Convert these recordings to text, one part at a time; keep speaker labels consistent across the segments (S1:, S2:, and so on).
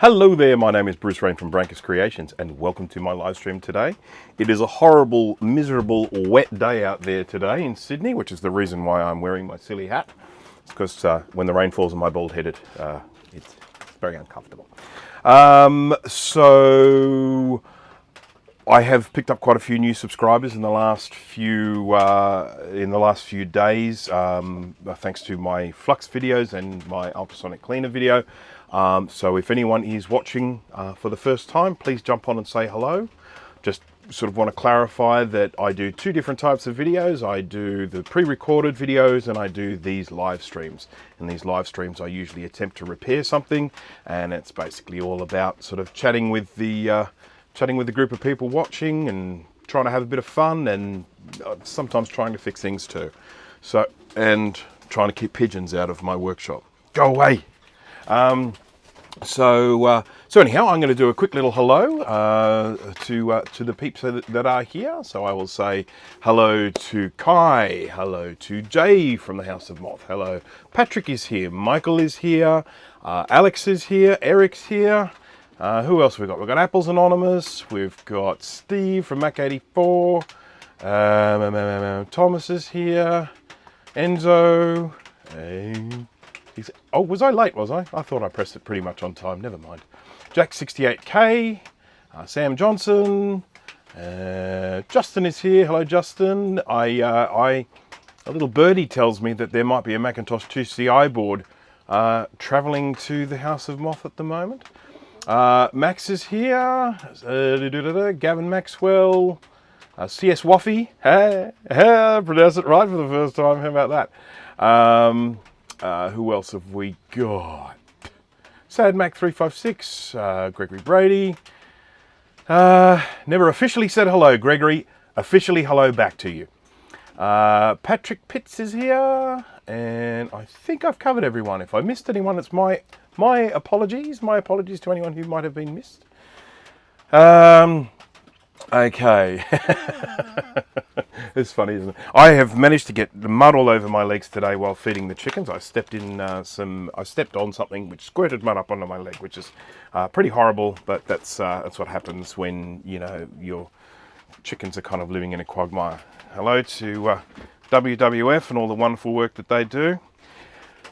S1: Hello there, my name is Bruce Rain from Brankus Creations and welcome to my live stream today. It is a horrible, miserable, wet day out there today in Sydney, which is the reason why I'm wearing my silly hat. It's because when the rain falls on my bald head, it's very uncomfortable. So I have picked up quite a few new subscribers in the last few days, thanks to my flux videos and my ultrasonic cleaner video. So if anyone is watching for the first time, please jump on and say hello. Just sort of want to clarify that I do two different types of videos. I do the pre-recorded videos and I do these live streams. In these live streams, I usually attempt to repair something, and it's basically all about sort of chatting with the group of people watching and trying to have a bit of fun, and sometimes trying to fix things too. So, and trying to keep pigeons out of my workshop. Go away. So anyhow, I'm going to do a quick little hello to the peeps that are here. So I will say hello to Kai, hello to Jay from the House of Moth, hello, Patrick is here, Michael is here, Alex is here, Eric's here. Who else have we got? We've got Apples Anonymous, we've got Steve from Mac 84, Thomas is here, Enzo, oh, was I late, was I? I thought I pressed it pretty much on time, never mind. Jack68K, Sam Johnson, Justin is here, hello Justin. A little birdie tells me that there might be a Macintosh 2CI board travelling to the House of Moth at the moment. Max is here, Gavin Maxwell, CS Waffy, pronounce it right for the first time, how about that? Who else have we got? Sad Mac 356, Gregory Brady. Never officially said hello, Gregory. Officially hello back to you. Patrick Pitts is here, and I think I've covered everyone. If I missed anyone, it's my apologies. My apologies to anyone who might have been missed. Okay. It's funny, isn't it? I have managed to get the mud all over my legs today while feeding the chickens. I stepped on something which squirted mud up onto my leg, which is pretty horrible, but that's what happens when, you know, your chickens are kind of living in a quagmire. Hello to WWF and all the wonderful work that they do.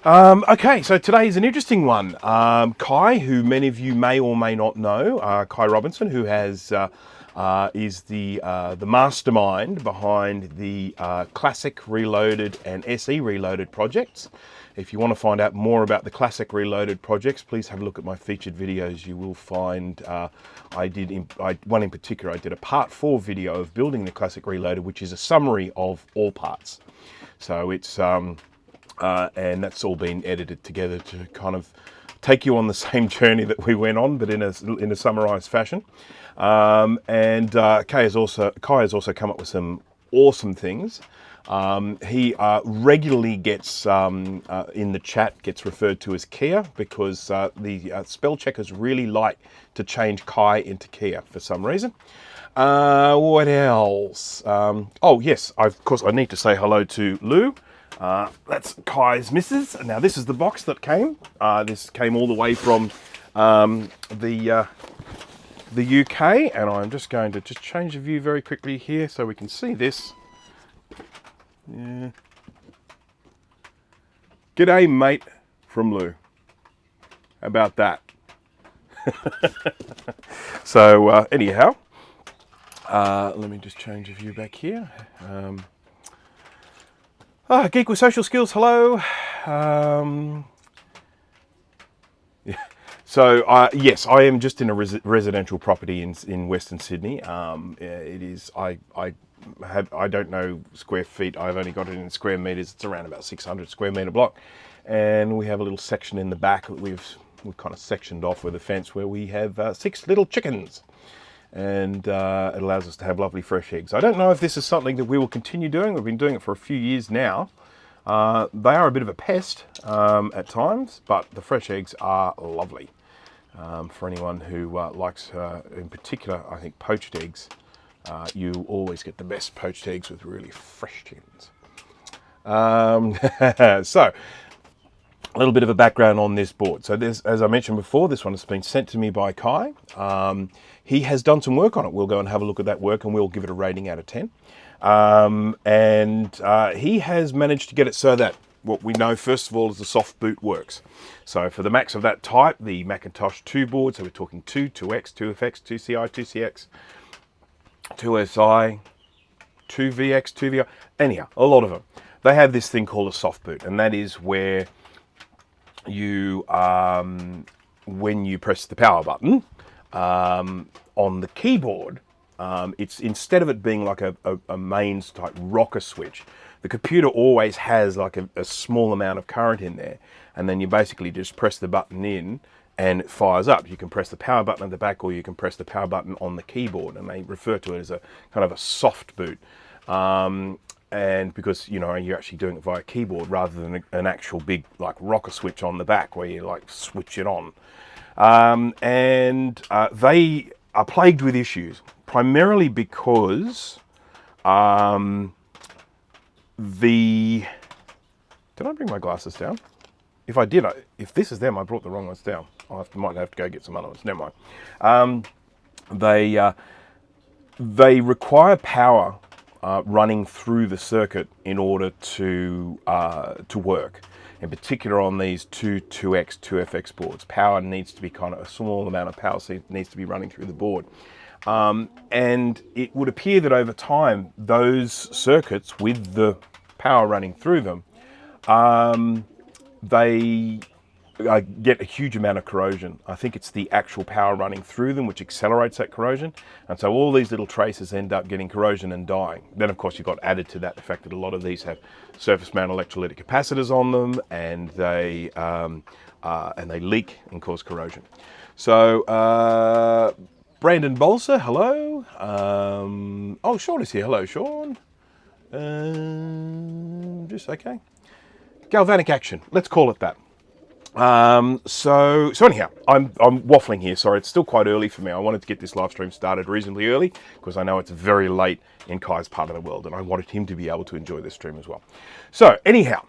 S1: Okay, so today is an interesting one. Kai, who many of you may or may not know, Kai Robinson, who has is the mastermind behind the Classic Reloaded and SE Reloaded projects. If you want to find out more about the Classic Reloaded projects, please have a look at my featured videos. You will find one in particular. I did a part 4 video of building the Classic Reloaded, which is a summary of all parts. So it's and that's all been edited together to kind of take you on the same journey that we went on, but in a summarized fashion. And Kai has also come up with some awesome things. He regularly gets in the chat gets referred to as Kia, because the spell checkers really like to change Kai into Kia for some reason. What else? Oh yes, of course I need to say hello to Lou. That's Kai's missus. Now this is the box that came. This came all the way from the UK, and I'm just going to change the view very quickly here so we can see this. Yeah. G'day mate from Lou. How about that? So anyhow, let me just change the view back here. Geek with Social Skills, hello. Yeah. So yes, I am just in a residential property in Western Sydney. It is, I don't know square feet. I've only got it in square meters. It's around about 600 square meter block, and we have a little section in the back that we've kind of sectioned off with a fence where we have 6 little chickens, and it allows us to have lovely fresh eggs. I don't know if this is something that we will continue doing. We've been doing it for a few years now. They are a bit of a pest at times, but the fresh eggs are lovely. For anyone who likes, in particular, I think poached eggs, you always get the best poached eggs with really fresh chickens. So A little bit of a background on this board. So there's, as I mentioned before, this one has been sent to me by Kai. He has done some work on it. We'll go and have a look at that work and we'll give it a rating out of 10. He has managed to get it so that what we know first of all is the soft boot works. So for the Macs of that type, the Macintosh 2 board, so we're talking 2X, 2FX, 2CI, 2CX, 2SI, 2VX, 2VI, anyhow, a lot of them. They have this thing called a soft boot, and that is where you, when you press the power button on the keyboard, it's instead of it being like a mains type rocker switch, the computer always has like a small amount of current in there, and then you basically just press the button in and it fires up. You can press the power button at the back, or you can press the power button on the keyboard, and they refer to it as a kind of a soft boot. And because, you know, you're actually doing it via keyboard rather than an actual big like rocker switch on the back where you like switch it on. They are plagued with issues, primarily because did I bring my glasses down? If I did, if this is them, I brought the wrong ones down. Might have to go get some other ones. Never mind. They require power running through the circuit in order to work. In particular, on these 2X, 2FX boards, power needs to be kind of a small amount of power needs to be running through the board. And it would appear that over time, those circuits with the power running through them, they get a huge amount of corrosion. I think it's the actual power running through them which accelerates that corrosion. And so all these little traces end up getting corrosion and dying. Then of course you've got added to that the fact that a lot of these have surface mount electrolytic capacitors on them, and they leak and cause corrosion. So Brandon Bolser, hello. Oh, Sean is here. Hello, Sean. Just okay. Galvanic action. Let's call it that. So anyhow, I'm waffling here. Sorry, it's still quite early for me. I wanted to get this live stream started reasonably early because I know it's very late in Kai's part of the world, and I wanted him to be able to enjoy this stream as well. So anyhow,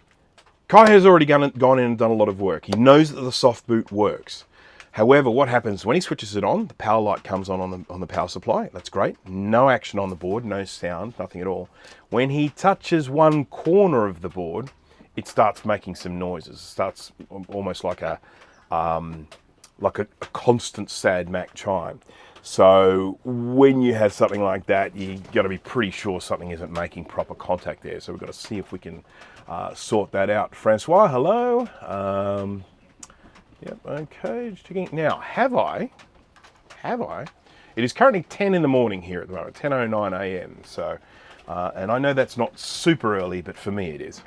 S1: Kai has already gone in and done a lot of work. He knows that the soft boot works. However, what happens when he switches it on, the power light comes on the power supply. That's great. No action on the board, no sound, nothing at all. When he touches one corner of the board, it starts making some noises. It starts almost like a constant sad Mac chime. So when you have something like that, you got to be pretty sure something isn't making proper contact there. So we've got to see if we can sort that out. Francois, hello. Yep, okay, just checking. Now, have I? It is currently 10 in the morning here at the moment, 10:09 a.m. So, and I know that's not super early, but for me it is.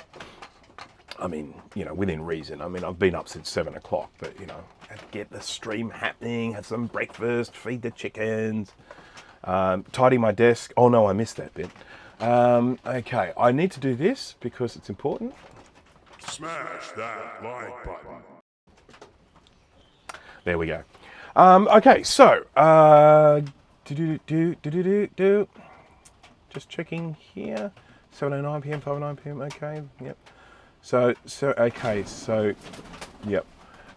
S1: I mean, you know, within reason. I mean, I've been up since 7 o'clock, but, you know, have to get the stream happening, have some breakfast, feed the chickens, tidy my desk. Oh no, I missed that bit. Okay, I need to do this because it's important.
S2: Smash that like button.
S1: There we go. Okay, so just checking here. 7:09 p.m., 5:09 p.m. Okay, yep. So okay, so yep.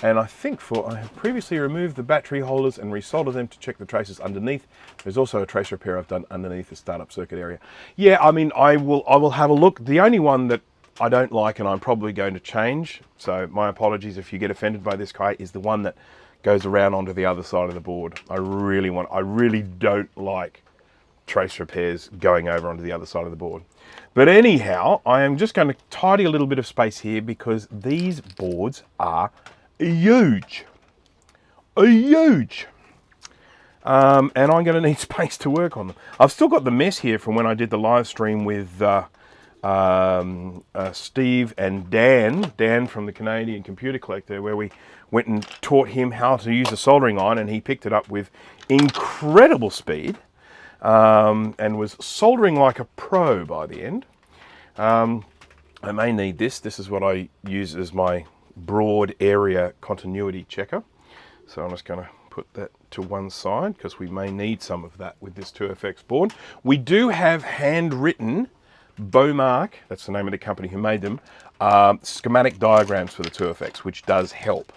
S1: And I think I have previously removed the battery holders and resoldered them to check the traces underneath. There's also a trace repair I've done underneath the startup circuit area. Yeah, I mean, I will have a look. The only one that I don't like, and I'm probably going to change, so my apologies if you get offended by this, Kai, is the one that goes around onto the other side of the board. I really don't like trace repairs going over onto the other side of the board. But anyhow, I am just going to tidy a little bit of space here because these boards are huge. Huge. And I'm going to need space to work on them. I've still got the mess here from when I did the live stream with Steve and Dan from the Canadian Computer Collector, where we went and taught him how to use a soldering iron, and he picked it up with incredible speed and was soldering like a pro by the end. I may need this. This is what I use as my broad area continuity checker. So I'm just going to put that to one side because we may need some of that with this 2FX board. We do have handwritten Beaumark, that's the name of the company who made them, schematic diagrams for the 2FX, which does help.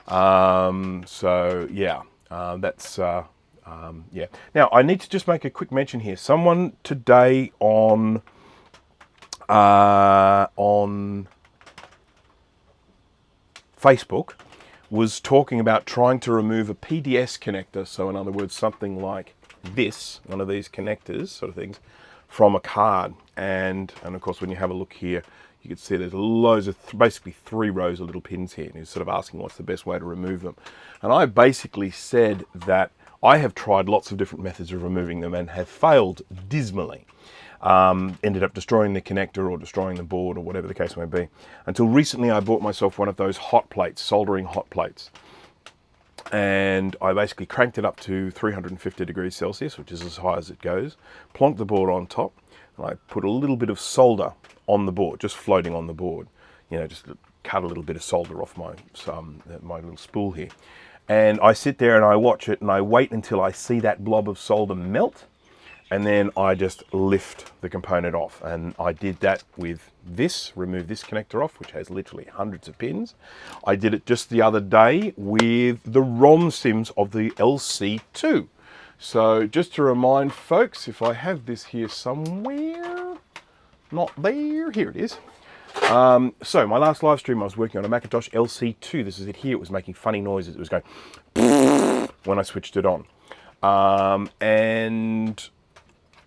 S1: So yeah, that's yeah. Now I need to just make a quick mention here. Someone today on Facebook was talking about trying to remove a PDS connector. So in other words, something like this, one of these connectors sort of things, from a card. And of course, when you have a look here, you can see there's loads of, basically 3 rows of little pins here. And he's sort of asking what's the best way to remove them. And I basically said that I have tried lots of different methods of removing them and have failed dismally. Ended up destroying the connector or destroying the board or whatever the case may be. Until recently I bought myself one of those hot plates, soldering hot plates. And I basically cranked it up to 350 degrees Celsius, which is as high as it goes, plonked the board on top, and I put a little bit of solder on the board, just floating on the board. You know, just cut a little bit of solder off my little spool here. And I sit there and I watch it and I wait until I see that blob of solder melt. And then I just lift the component off. And I did that with this, remove this connector off, which has literally hundreds of pins. I did it just the other day with the ROM sims of the LC2. So just to remind folks, if I have this here somewhere, not there, here it is. So my last live stream I was working on a Macintosh LC2. This is it here, it was making funny noises. It was going when I switched it on. And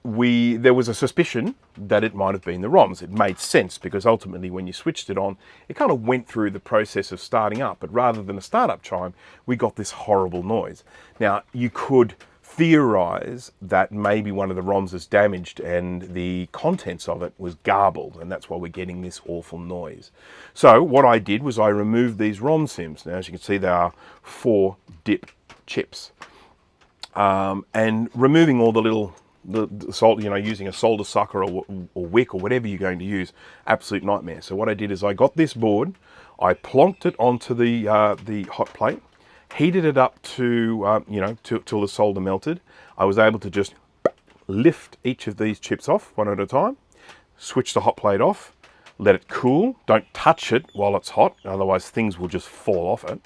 S1: there was a suspicion that it might have been the ROMs. It made sense because ultimately when you switched it on, it kind of went through the process of starting up, but rather than a startup chime, we got this horrible noise. Now, you could theorize that maybe one of the ROMs is damaged and the contents of it was garbled, and that's why we're getting this awful noise. So what I did was I removed these ROM sims. Now, as you can see, there are 4 dip chips. And removing all the little solder, you know, using a solder sucker or WICK or whatever you're going to use, absolute nightmare. So what I did is I got this board, I plonked it onto the hot plate, heated it up to you know, till the solder melted. I was able to just lift each of these chips off one at a time, switch the hot plate off, let it cool. Don't touch it while it's hot, otherwise things will just fall off it.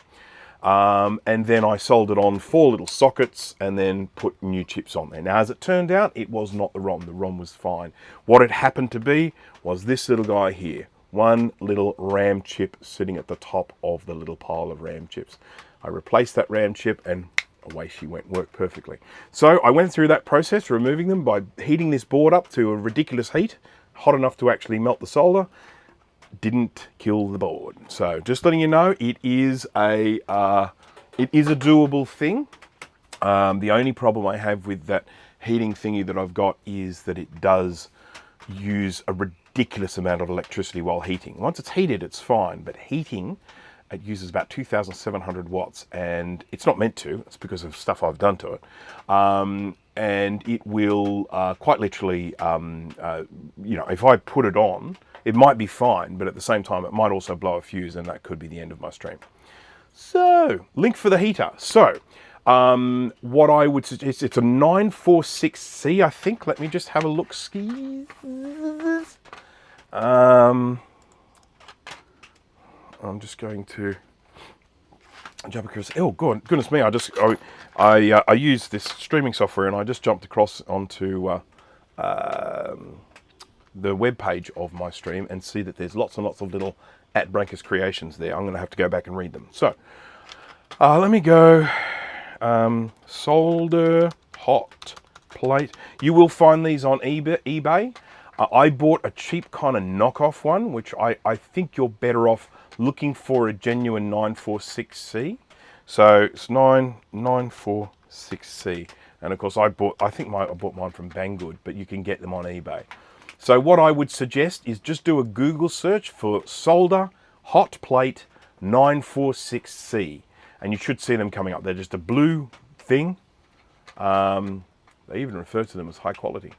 S1: And then I soldered on 4 little sockets and then put new chips on there. Now, as it turned out, it was not the ROM. The ROM was fine. What it happened to be was this little guy here. One little RAM chip sitting at the top of the little pile of RAM chips. I replaced that RAM chip and away she went, worked perfectly. So I went through that process, removing them by heating this board up to a ridiculous heat, hot enough to actually melt the solder. Didn't kill the board. So just letting you know, it is a doable thing. The only problem I have with that heating thingy that I've got is that it does use a ridiculous amount of electricity while heating. Once it's heated, it's fine, but heating, it uses about 2,700 watts, and it's not meant to. It's because of stuff I've done to it. And it will quite literally, you know, if I put it on, it might be fine, but at the same time, it might also blow a fuse, and that could be the end of my stream. So, link for the heater. So, what I would suggest, it's a 946C, I think. Let me just have a look. I'm just going to jump across. Oh, goodness me! I use this streaming software, and I just jumped across onto the web page of my stream and see that there's lots and lots of little @Brankus creations there. I'm going to have to go back and read them. So let me go solder hot plate. You will find these on eBay. I bought a cheap kind of knockoff one, which I think you're better off looking for a genuine 946C. So it's 946C. And of course I bought mine from Banggood, but you can get them on eBay. So what I would suggest is just do a Google search for solder hot plate 946C, and you should see them coming up. They're just a blue thing. They even refer to them as high quality.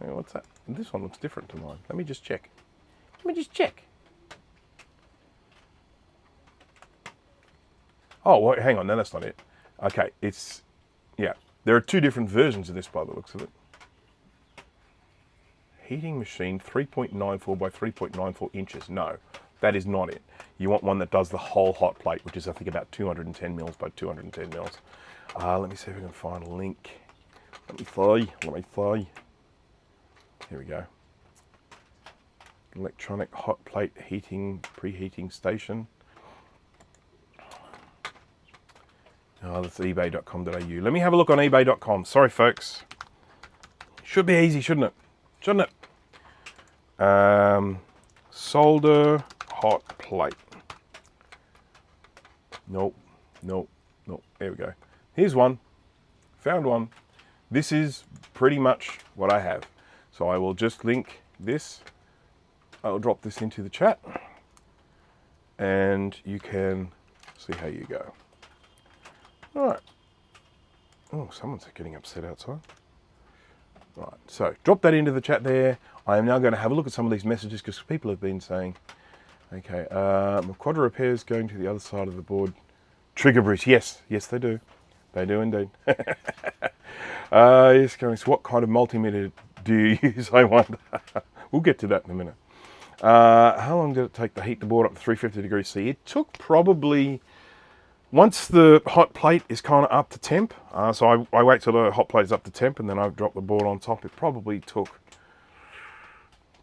S1: Oh, what's that? This one looks different to mine. Let me just check. Oh, wait, hang on. No, that's not it. Okay, yeah. There are 2 different versions of this by the looks of it. Heating machine 3.94 by 3.94 inches. No, that is not it. You want one that does the whole hot plate, which is I think about 210 mils by 210 mils. Let me see if I can find a link. Let me see. Here we go. Electronic hot plate heating, preheating station. Oh, that's ebay.com.au. Let me have a look on ebay.com. Sorry, folks. Should be easy, shouldn't it? Shouldn't it? Solder hot plate. Nope. There we go. Here's one. Found one. This is pretty much what I have. So I will just link this. I'll drop this into the chat. And you can see how you go. All right. Oh, someone's getting upset outside. Right, so drop that into the chat there. I am now going to have a look at some of these messages because people have been saying, okay, my quadra repairs going to the other side of the board. Trigger bridge, yes, they do. They do indeed. Yes, going, so what kind of multimeter do you use, I wonder? We'll get to that in a minute. How long did it take to heat the board up to 350 degrees C? It took probably, once the hot plate is kind of up to temp, so I wait till the hot plate is up to temp and then I drop the board on top. It probably took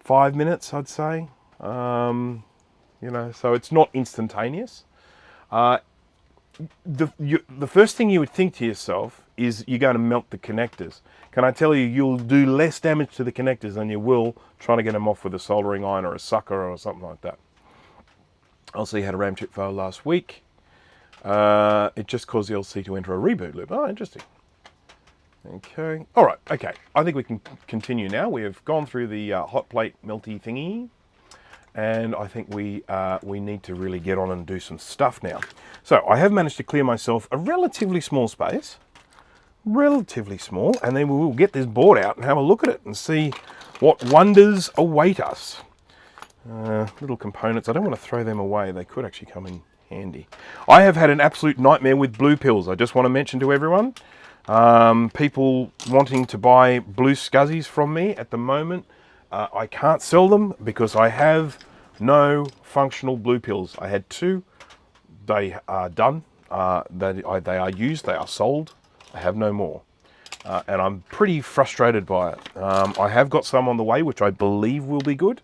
S1: 5 minutes, I'd say. You know, so it's not instantaneous. The first thing you would think to yourself is you're going to melt the connectors. Can I tell you, you'll do less damage to the connectors than you will trying to get them off with a soldering iron or a sucker or something like that. LC had a RAM chip fail last week. It just caused the LC to enter a reboot loop. Oh, interesting. Okay. All right. Okay. I think we can continue now. We have gone through the hot plate melty thingy, and I think we need to really get on and do some stuff now. So I have managed to clear myself a relatively small space, relatively small, and then we will get this board out and have a look at it and see what wonders await us. Little components. I don't want to throw them away. They could actually come in handy. I have had an absolute nightmare with blue pills. I just want to mention to everyone, people wanting to buy blue scuzzies from me at the moment. I can't sell them because I have no functional blue pills. I had 2. They are done. They are used. They are sold. I have no more. And I'm pretty frustrated by it. I have got some on the way, which I believe will be good.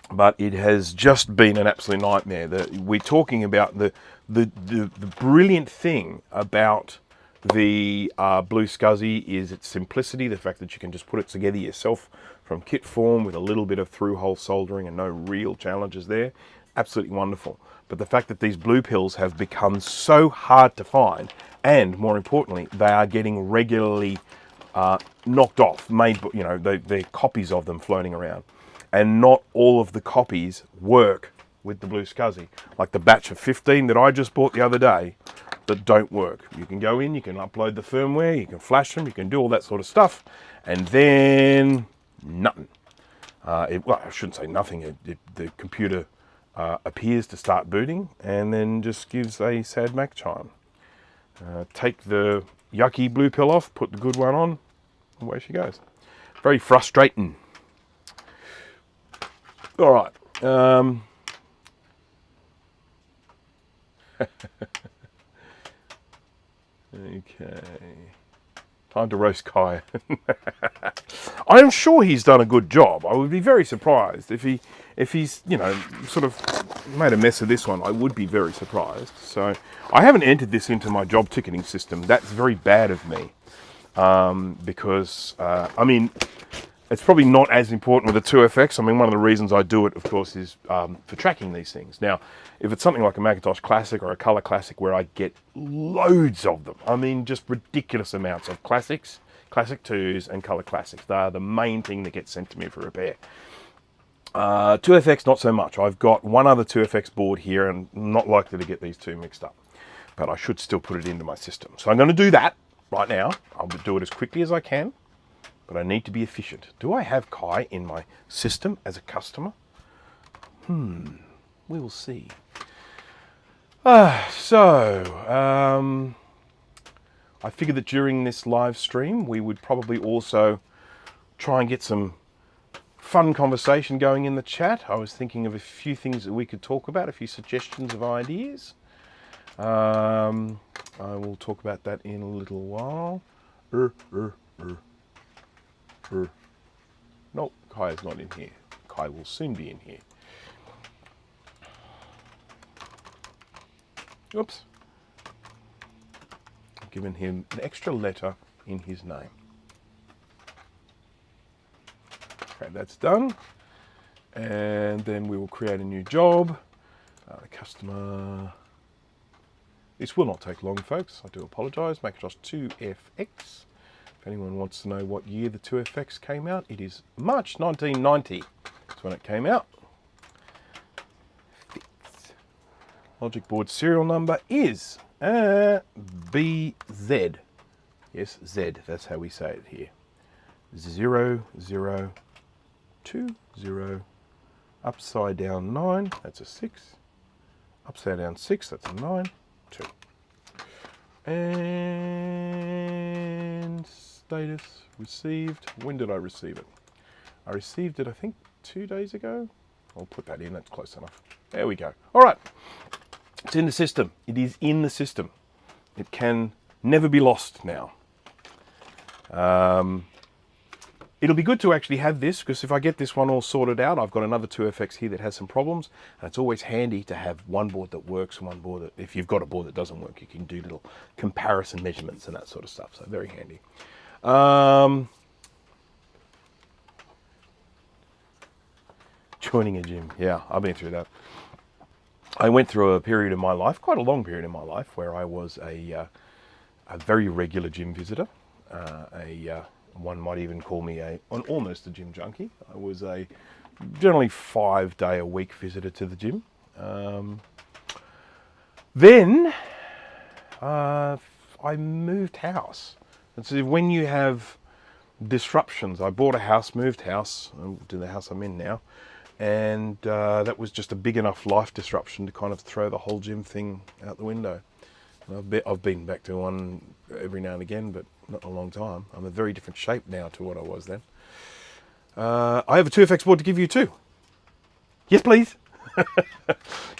S1: But it has just been an absolute nightmare. We're talking about the brilliant thing about the blue scuzzy is its simplicity, the fact that you can just put it together yourself from kit form with a little bit of through-hole soldering and no real challenges there. Absolutely wonderful. But the fact that these blue pills have become so hard to find, and more importantly, they are getting regularly knocked off, made, you know, they're copies of them floating around. And not all of the copies work with the blue scuzzy. Like the batch of 15 that I just bought the other day that don't work. You can go in, you can upload the firmware, you can flash them, you can do all that sort of stuff, and then nothing. Well, I shouldn't say nothing. The computer appears to start booting and then just gives a sad Mac chime. Take the yucky blue pill off, put the good one on, and away she goes. Very frustrating. All right. Okay. Time to roast Kai. I am sure he's done a good job. I would be very surprised if he's, you know, sort of made a mess of this one. I would be very surprised. So I haven't entered this into my job ticketing system. That's very bad of me. Because, I mean, it's probably not as important with the 2FX. I mean, one of the reasons I do it, of course, is for tracking these things. Now, if it's something like a Macintosh Classic or a Color Classic where I get loads of them, I mean, just ridiculous amounts of Classics, Classic 2s and Color Classics. They are the main thing that gets sent to me for repair. 2FX, not so much. I've got one other 2FX board here and not likely to get these two mixed up. But I should still put it into my system. So I'm going to do that right now. I'll do it as quickly as I can. But I need to be efficient. Do I have Kai in my system as a customer? We will see. I figured that during this live stream, we would probably also try and get some fun conversation going in the chat. I was thinking of a few things that we could talk about, a few suggestions of ideas. I will talk about that in a little while. No, Kai is not in here. Kai will soon be in here. Oops. I've given him an extra letter in his name. Okay, that's done. And then we will create a new job. The customer. This will not take long, folks. I do apologise. Macintosh 2FX. If anyone wants to know what year the 2FX came out, it is March 1990. That's when it came out. Fits. Logic board serial number is BZ. Yes, Z. That's how we say it here. 0020. Upside down 9. That's a 6. Upside down 6. That's a 9. 2. And status received. When did I receive it? I received it, I think, 2 days ago. I'll put that in. That's close enough. There we go. All right. It's in the system. It is in the system. It can never be lost now. It'll be good to actually have this, because if I get this one all sorted out, I've got another 2FX here that has some problems, and it's always handy to have one board that works and one board that, if you've got a board that doesn't work, you can do little comparison measurements and that sort of stuff, so very handy. Joining a gym, yeah, I've been through that. I went through a period in my life, quite a long period in my life, where I was a very regular gym visitor, one might even call me almost a gym junkie. I was a generally 5-day-a-week visitor to the gym. Then I moved house. And so when you have disruptions, I bought a house, moved house, to the house I'm in now, and that was just a big enough life disruption to kind of throw the whole gym thing out the window. And I've been back to one every now and again, but not in a long time. I'm a very different shape now to what I was then. I have a 2FX board to give you too. Yes, please.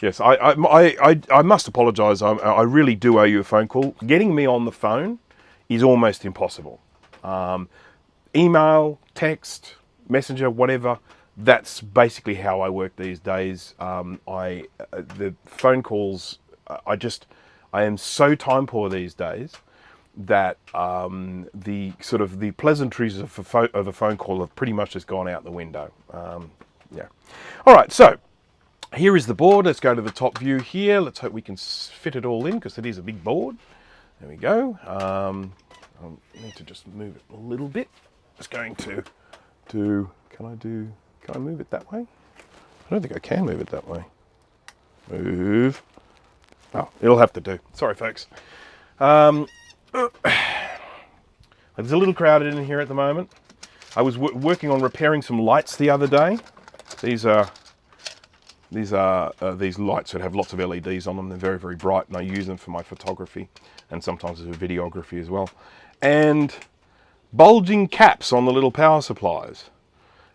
S1: Yes, I must apologise. I really do owe you a phone call. Getting me on the phone is almost impossible. Email, text, messenger, whatever. That's basically how I work these days. The phone calls, I am so time poor these days that the pleasantries of a phone call have pretty much just gone out the window. Yeah. All right, so here is the board. Let's go to the top view here. Let's hope we can fit it all in, because it is a big board. There we go. I need to just move it a little bit. Just going to can I move it that way? I don't think I can move it that way. Move. Oh, it'll have to do. Sorry, folks. It's a little crowded in here at the moment. I was working on repairing some lights the other day. These lights that have lots of LEDs on them. They're very, very bright, and I use them for my photography and sometimes for videography as well. And bulging caps on the little power supplies.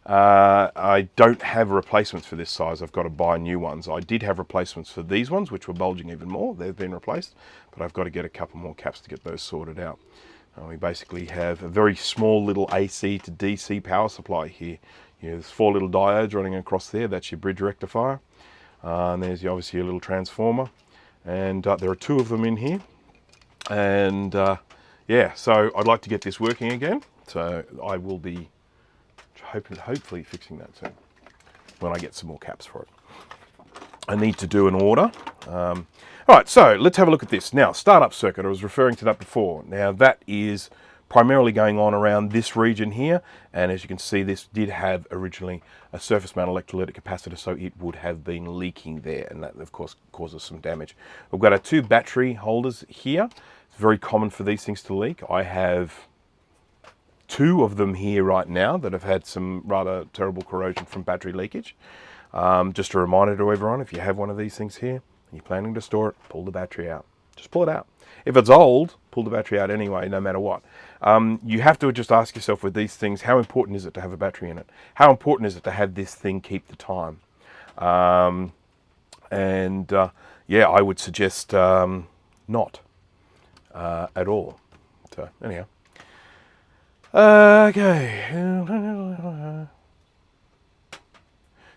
S1: I don't have replacements for this size. I've got to buy new ones. I did have replacements for these ones, which were bulging even more. They've been replaced, but I've got to get a couple more caps to get those sorted out. We basically have a very small little AC to DC power supply here. There's 4 little diodes running across there. That's your bridge rectifier. And there's obviously a little transformer. And there are 2 of them in here. And yeah, so I'd like to get this working again. So I will be hopefully fixing that soon when I get some more caps for it. I need to do an order. All right, so let's have a look at this. Now, startup circuit, I was referring to that before. Now, that is primarily going on around this region here. And as you can see, this did have originally a surface mount electrolytic capacitor, so it would have been leaking there. And that, of course, causes some damage. We've got our 2 battery holders here. It's very common for these things to leak. I have 2 of them here right now that have had some rather terrible corrosion from battery leakage. Just a reminder to everyone, if you have one of these things here and you're planning to store it, pull the battery out. Just pull it out. If it's old, pull the battery out anyway, no matter what. You have to just ask yourself with these things, how important is it to have a battery in it? How important is it to have this thing keep the time? Yeah, I would suggest not at all. So anyhow. Okay.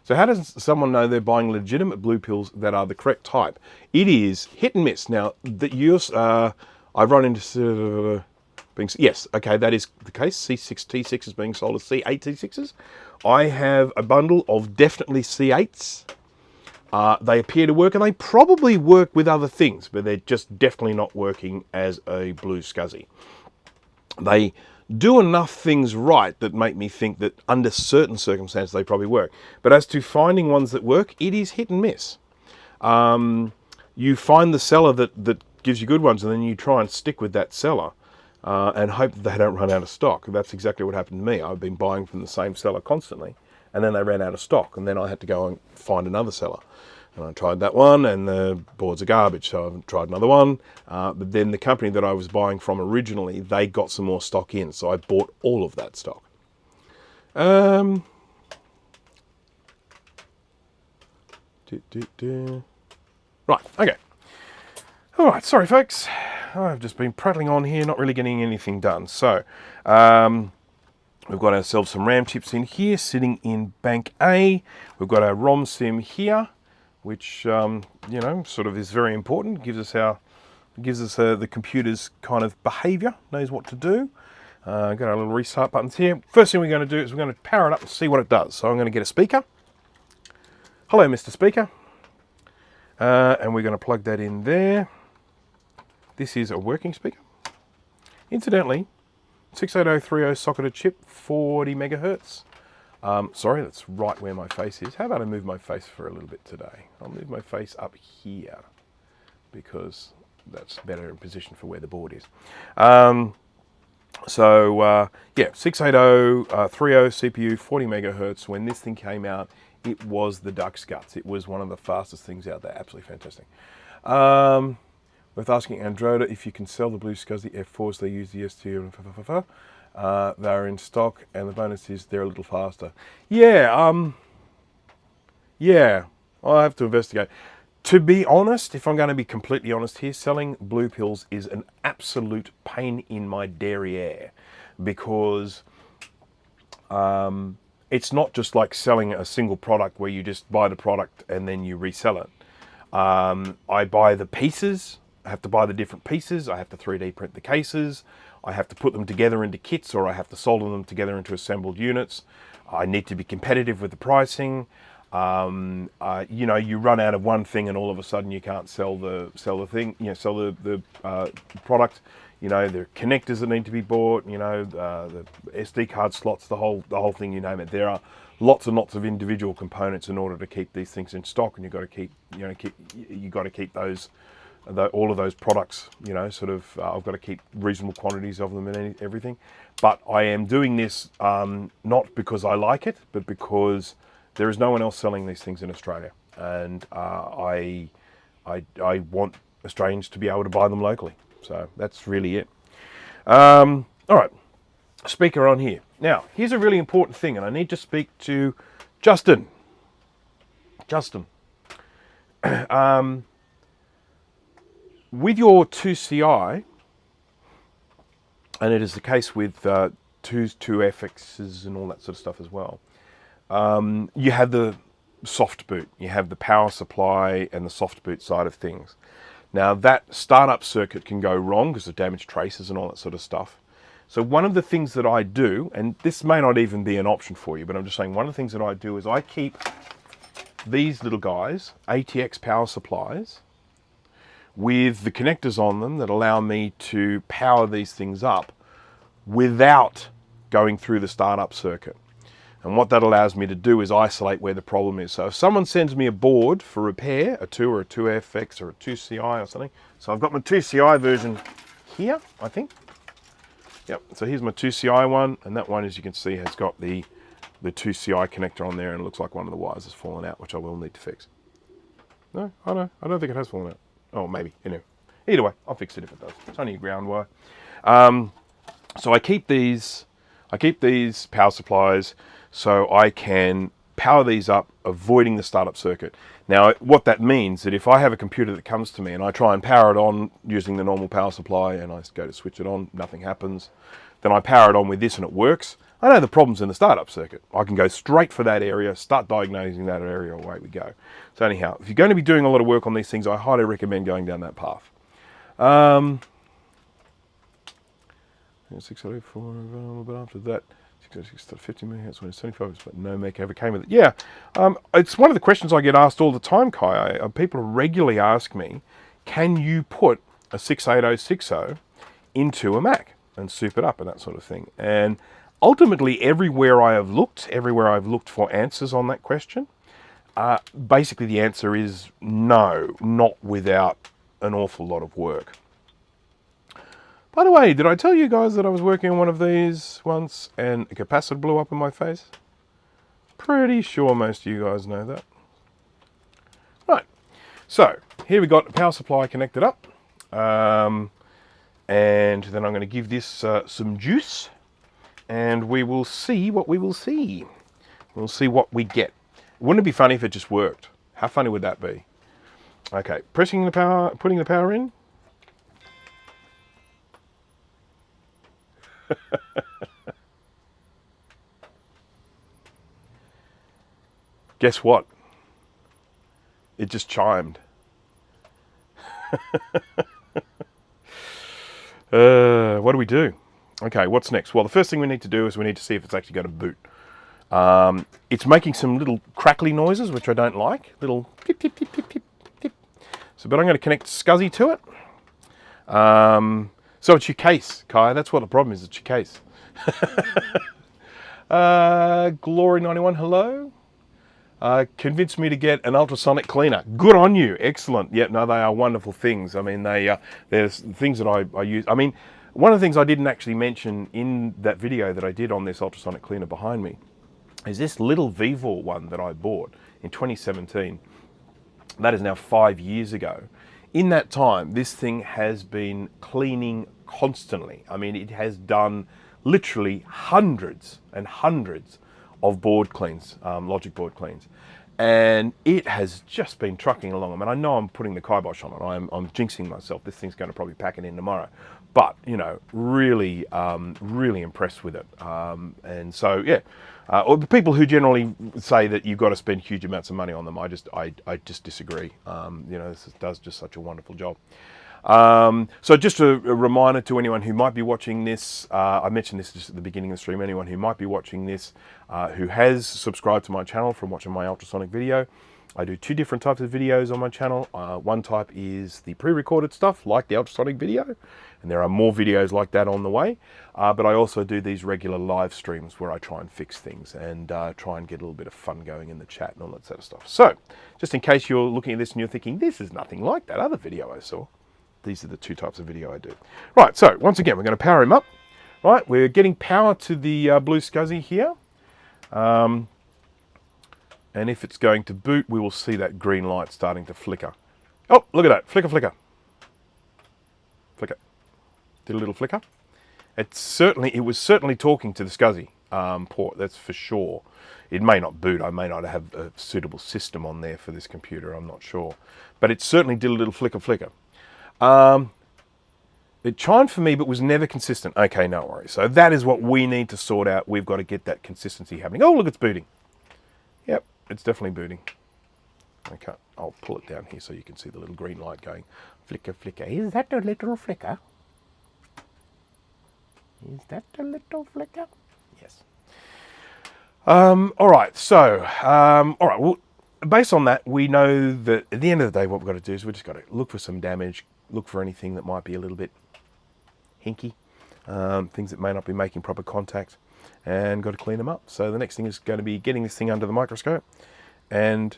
S1: So how does someone know they're buying legitimate blue pills that are the correct type? It is hit and miss. Now, I've run into yes, okay, that is the case. C6T6 is being sold as C8T6s. I have a bundle of definitely C8s. They appear to work, and they probably work with other things, but they're just definitely not working as a blue SCSI. They do enough things right that make me think that under certain circumstances they probably work. But as to finding ones that work, it is hit and miss. You find the seller that gives you good ones, and then you try and stick with that seller and hope that they don't run out of stock. That's exactly what happened to me. I've been buying from the same seller constantly, and then they ran out of stock, and then I had to go and find another seller. And I tried that one, and the boards are garbage, so I've tried another one. But then the company that I was buying from originally, they got some more stock in, so I bought all of that stock. Right, okay. All right, sorry folks. I've just been prattling on here, not really getting anything done. So, we've got ourselves some RAM chips in here, sitting in bank A. We've got our ROM sim here, which you know, sort of is very important. Gives us the computer's kind of behaviour, knows what to do. Got our little restart buttons here. First thing we're going to do is we're going to power it up and see what it does. So I'm going to get a speaker. Hello, Mr. Speaker. And we're going to plug that in there. This is a working speaker. Incidentally, 68030 socketed chip, 40 megahertz. Sorry, that's right where my face is. How about I move my face for a little bit today? I'll move my face up here because that's better in position for where the board is. Yeah, 68030 CPU, 40 megahertz. When this thing came out, it was the duck's guts. It was one of the fastest things out there. Absolutely fantastic. Worth asking Androda if you can sell the blue SCSI F4s. They use the ST. They're in stock, and the bonus is they're a little faster. Yeah, yeah, I'll have to investigate. To be honest, if I'm going to be completely honest here, selling blue pills is an absolute pain in my derriere, because it's not just like selling a single product where you just buy the product and then you resell it. I buy the pieces. I have to buy the different pieces. I have to 3D print the cases. I have to put them together into kits, or I have to solder them together into assembled units. I need to be competitive with the pricing. You know, you run out of one thing, and all of a sudden you can't sell the thing. You know, sell the product. You know, the connectors that need to be bought. You know, the SD card slots, the whole thing. You name it. There are lots and lots of individual components in order to keep these things in stock, and you've got to keep. You know, you got to keep those. All of those products, you know, sort of, I've got to keep reasonable quantities of them and everything. But I am doing this not because I like it, but because there is no one else selling these things in Australia, and I want Australians to be able to buy them locally. So that's really it. All right, speaker on here. Now, here's a really important thing, and I need to speak to Justin. Justin. With your 2CI, and it is the case with2FXs and all that sort of stuff as well, you have the soft boot, you have the power supply and the soft boot side of things. Now that startup circuit can go wrong because of damaged traces and all that sort of stuff. So one of the things that I do, and this may not even be an option for you, but I'm just saying one of the things that I do is I keep these little guys, ATX power supplies, with the connectors on them that allow me to power these things up without going through the startup circuit. And what that allows me to do is isolate where the problem is. So if someone sends me a board for repair, a 2 or a 2FX or a 2CI or something, so I've got my 2CI version here, I think. Yep, so here's my 2CI one, and that one, as you can see, has got the 2CI connector on there, and it looks like one of the wires has fallen out, which I will need to fix. No, I don't think it has fallen out. Oh, maybe. Anyway, Either way, I'll fix it if it does. It's only a ground wire. So I keep these power supplies so I can power these up, avoiding the startup circuit. Now, what that means that if I have a computer that comes to me and I try and power it on using the normal power supply and I go to switch it on, nothing happens. Then I power it on with this and it works. I know the problem's in the startup circuit. I can go straight for that area, start diagnosing that area, away we go. So anyhow, if you're going to be doing a lot of work on these things, I highly recommend going down that path. 604, but after that, 606 50 megahertz when it's 75, but no Mac ever came with it. Yeah, it's one of the questions I get asked all the time, Kai. People regularly ask me, can you put a 68060 into a Mac and soup it up and that sort of thing? And ultimately, everywhere I've looked for answers on that question, basically the answer is no, not without an awful lot of work. By the way, did I tell you guys that I was working on one of these once and a capacitor blew up in my face? Pretty sure most of you guys know that. Right, so here we got the power supply connected up. And then I'm going to give this some juice and we will see what we will see. We'll see what we get. Wouldn't it be funny if it just worked? How funny would that be? Okay, pressing the power, putting the power in. Guess what? It just chimed. What do we do? Okay, what's next? Well, the first thing we need to do is we need to see if it's actually going to boot. It's making some little crackly noises, which I don't like. Little tip, tip, tip, tip, tip, tip. So, but I'm going to connect SCSI to it. So it's your case, Kai. That's what the problem is. It's your case. Glory91, hello. Convinced me to get an ultrasonic cleaner. Good on you. Excellent. Yep, no, they are wonderful things. I mean, there's things that I use. I mean, one of the things I didn't actually mention in that video that I did on this ultrasonic cleaner behind me is this little Vevor one that I bought in 2017. That is now 5 years ago. In that time, this thing has been cleaning constantly. I mean, it has done literally hundreds and hundreds of board cleans, logic board cleans. And it has just been trucking along. I mean, I know I'm putting the kibosh on it. I'm jinxing myself. This thing's going to probably pack it in tomorrow. But, you know, really, really impressed with it. And so, yeah, or the people who generally say that you've got to spend huge amounts of money on them, I just disagree. You know, this does just such a wonderful job. So just a reminder to anyone who might be watching this, I mentioned this just at the beginning of the stream, anyone who might be watching this, who has subscribed to my channel from watching my ultrasonic video, I do two different types of videos on my channel. One type is the pre-recorded stuff, like the ultrasonic video, and there are more videos like that on the way. But I also do these regular live streams where I try and fix things and try and get a little bit of fun going in the chat and all that sort of stuff. So, just in case you're looking at this and you're thinking, this is nothing like that other video I saw. These are the two types of video I do. Right, so once again, we're going to power him up. Right, we're getting power to the blue SCSI here. And if it's going to boot, we will see that green light starting to flicker. Oh, look at that, flicker, flicker. Flicker. Did a little flicker. It was certainly talking to the SCSI port, that's for sure. It may not boot, I may not have a suitable system on there for this computer, I'm not sure. But it certainly did a little flicker, flicker. It chimed for me, but was never consistent. Okay, no worries. So that is what we need to sort out. We've got to get that consistency happening. Oh, look, it's booting. Yep, it's definitely booting. Okay, I'll pull it down here so you can see the little green light going. Flicker, flicker. Is that a little flicker? Is that a little flicker? Yes. All right, so, all right, well, based on that, we know that at the end of the day, what we've got to do is we've just got to look for some damage, look for anything that might be a little bit hinky, things that may not be making proper contact, and got to clean them up. So the next thing is going to be getting this thing under the microscope. And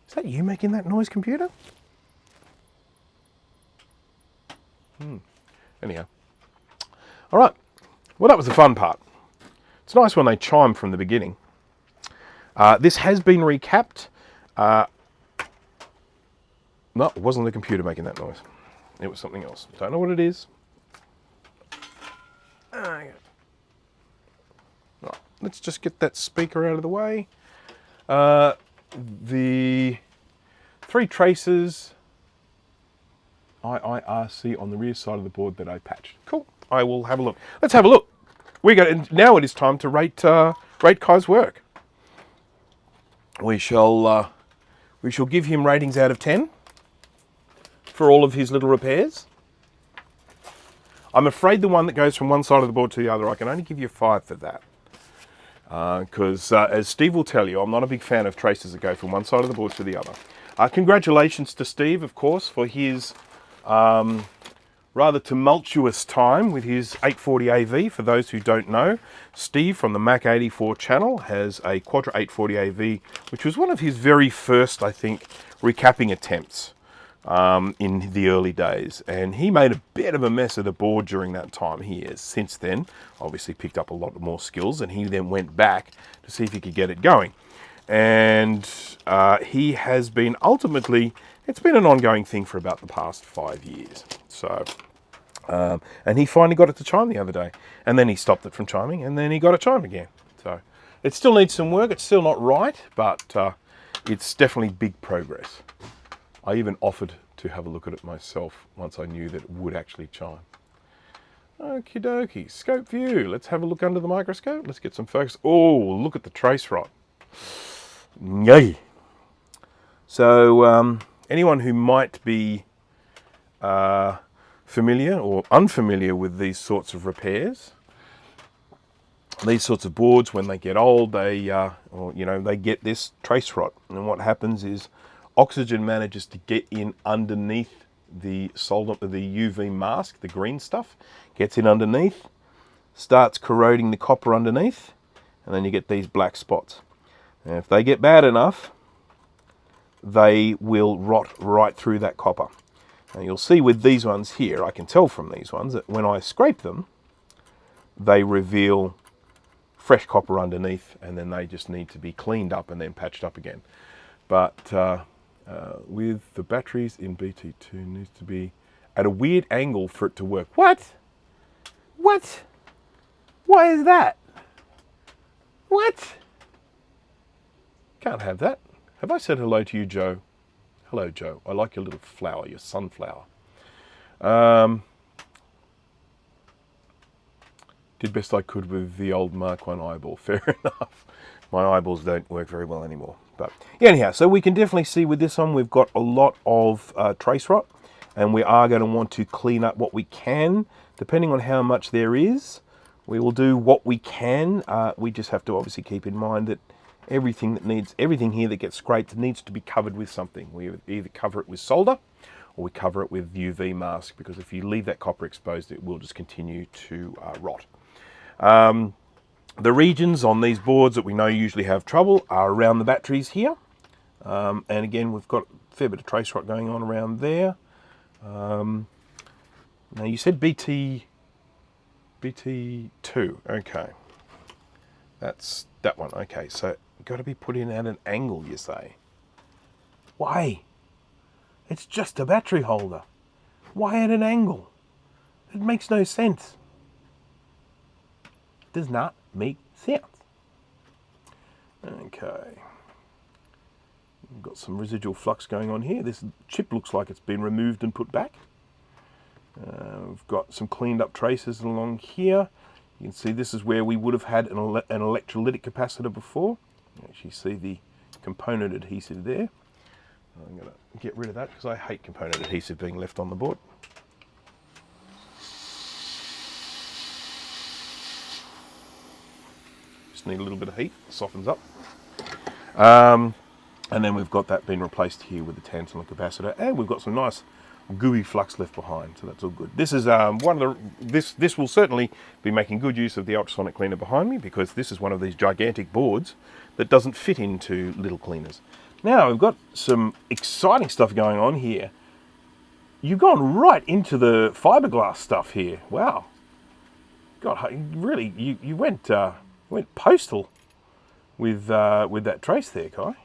S1: is that you making that noise, computer? Anyhow. All right. Well, that was the fun part. It's nice when they chime from the beginning. This has been recapped. No, it wasn't the computer making that noise. It was something else. Don't know what it is. Right, let's just get that speaker out of the way. The 3 traces IIRC on the rear side of the board that I patched. Cool. I will have a look. Let's have a look. Now it is time to rate Kai's work. We shall give him ratings out of 10 for all of his little repairs. I'm afraid the one that goes from one side of the board to the other, I can only give you 5 for that. Because as Steve will tell you, I'm not a big fan of traces that go from one side of the board to the other. Congratulations to Steve, of course, for his rather tumultuous time with his 840 AV. For those who don't know, Steve from the Mac 84 channel has a Quadra 840 AV, which was one of his very first, I think, recapping attempts in the early days. And he made a bit of a mess of the board during that time. He has since then obviously picked up a lot more skills, and he then went back to see if he could get it going. And he has been ultimately, it's been an ongoing thing for about the past 5 years. So, and he finally got it to chime the other day, and then he stopped it from chiming, and then he got it chime again. So it still needs some work. It's still not right, but it's definitely big progress. I even offered to have a look at it myself once I knew that it would actually chime. Okie dokie, scope view. Let's have a look under the microscope. Let's get some focus. Oh, look at the trace rot. Yay. So anyone who might be familiar or unfamiliar with these sorts of repairs, these sorts of boards, when they get old, they they get this trace rot, and what happens is oxygen manages to get in underneath the UV mask, the green stuff, gets in underneath, starts corroding the copper underneath, and then you get these black spots. And if they get bad enough, they will rot right through that copper. Now you'll see with these ones here, I can tell from these ones that when I scrape them, they reveal fresh copper underneath, and then they just need to be cleaned up and then patched up again. But with the batteries in BT2, needs to be at a weird angle for it to work. What? What? Why is that? What? Can't have that. Have I said hello to you, Joe? Hello, Joe. I like your little flower, your sunflower. Did best I could with the old Mark 1 eyeball. Fair enough. My eyeballs don't work very well anymore. But yeah, anyhow, so we can definitely see with this one, we've got a lot of trace rot, and we are going to want to clean up what we can. Depending on how much there is, we will do what we can. We just have to obviously keep in mind that everything here that gets scraped needs to be covered with something. We either cover it with solder or we cover it with UV mask, because if you leave that copper exposed, it will just continue to rot. The regions on these boards that we know usually have trouble are around the batteries here. And again, we've got a fair bit of trace rot going on around there. Now you said BT2, okay. That's that one, okay. So got to be put in at an angle, you say. Why? It's just a battery holder. Why at an angle? It makes no sense. Does not make sense. Okay. We've got some residual flux going on here. This chip looks like it's been removed and put back. We've got some cleaned up traces along here. You can see this is where we would have had an electrolytic capacitor before. You actually see the component adhesive there. I'm going to get rid of that because I hate component adhesive being left on the board. Just need a little bit of heat, softens up. And then we've got that being replaced here with the tantalum capacitor, and we've got some nice gooey flux left behind, so that's all good. This is one of the this will certainly be making good use of the ultrasonic cleaner behind me, because this is one of these gigantic boards that doesn't fit into little cleaners. Now we've got some exciting stuff going on here. You've gone right into the fiberglass stuff here. Wow, God, really, you went postal with that trace there, Kai.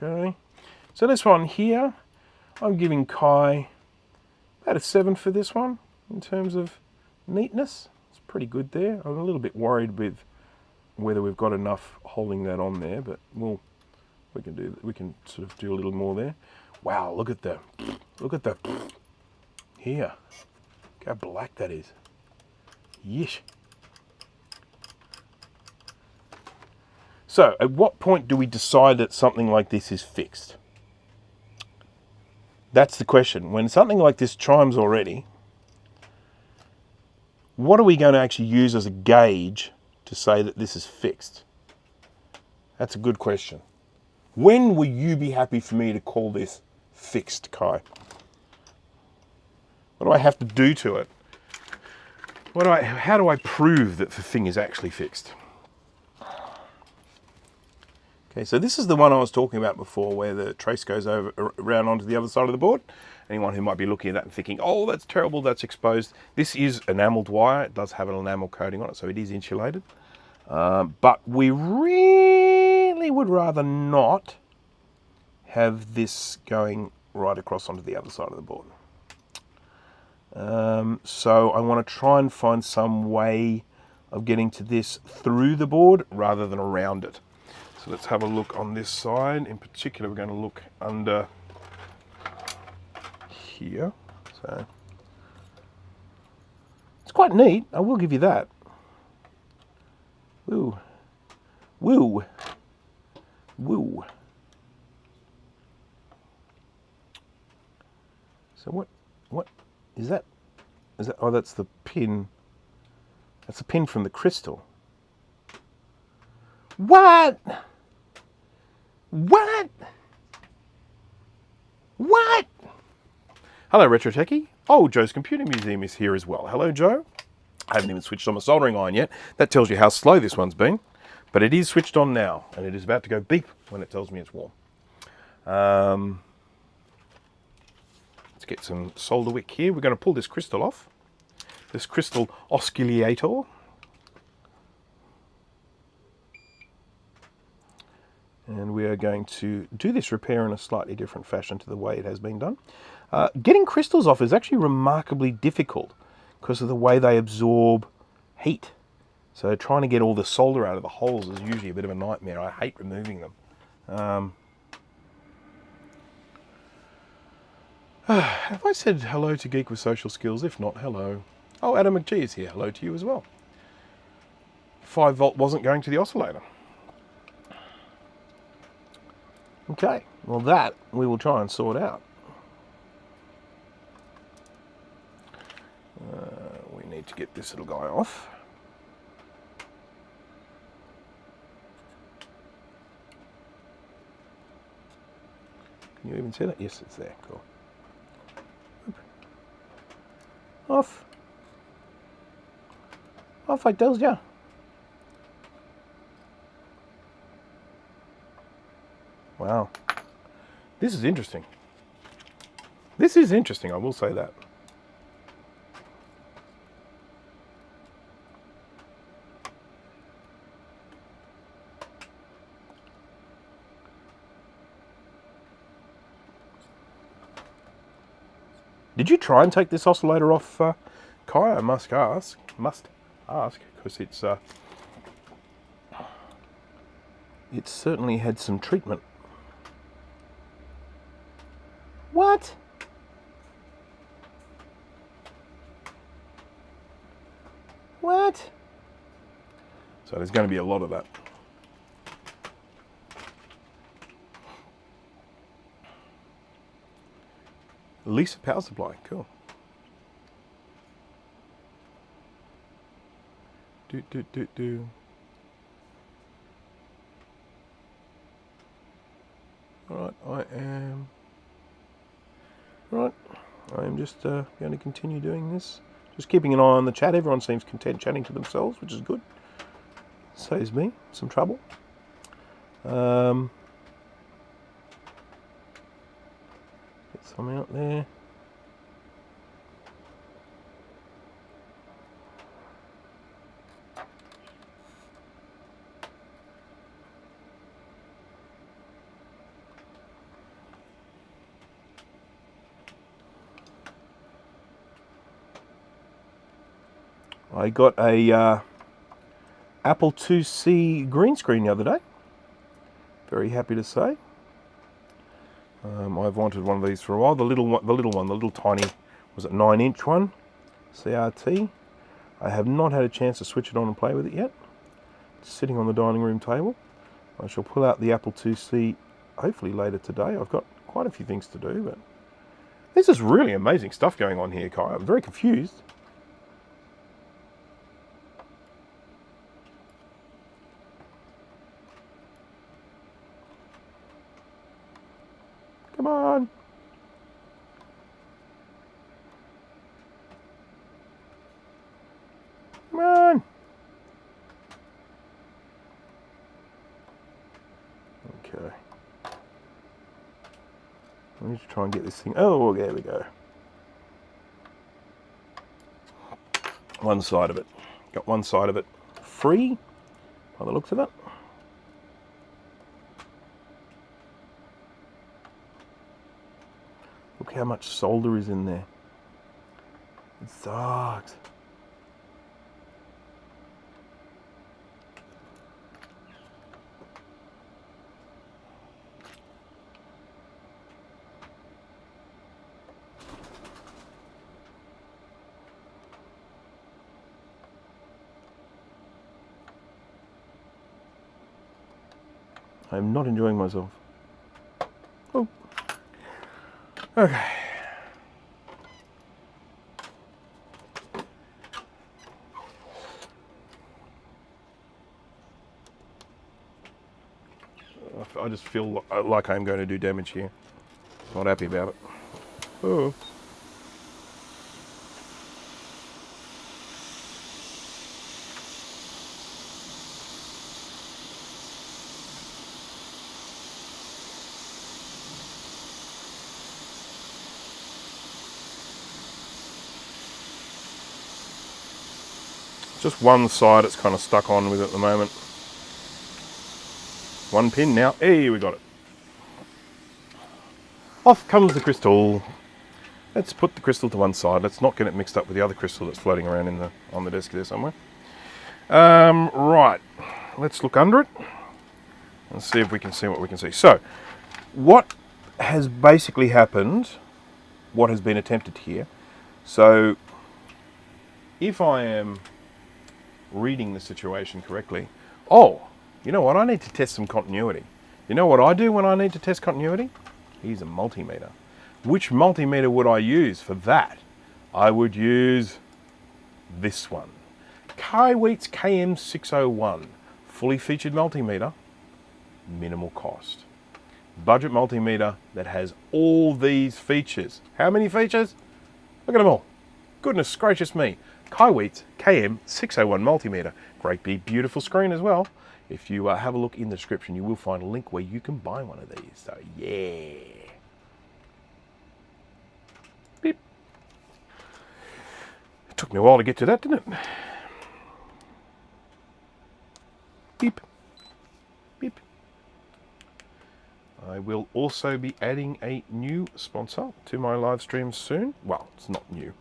S1: Okay. So this one here, I'm giving Kai about a 7 for this one in terms of neatness. It's pretty good there. I'm a little bit worried with whether we've got enough holding that on there, but we can sort of do a little more there. Wow, look at the here. Look how black that is. Yeesh. So, at what point do we decide that something like this is fixed? That's the question. When something like this chimes already, what are we going to actually use as a gauge to say that this is fixed? That's a good question. When will you be happy for me to call this fixed, Kai? What do I have to do to it? How do I prove that the thing is actually fixed? Okay, so this is the one I was talking about before where the trace goes around onto the other side of the board. Anyone who might be looking at that and thinking, oh, that's terrible, that's exposed. This is enameled wire. It does have an enamel coating on it, so it is insulated. But we really would rather not have this going right across onto the other side of the board. So I want to try and find some way of getting to this through the board rather than around it. So let's have a look on this side. In particular, we're going to look under here. So it's quite neat. I will give you that. Woo. Woo. Woo. So what is that? Is that? Oh, that's the pin. That's a pin from the crystal. What? What? What? Hello, Retro Techie. Oh, Joe's Computer Museum is here as well. Hello, Joe. I haven't even switched on my soldering iron yet. That tells you how slow this one's been. But it is switched on now, and it is about to go beep when it tells me it's warm. Let's get some solder wick here. We're going to pull this crystal off. This crystal oscillator. And we are going to do this repair in a slightly different fashion to the way it has been done. Getting crystals off is actually remarkably difficult because of the way they absorb heat. So trying to get all the solder out of the holes is usually a bit of a nightmare. I hate removing them. Have I said hello to Geek with Social Skills? If not, hello. Oh, Adam McGee is here. Hello to you as well. 5 volt wasn't going to the oscillator. Okay, well that we will try and sort out. We need to get this little guy off. Can you even see that? Yes, it's there. Cool. Oop. Off. Off, I tells ya. Wow. This is interesting. This is interesting, I will say that. Did you try and take this oscillator off, Kai? I must ask, because it's certainly had some treatment. What? What? So there's going to be a lot of that. Lisa power supply, cool. Do. Right, I am just going to continue doing this. Just keeping an eye on the chat. Everyone seems content chatting to themselves, which is good. Saves me some trouble. Get some out there. I got a Apple IIc green screen the other day. Very happy to say. I've wanted one of these for a while. The little tiny, was it 9-inch one? CRT. I have not had a chance to switch it on and play with it yet. It's sitting on the dining room table. I shall pull out the Apple IIc hopefully later today. I've got quite a few things to do, but this is really amazing stuff going on here, Kai. I'm very confused. Come on. Come on. Okay. I need to try and get this thing. Oh, there we go. One side of it. Got one side of it free by the looks of it. Look how much solder is in there. It sucks. I'm not enjoying myself. Oh. Okay. I just feel like I'm going to do damage here. Not happy about it. Oh. Just one side it's kind of stuck on with at the moment. One pin now. Hey, we got it. Off comes the crystal. Let's put the crystal to one side. Let's not get it mixed up with the other crystal that's floating around on the desk there somewhere. Right. Let's look under it and see if we can see what we can see. So, what has basically happened, what has been attempted here. So, if I am reading the situation correctly, oh, you know what, I need to test some continuity. You know what I do when I need to test continuity? Use a multimeter. Which multimeter would I use for that? I would use this one. Qwertee's KM601. Fully featured multimeter, minimal cost. Budget multimeter that has all these features. How many features? Look at them all. Goodness gracious me. Qwertee's KM601 multimeter. Great big beautiful screen as well. If you have a look in the description, you will find a link where you can buy one of these. So yeah. Beep. It took me a while to get to that, didn't it? Beep. Beep. I will also be adding a new sponsor to my live streams soon. Well, it's not new.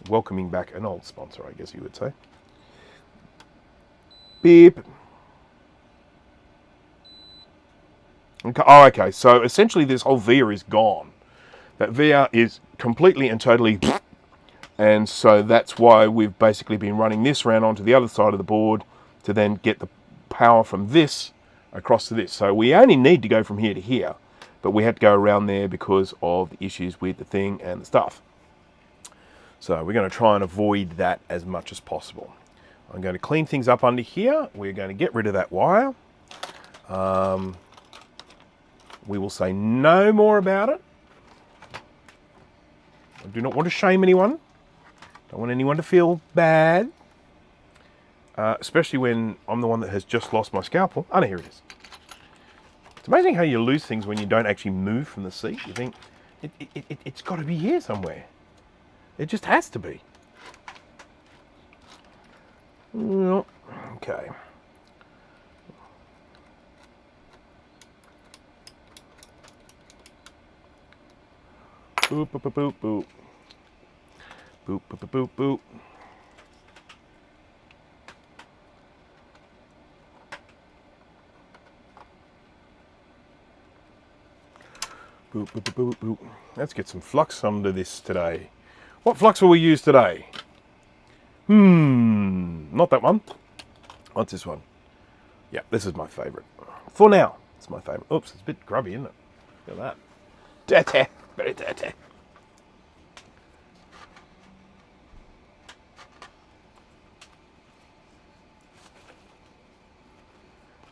S1: Welcoming back an old sponsor, I guess you would say. Beep. Okay, oh, okay, so essentially this whole VR is gone. That VR is completely and totally, and so that's why we've basically been running this round onto the other side of the board to then get the power from this across to this. So we only need to go from here to here, but we had to go around there because of the issues with the thing and the stuff. So we're going to try and avoid that as much as possible. I'm going to clean things up under here. We're going to get rid of that wire. We will say no more about it. I do not want to shame anyone. Don't want anyone to feel bad. Especially when I'm the one that has just lost my scalpel. Oh, no, here it is. It's amazing how you lose things when you don't actually move from the seat. You think, it's got to be here somewhere. It just has to be. Okay. Boop, boop, boop, boop, boop. Boop, boop, boop, boop, boop. Boop, boop, boop, boop, boop. Let's get some flux under this today. What flux will we use today? Not that one. What's this one? Yeah, this is my favourite. For now, it's my favourite. Oops, it's a bit grubby, isn't it? Look at that. Dirty, very dirty.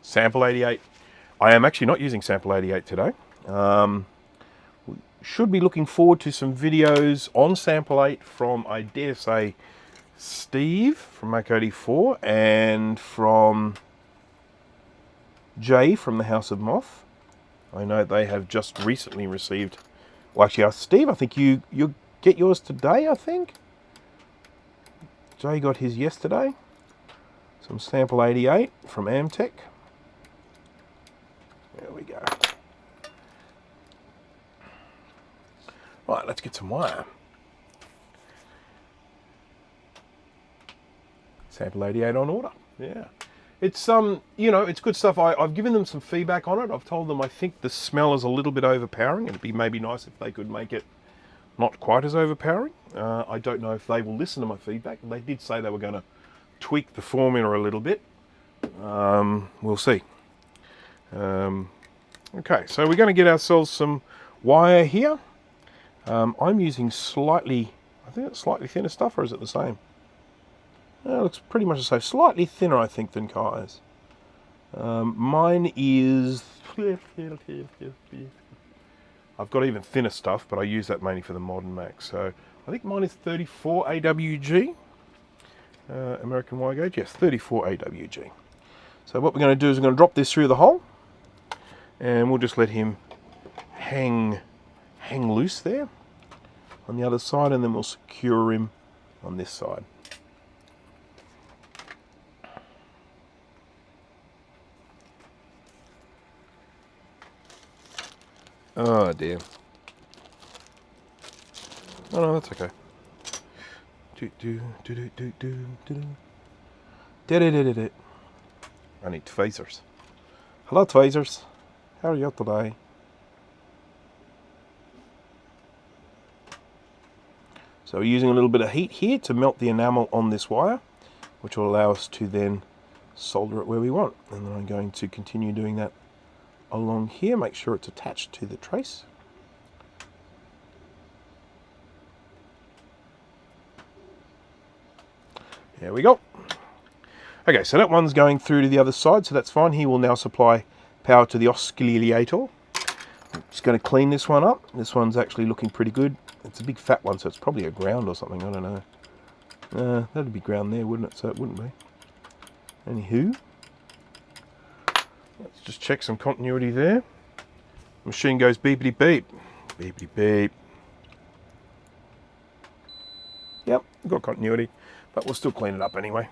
S1: Sample 88. I am actually not using sample 88 today. We should be looking forward to some videos on sample 8 from, I dare say, Steve from Macintosh 4 and from Jay from the House of Moth. I know they have just recently received, well actually Steve, I think you get yours today, I think. Jay got his yesterday. Some sample 88 from Amtech. There we go. Right, let's get some wire. Sample 88 on order. Yeah. It's you know, it's good stuff. I've given them some feedback on it. I've told them I think the smell is a little bit overpowering. It'd be maybe nice if they could make it not quite as overpowering. I don't know if they will listen to my feedback. They did say they were going to tweak the formula a little bit. We'll see. Okay, so we're going to get ourselves some wire here. I'm using slightly, I think it's slightly thinner stuff, or is it the same? It looks pretty much the same. Slightly thinner, I think, than Kai's. Mine is... I've got even thinner stuff, but I use that mainly for the modern Mac. So I think mine is 34 AWG. American wire gauge. Yes, 34 AWG. So what we're going to do is we're going to drop this through the hole. And we'll just let him hang loose there on the other side, and then we'll secure him on this side. Oh dear. Oh no, that's okay. I need TWEEZERS. Hello TWEEZERS. How are you today? So we're using a little bit of heat here to melt the enamel on this wire, which will allow us to then solder it where we want. And then I'm going to continue doing that along here, make sure it's attached to the trace. There we go. Okay, so that one's going through to the other side, so that's fine. He will now supply power to the oscillator. I'm just going to clean this one up. This one's actually looking pretty good. It's a big fat one, so it's probably a ground or something, I don't know. That'd be ground there, wouldn't it? So it wouldn't be. Anywho, let's just check some continuity there. Machine goes beepity beep. Beepity beep. Yep, got continuity, but we'll still clean it up anyway.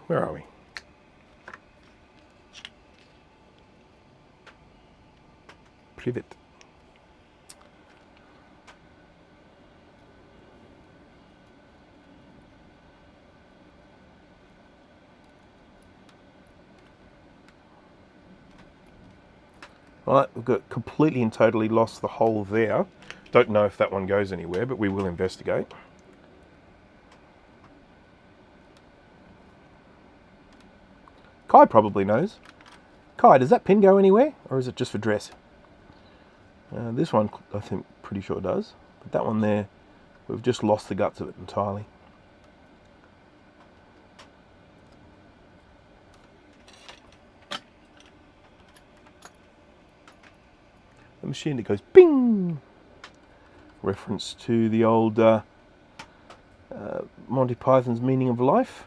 S1: Where are we? Privet. Right, we've got completely and totally lost the hole there. Don't know if that one goes anywhere, but we will investigate. Kai probably knows. Kai, does that pin go anywhere, or is it just for dress? This one, I think, pretty sure does. But that one there, we've just lost the guts of it entirely. The machine that goes bing! Reference to the old Monty Python's Meaning of Life.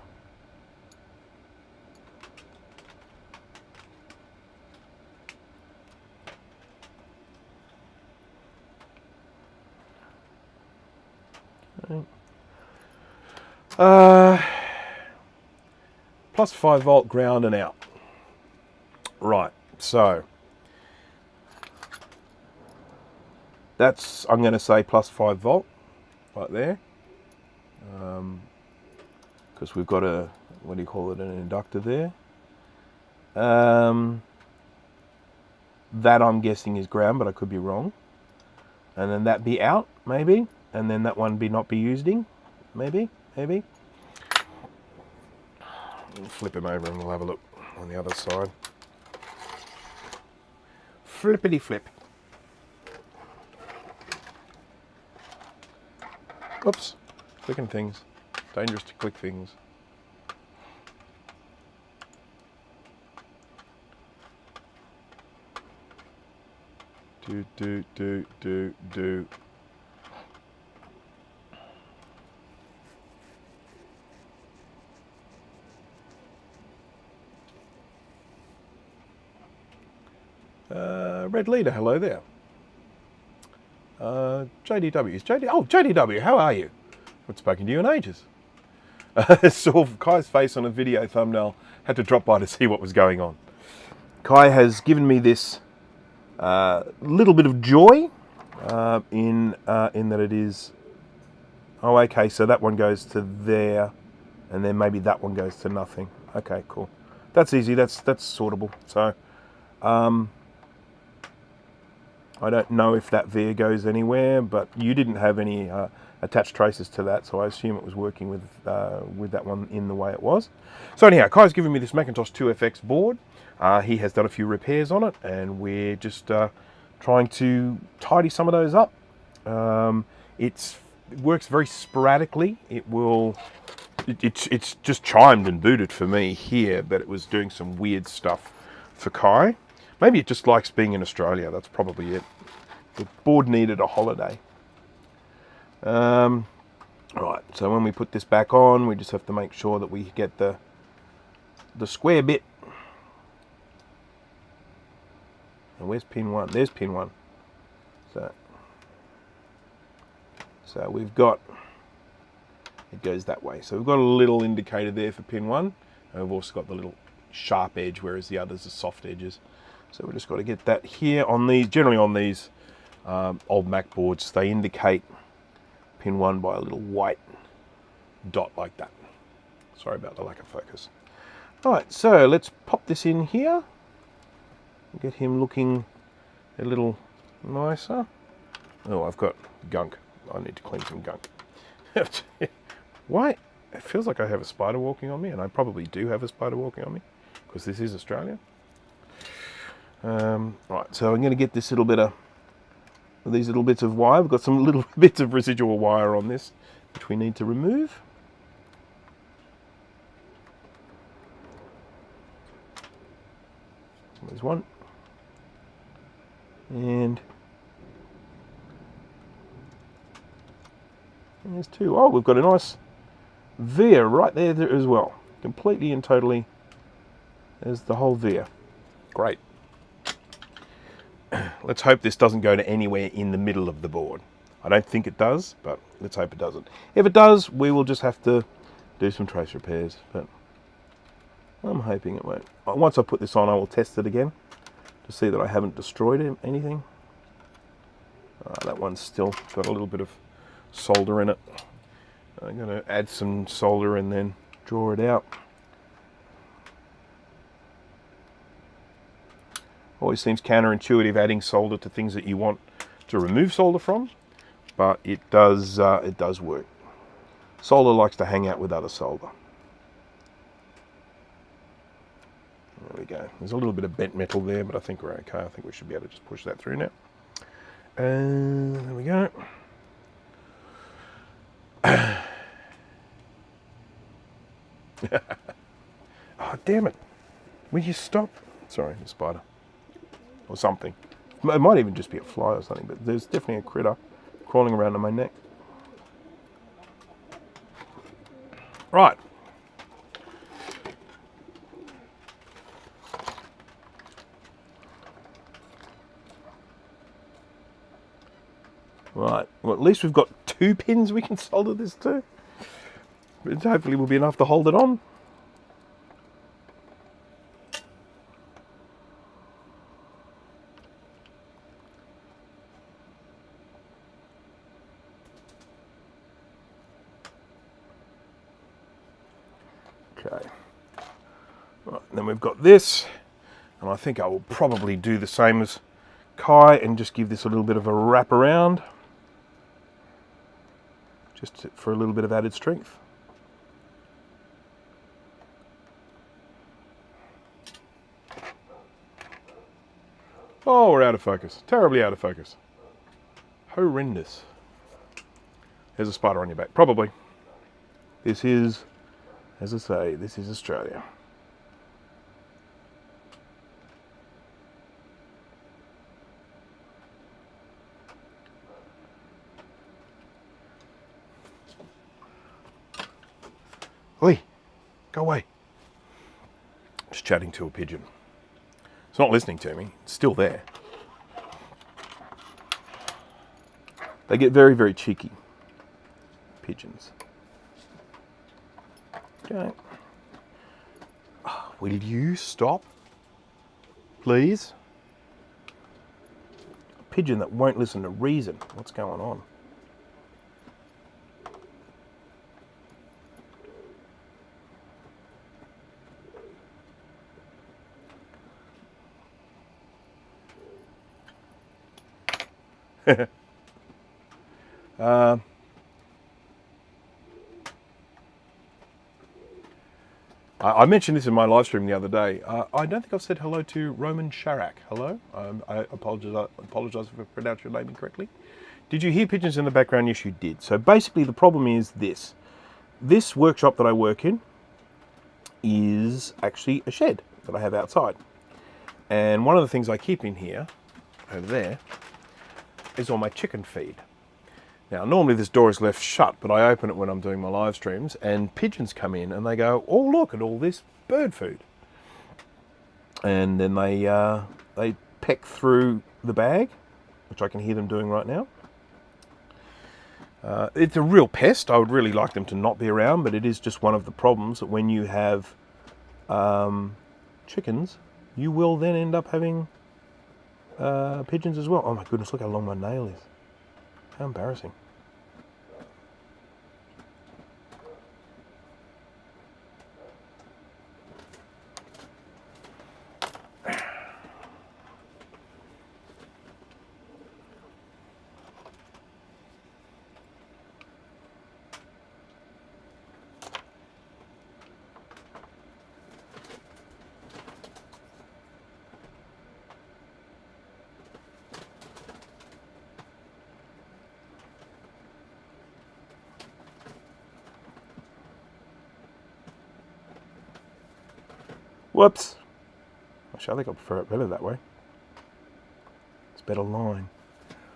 S1: Plus 5 volt ground and out. Right, so that's, I'm going to say plus 5 volt right there, because we've got a what do you call it, an inductor there. That I'm guessing is ground, but I could be wrong. And then that be out, maybe. And then that one be not be using, maybe. We'll flip him over and we'll have a look on the other side. Flippity flip. Oops, clicking things. Dangerous to click things. Do. Red leader, hello there. JDW, is JD? Oh, JDW, how are you? I've spoken to you in ages. Saw Kai's face on a video thumbnail. Had to drop by to see what was going on. Kai has given me this little bit of joy in that it is. Oh, okay. So that one goes to there, and then maybe that one goes to nothing. Okay, cool. That's easy. That's sortable. So, I don't know if that veer goes anywhere, but you didn't have any attached traces to that, so I assume it was working with that one in the way it was. So anyhow, Kai's given me this Macintosh IIfx board. He has done a few repairs on it, and we're just trying to tidy some of those up. It works very sporadically. It's just chimed and booted for me here, but it was doing some weird stuff for Kai. Maybe it just likes being in Australia. That's probably it. The board needed a holiday. Right, so when we put this back on, we just have to make sure that we get the square bit. And where's pin 1? There's pin 1. So we've got, it goes that way. So we've got a little indicator there for pin 1. And we've also got the little sharp edge, whereas the others are soft edges. So we've just got to get that here on these. Generally on these old Mac boards, they indicate pin 1 by a little white dot like that. Sorry about the lack of focus. All right, so let's pop this in here. Get him looking a little nicer. Oh, I've got gunk. I need to clean some gunk. Why? It feels like I have a spider walking on me, and I probably do have a spider walking on me, because this is Australia. Right, so I'm going to get this little bit of these little bits of wire. We've got some little bits of residual wire on this, which we need to remove. There's one. And there's two. Oh, we've got a nice veer right there as well. Completely and totally. There's the whole veer. Great. Let's hope this doesn't go to anywhere in the middle of the board. I don't think it does, but let's hope it doesn't. If it does, we will just have to do some trace repairs, but I'm hoping it won't. Once I put this on, I will test it again to see that I haven't destroyed anything. That one's still got a little bit of solder in it. I'm going to add some solder and then draw it out. Always seems counterintuitive adding solder to things that you want to remove solder from, but it does work. Solder likes to hang out with other solder. There we go. There's a little bit of bent metal there, but I think we're okay. I think we should be able to just push that through now. And there we go. Oh, damn it. Will you stop? Sorry, a spider. Or something. It might even just be a fly or something, but there's definitely a critter crawling around on my neck. Right. Right. Well, at least we've got 2 pins we can solder this to. But hopefully will be enough to hold it on. Okay. Right, then we've got this, and I think I will probably do the same as Kai and just give this a little bit of a wrap around, just for a little bit of added strength. Oh, we're out of focus. Terribly out of focus. Horrendous. There's a spider on your back. Probably. This is, as I say, this is Australia. Oi, go away. Just chatting to a pigeon. It's not listening to me. It's still there. They get very, very cheeky, pigeons. Okay. Will you stop, please? A pigeon that won't listen to reason. What's going on? I mentioned this in my live stream the other day. I don't think I've said hello to Roman Sharak. Hello. I apologize if I pronounced your name incorrectly. Did you hear pigeons in the background? Yes, you did. So basically the problem is this. This workshop that I work in is actually a shed that I have outside. And one of the things I keep in here, over there, is all my chicken feed. Now, normally this door is left shut, but I open it when I'm doing my live streams, and pigeons come in and they go, oh, look at all this bird food. And then they peck through the bag, which I can hear them doing right now. It's a real pest. I would really like them to not be around, but it is just one of the problems that when you have chickens, you will then end up having pigeons as well. Oh my goodness, look how long my nail is. How embarrassing. Whoops. Actually, I think I prefer it better that way. It's a better line.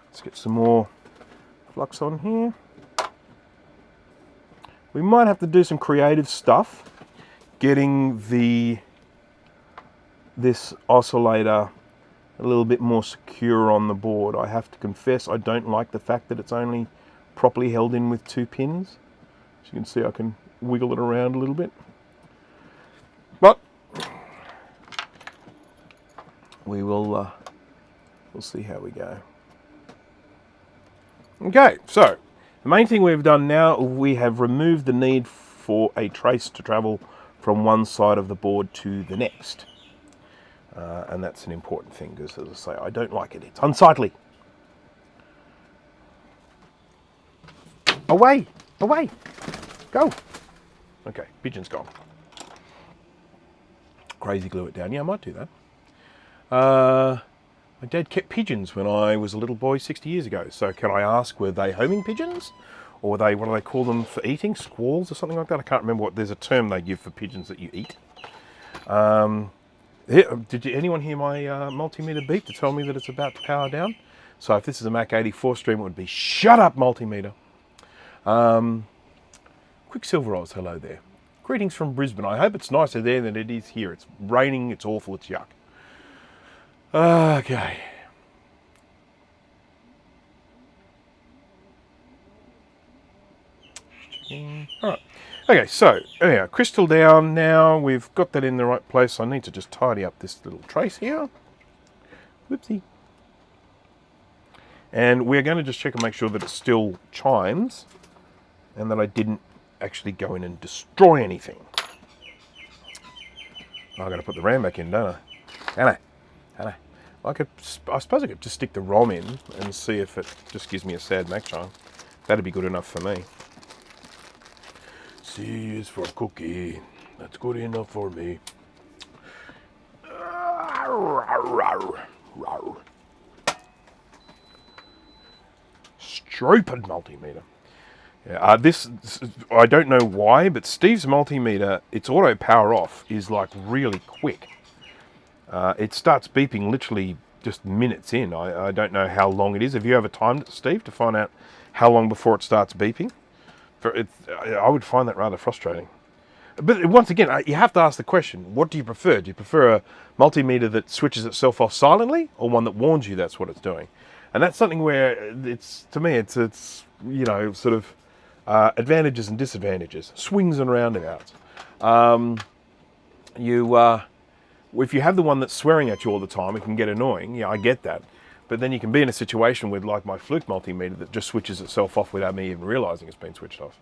S1: Let's get some more flux on here. We might have to do some creative stuff getting this oscillator a little bit more secure on the board. I have to confess I don't like the fact that it's only properly held in with 2 pins. As you can see, I can wiggle it around a little bit. But we'll see how we go. Okay, so the main thing we've done now, we have removed the need for a trace to travel from one side of the board to the next. And that's an important thing because, as I say, I don't like it. It's unsightly. Away! Away! Go! Okay, pigeon's gone. Crazy glue it down. Yeah, I might do that. My dad kept pigeons when I was a little boy 60 years ago. So can I ask, were they homing pigeons? Or were they, what do they call them for eating? Squalls or something like that? I can't remember what, there's a term they give for pigeons that you eat. Anyone hear my multimeter beep to tell me that it's about to power down? So if this is a Mac 84 stream, it would be, shut up multimeter. Quicksilver Oz, hello there. Greetings from Brisbane. I hope it's nicer there than it is here. It's raining, it's awful, it's yuck. Okay. Alright. Okay, so anyhow, crystal down now. We've got that in the right place. I need to just tidy up this little trace here. Whoopsie. And we're going to just check and make sure that it still chimes and that I didn't actually go in and destroy anything. I'm going to put the RAM back in, don't I? Can I? I suppose I could just stick the ROM in and see if it just gives me a sad Mac chime. That'd be good enough for me. C is for cookie. That's good enough for me. Stupid multimeter. Yeah, this, I don't know why, but Steve's multimeter, its auto power off is like really quick. It starts beeping literally just minutes in. I don't know how long it is. Have you ever timed it, Steve, to find out how long before it starts beeping? I would find that rather frustrating. But once again, you have to ask the question, what do you prefer? Do you prefer a multimeter that switches itself off silently, or one that warns you that's what it's doing? And that's something where it's, to me, it's you know, sort of advantages and disadvantages, swings and roundabouts. If you have the one that's swearing at you all the time, it can get annoying. Yeah, I get that. But then you can be in a situation with, like my Fluke multimeter, that just switches itself off without me even realizing it's been switched off.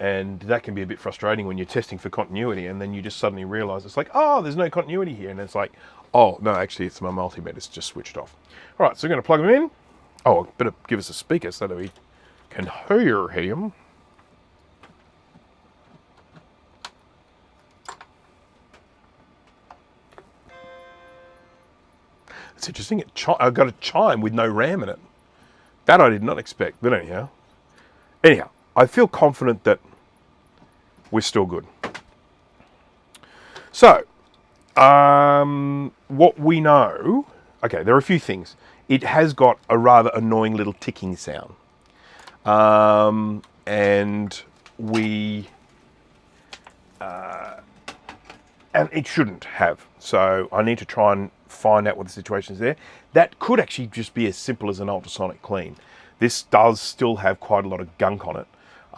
S1: And that can be a bit frustrating when you're testing for continuity, and then you just suddenly realize it's like, oh, there's no continuity here. And it's like, oh, no, actually, it's my multimeter. It's just switched off. All right, so we're going to plug them in. Oh, better give us a speaker so that we can hear him. It's interesting. I got a chime with no RAM in it. That I did not expect. But anyhow, I feel confident that we're still good. So, what we know. Okay, there are a few things. It has got a rather annoying little ticking sound, and it shouldn't have. So I need to try and find out what the situation is there. That could actually just be as simple as an ultrasonic clean. This does still have quite a lot of gunk on it,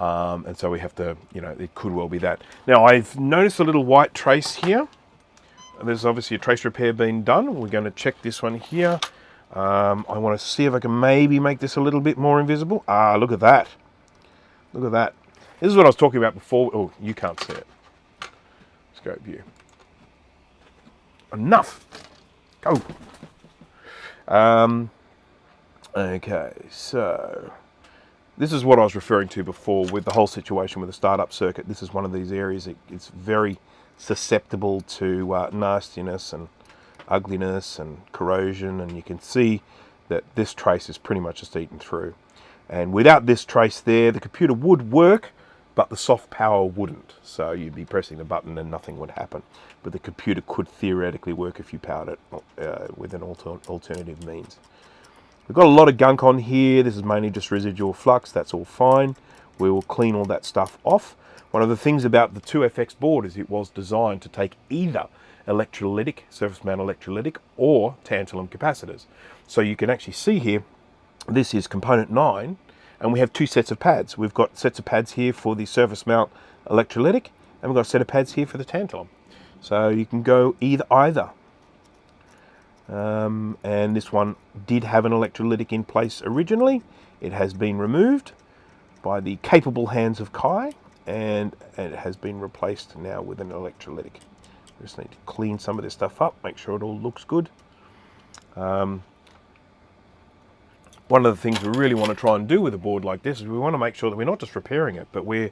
S1: and so we have to, it could well be that. Now I've noticed a little white trace here. There's obviously a trace repair being done. We're going to check this one here. I want to see if I can maybe make this a little bit more invisible. Ah, look at that. Look at that. This is what I was talking about before. Oh, you can't see it. Scope view. Enough. Go. Okay, so this is what I was referring to before with the whole situation with the startup circuit. This is one of these areas. It's very susceptible to nastiness and ugliness and corrosion, and you can see that this trace is pretty much just eaten through. And without this trace there, the computer would work, but the soft power wouldn't. So you'd be pressing the button and nothing would happen. But the computer could theoretically work if you powered it with an alternative means. We've got a lot of gunk on here. This is mainly just residual flux. That's all fine. We will clean all that stuff off. One of the things about the 2FX board is it was designed to take either electrolytic, surface mount electrolytic, or tantalum capacitors. So you can actually see here, this is component 9, and we have two sets of pads. We've got sets of pads here for the surface mount electrolytic, and we've got a set of pads here for the tantalum. So you can go either. And this one did have an electrolytic in place originally. It has been removed by the capable hands of Kai, and it has been replaced now with an electrolytic. We just need to clean some of this stuff up, make sure it all looks good. One of the things we really want to try and do with a board like this is we want to make sure that we're not just repairing it, but we're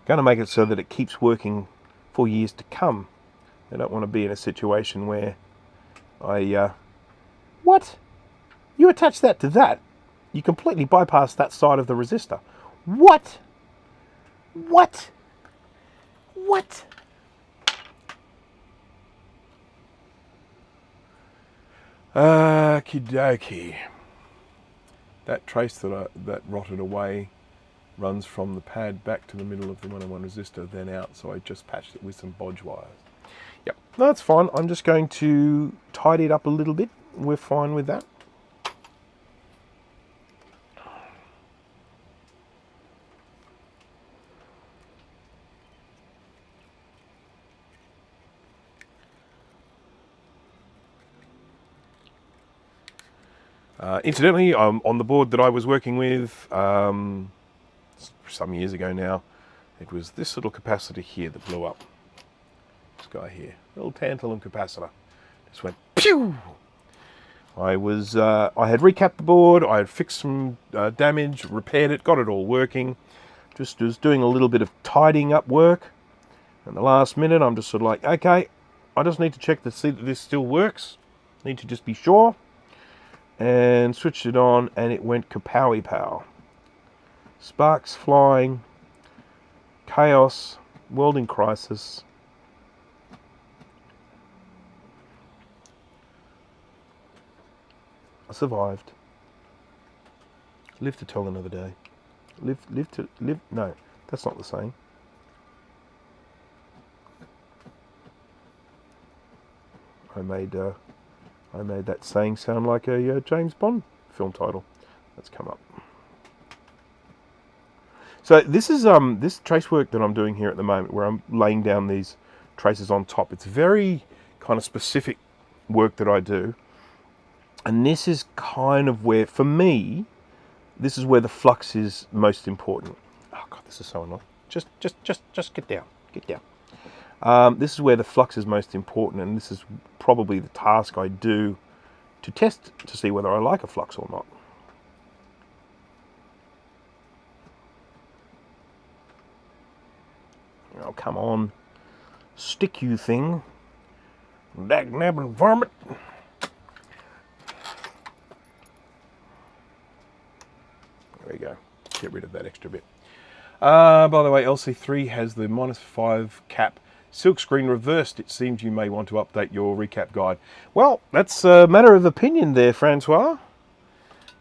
S1: going to make it so that it keeps working for years to come. I don't want to be in a situation where what? You attach that to that? You completely bypass that side of the resistor. What? What? What? Okie dokie. That trace that rotted away runs from the pad back to the middle of the 101 resistor, then out, so I just patched it with some bodge wires. Yep, no, that's fine. I'm just going to tidy it up a little bit. We're fine with that. Incidentally, on the board that I was working with some years ago now, it was this little capacitor here that blew up. This guy here, little tantalum capacitor, just went pew. I had recapped the board, I had fixed some damage, repaired it, got it all working. Just was doing a little bit of tidying up work. And the last minute, I'm just sort of like, okay, I just need to check to see that this still works. Need to just be sure. And switched it on, and it went kapowie pow. Sparks flying, chaos, world in crisis. I survived. Live to tell another day. Live. No, that's not the same. I made that saying sound like a James Bond film title. Let's come up. So this is this trace work that I'm doing here at the moment, where I'm laying down these traces on top. It's very kind of specific work that I do, and this is kind of where, for me, this is where the flux is most important. Oh God, this is so annoying. Just get down. Get down. This is where the flux is most important, and this is probably the task I do to test to see whether I like a flux or not. Oh, come on. Stick, you thing. Dag-nabbing varmint. There we go. Get rid of that extra bit. By the way, LC3 has the -5 cap silkscreen reversed. It seems you may want to update your recap guide. Well, that's a matter of opinion there, Francois.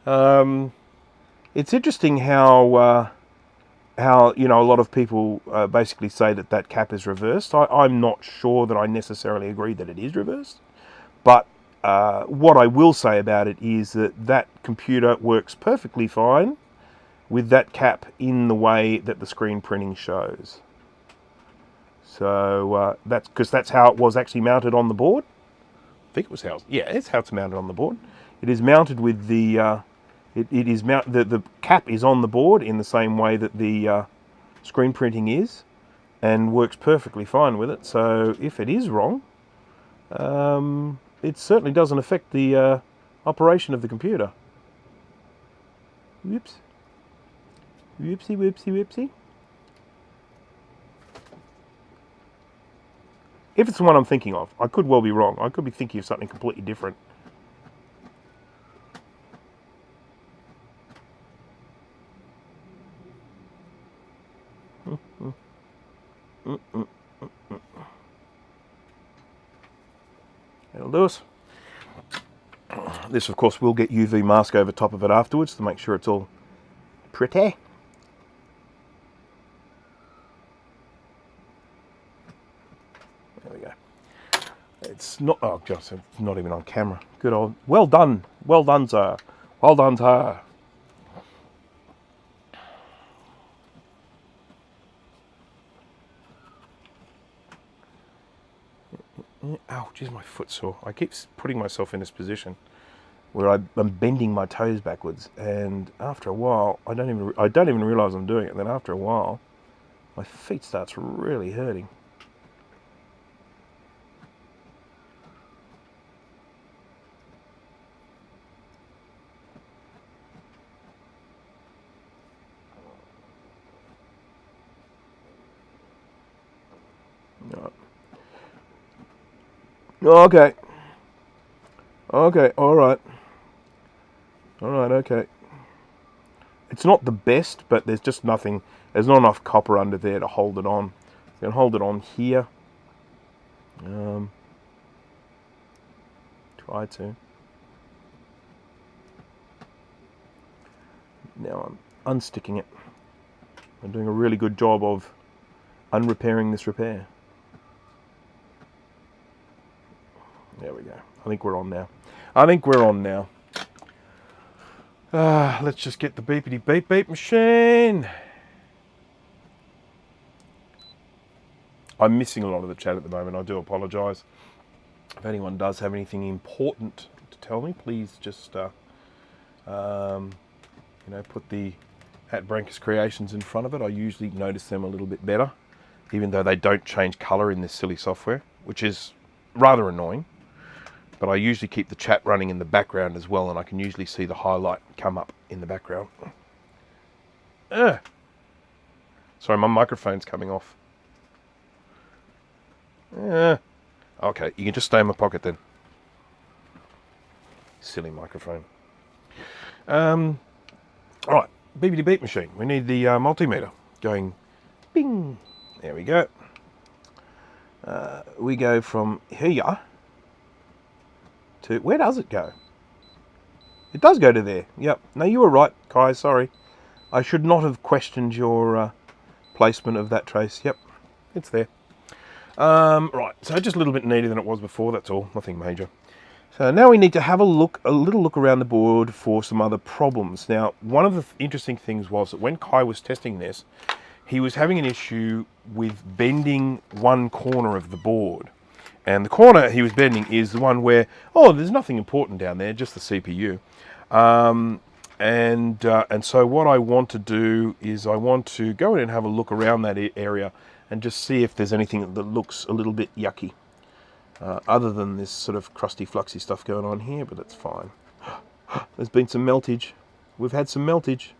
S1: It's interesting how you know, a lot of people basically say that that cap is reversed. I'm not sure that I necessarily agree that it is reversed, but what I will say about it is that that computer works perfectly fine with that cap in the way that the screen printing shows. So that's because that's how it was actually mounted on the board. I think it was how, yeah, it's how it's mounted on the board. It is mounted with the the cap is on the board in the same way that the screen printing is, and works perfectly fine with it. So if it is wrong, it certainly doesn't affect the operation of the computer. Whoops. Whoopsie, whoopsie, whoopsie. If it's the one I'm thinking of, I could well be wrong. I could be thinking of something completely different. That'll do us. This, of course, will get UV mask over top of it afterwards to make sure it's all pretty. There we go. It's not, oh gosh, it's not even on camera. Good old, well done, sir. Well done, sir. Ow, geez, my foot's sore. I keep putting myself in this position where I'm bending my toes backwards, and after a while, I don't even realize I'm doing it. And then after a while, my feet starts really hurting. Okay. Okay, alright. Alright, okay. It's not the best, but there's just nothing, there's not enough copper under there to hold it on. You can hold it on here. Try to. Now I'm unsticking it. I'm doing a really good job of unrepairing this repair. There we go. I think we're on now. I think we're on now. Let's just get the beepity beep beep machine. I'm missing a lot of the chat at the moment. I do apologise. If anyone does have anything important to tell me, please just you know, put the @Brankus Creations in front of it. I usually notice them a little bit better. even though they don't change color in this silly software, which is rather annoying. But I usually keep the chat running in the background as well, and I can usually see the highlight come up in the background. Sorry, my microphone's coming off. Okay, you can just stay in my pocket then. Silly microphone. Alright, beepity beep machine. We need the multimeter going bing. There we go. We go from here to, where does it go? It does go to there. Yep. No, you were right, Kai, sorry. I should not have questioned your placement of that trace. Yep, it's there. Right, so just a little bit neater than it was before, that's all, nothing major. So now we need to have a little look around the board for some other problems. Now, one of the interesting things was that when Kai was testing this, he was having an issue with bending one corner of the board. And the corner he was bending is the one where, oh, there's nothing important down there, just the CPU. And so what I want to do is I want to go in and have a look around that area and just see if there's anything that looks a little bit yucky. Other than this sort of crusty fluxy stuff going on here, but that's fine. There's been some meltage. We've had some meltage.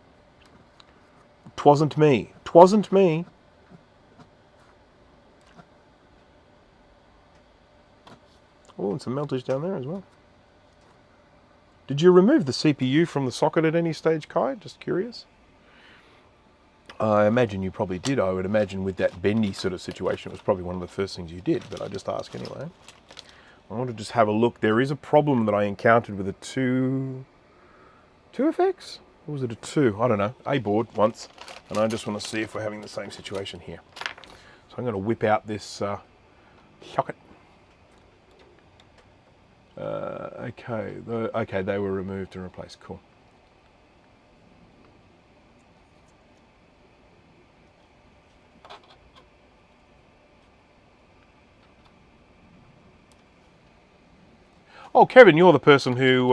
S1: 'Twasn't me. 'Twasn't me. Oh, and some meltage down there as well. Did you remove the CPU from the socket at any stage, Kai? Just curious. I imagine you probably did. I would imagine with that bendy sort of situation, it was probably one of the first things you did, but I just ask anyway. I want to just have a look. There is a problem that I encountered with a 2FX? Or was it a 2? I don't know. A board once, and I just want to see if we're having the same situation here. So I'm going to whip out this socket. Okay, they were removed and replaced. Cool. Oh, Kevin, you're the person who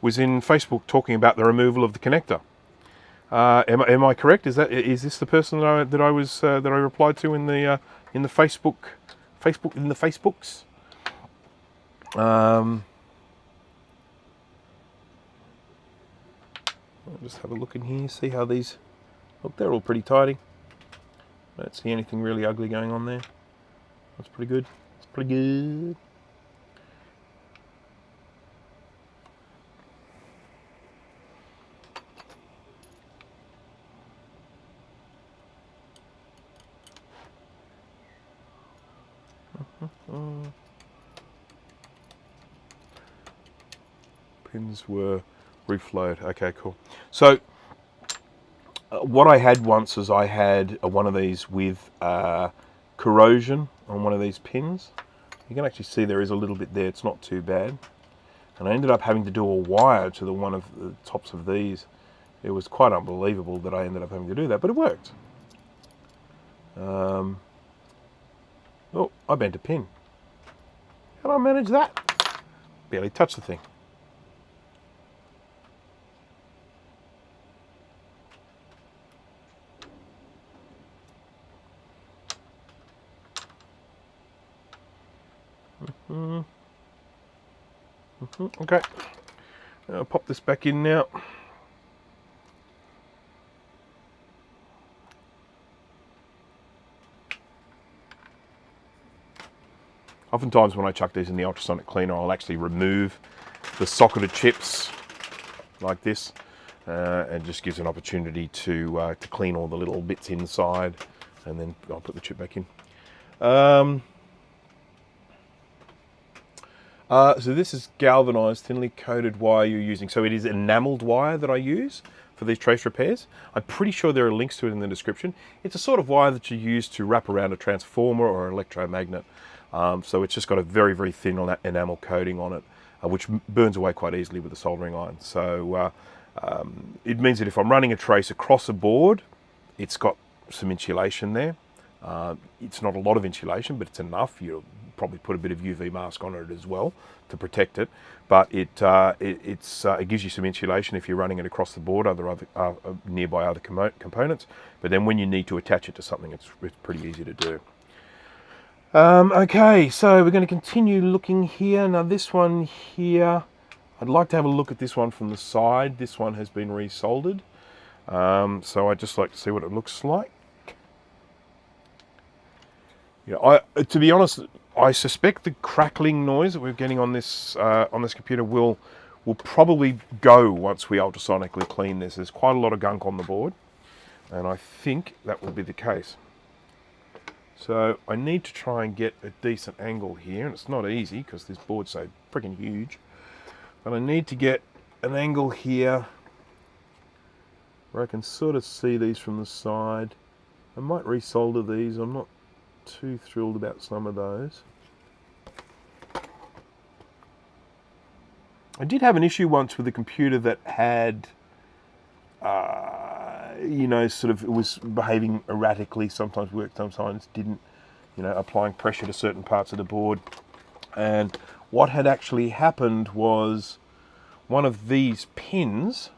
S1: was in Facebook talking about the removal of the connector. Am I correct? Is this the person that I replied to in the Facebooks? I'll just have a look in here, see how these look. They're all pretty tidy. Don't see anything really ugly going on there. That's pretty good. It's pretty good. Pins were reflowed. Okay, cool. So what I had once is I had one of these with corrosion on one of these pins. You can actually see there is a little bit there. It's not too bad. And I ended up having to do a wire to one of the tops of these. It was quite unbelievable that I ended up having to do that, but it worked. Oh, I bent a pin. How did I manage that? Barely touched the thing. Okay, I'll pop this back in now. Oftentimes when I chuck these in the ultrasonic cleaner, I'll actually remove the socketed chips like this, and just gives an opportunity to clean all the little bits inside, and then I'll put the chip back in. So this is galvanized, thinly coated wire you're using. So it is enameled wire that I use for these trace repairs. I'm pretty sure there are links to it in the description. It's a sort of wire that you use to wrap around a transformer or an electromagnet. So it's just got a very, very thin enamel coating on it, which burns away quite easily with a soldering iron. So it means that if I'm running a trace across a board, it's got some insulation there. It's not a lot of insulation, but it's enough. You'll probably put a bit of UV mask on it as well to protect it. But it gives you some insulation if you're running it across the board, nearby other components. But then when you need to attach it to something, it's pretty easy to do. Okay, so we're going to continue looking here. Now this one here, I'd like to have a look at this one from the side. This one has been resoldered. So I'd just like to see what it looks like. Yeah, to be honest, I suspect the crackling noise that we're getting on this computer will probably go once we ultrasonically clean this. There's quite a lot of gunk on the board, and I think that will be the case. So I need to try and get a decent angle here, and it's not easy because this board's so freaking huge. But I need to get an angle here where I can sort of see these from the side. I might resolder these. I'm not too thrilled about some of those. I did have an issue once with a computer that had, you know, sort of, it was behaving erratically. Sometimes worked, sometimes didn't, you know, applying pressure to certain parts of the board. And what had actually happened was one of these pins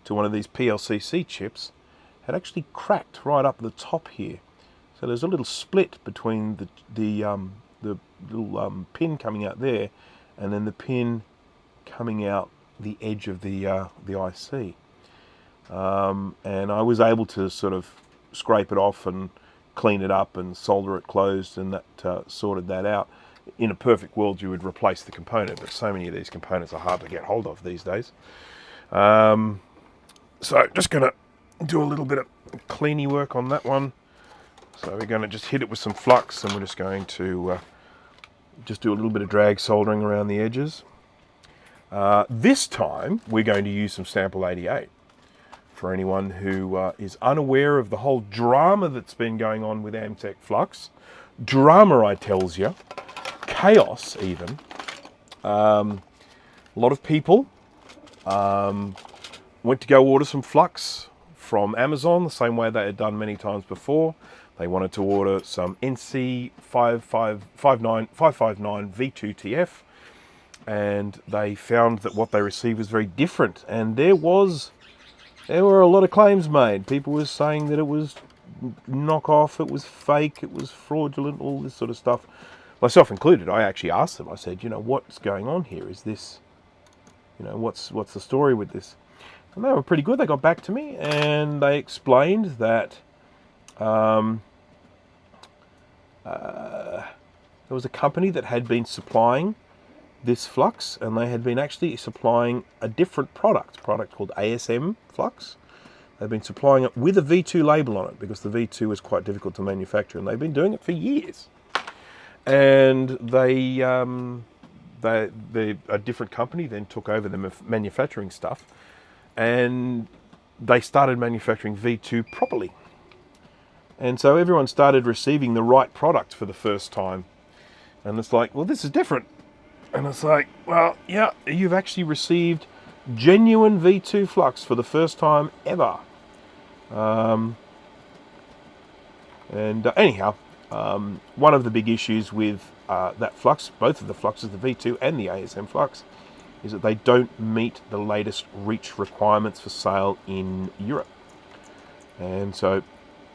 S1: to one of these PLCC chips had actually cracked right up the top here. So there's a little split between the little pin coming out there, and then the pin coming out the edge of the IC. And I was able to sort of scrape it off and clean it up and solder it closed, and that sorted that out. In a perfect world, you would replace the component, but so many of these components are hard to get hold of these days. So just going to do a little bit of cleany work on that one. So we're going to just hit it with some flux, and we're just going to just do a little bit of drag soldering around the edges. This time we're going to use some sample 88. For anyone who is unaware of the whole drama that's been going on with Amtech Flux, drama I tells you, chaos even. A lot of people went to go order some flux from Amazon the same way they had done many times before. They wanted to order some NC 559 V2TF, and they found that what they received was very different, and there were a lot of claims made. People were saying that it was knockoff, it was fake, it was fraudulent, all this sort of stuff. Myself included. I actually asked them, I said, you know, what's going on here? Is this, you know, what's the story with this? And they were pretty good. They got back to me and they explained that there was a company that had been supplying this flux, and they had been actually supplying a different product called ASM flux. They've been supplying it with a V2 label on it because the V2 is quite difficult to manufacture, and they've been doing it for years. And a different company then took over the manufacturing stuff, and they started manufacturing V2 properly. And so everyone started receiving the right product for the first time. And it's like, well, this is different. And it's like, well, yeah, you've actually received genuine V2 flux for the first time ever. Anyhow, one of the big issues with that flux, both of the fluxes, the V2 and the ASM flux, is that they don't meet the latest REACH requirements for sale in Europe. And so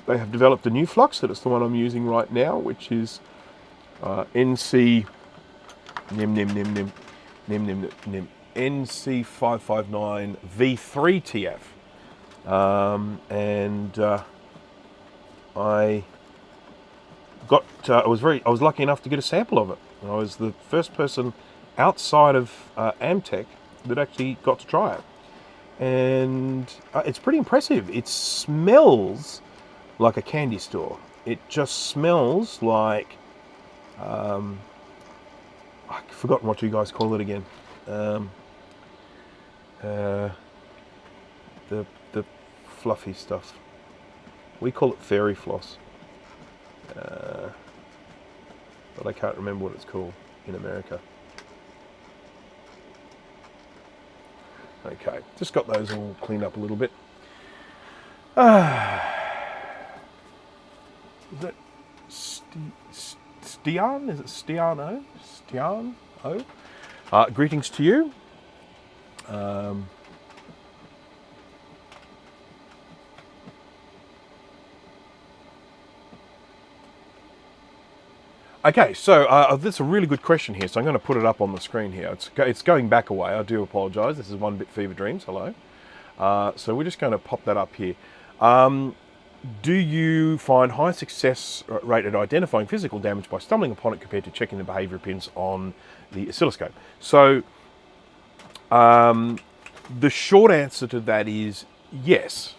S1: they have developed a new flux, that is the one I'm using right now, which is NC NC 559 V3TF. I was lucky enough to get a sample of it. I was the first person outside of Amtech that actually got to try it, and it's pretty impressive. It smells like a candy store. It just smells like I've forgotten what you guys call it again. The fluffy stuff. We call it fairy floss. But I can't remember what it's called in America. Okay, just got those all cleaned up a little bit. Is that Stian, is it Stiano? Stian? Greetings to you. Okay, so that's a really good question here, so I'm going to put it up on the screen here. It's going back a way, I do apologise. This is 1-Bit Fever Dreams, hello. So we're just going to pop that up here. Do you find high success rate at identifying physical damage by stumbling upon it compared to checking the behaviour pins on the oscilloscope? So the short answer to that is yes.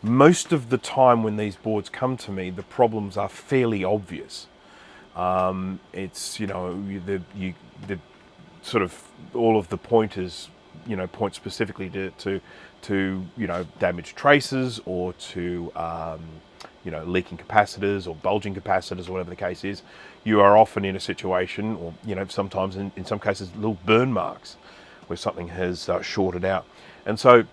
S1: Most of the time when these boards come to me, the problems are fairly obvious. It's, you know, the sort of all of the pointers, you know, point specifically to you know, damaged traces or to you know, leaking capacitors or bulging capacitors or whatever the case is. You are often in a situation, or you know, sometimes in some cases little burn marks where something has shorted out. And so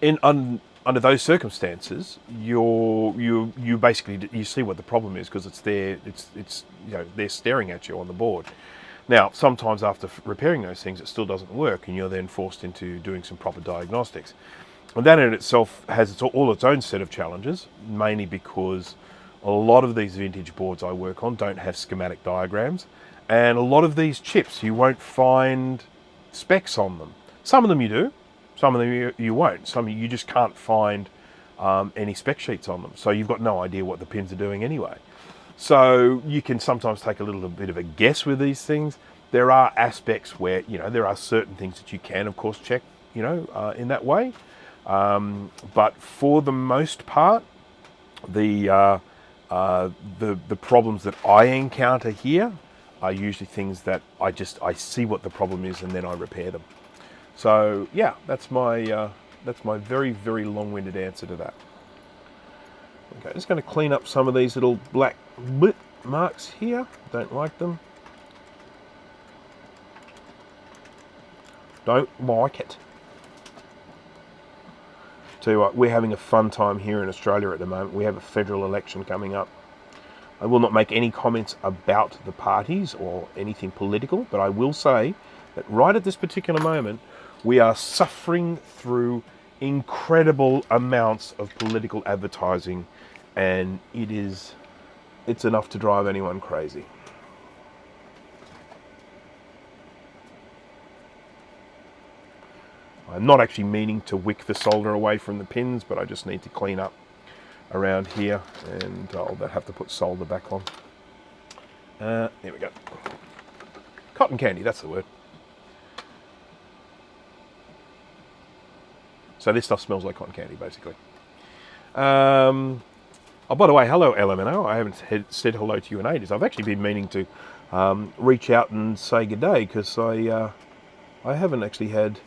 S1: under those circumstances, you basically, you see what the problem is, because it's there. It's you know, they're staring at you on the board. Now, sometimes after repairing those things, it still doesn't work, and you're then forced into doing some proper diagnostics. And that in itself has all its own set of challenges, mainly because a lot of these vintage boards I work on don't have schematic diagrams, and a lot of these chips you won't find specs on them. Some of them you do. Some of them you won't. Some you just can't find any spec sheets on them. So you've got no idea what the pins are doing anyway. So you can sometimes take a little bit of a guess with these things. There are aspects where, you know, there are certain things that you can, of course, check, you know, in that way. But for the most part, the problems that I encounter here are usually things that I see what the problem is and then I repair them. So yeah, that's my very, very long-winded answer to that. Okay, just going to clean up some of these little black bit marks here. Don't like them. Don't like it. Tell you what, we're having a fun time here in Australia at the moment. We have a federal election coming up. I will not make any comments about the parties or anything political, but I will say that right at this particular moment, we are suffering through incredible amounts of political advertising, and it's enough to drive anyone crazy. I'm not actually meaning to wick the solder away from the pins, but I just need to clean up around here, and I'll have to put solder back on. There we go. Cotton candy, that's the word. So this stuff smells like cotton candy, basically. Oh, by the way, hello LMNO. I haven't said hello to you in ages. I've actually been meaning to reach out and say good day, because I haven't actually had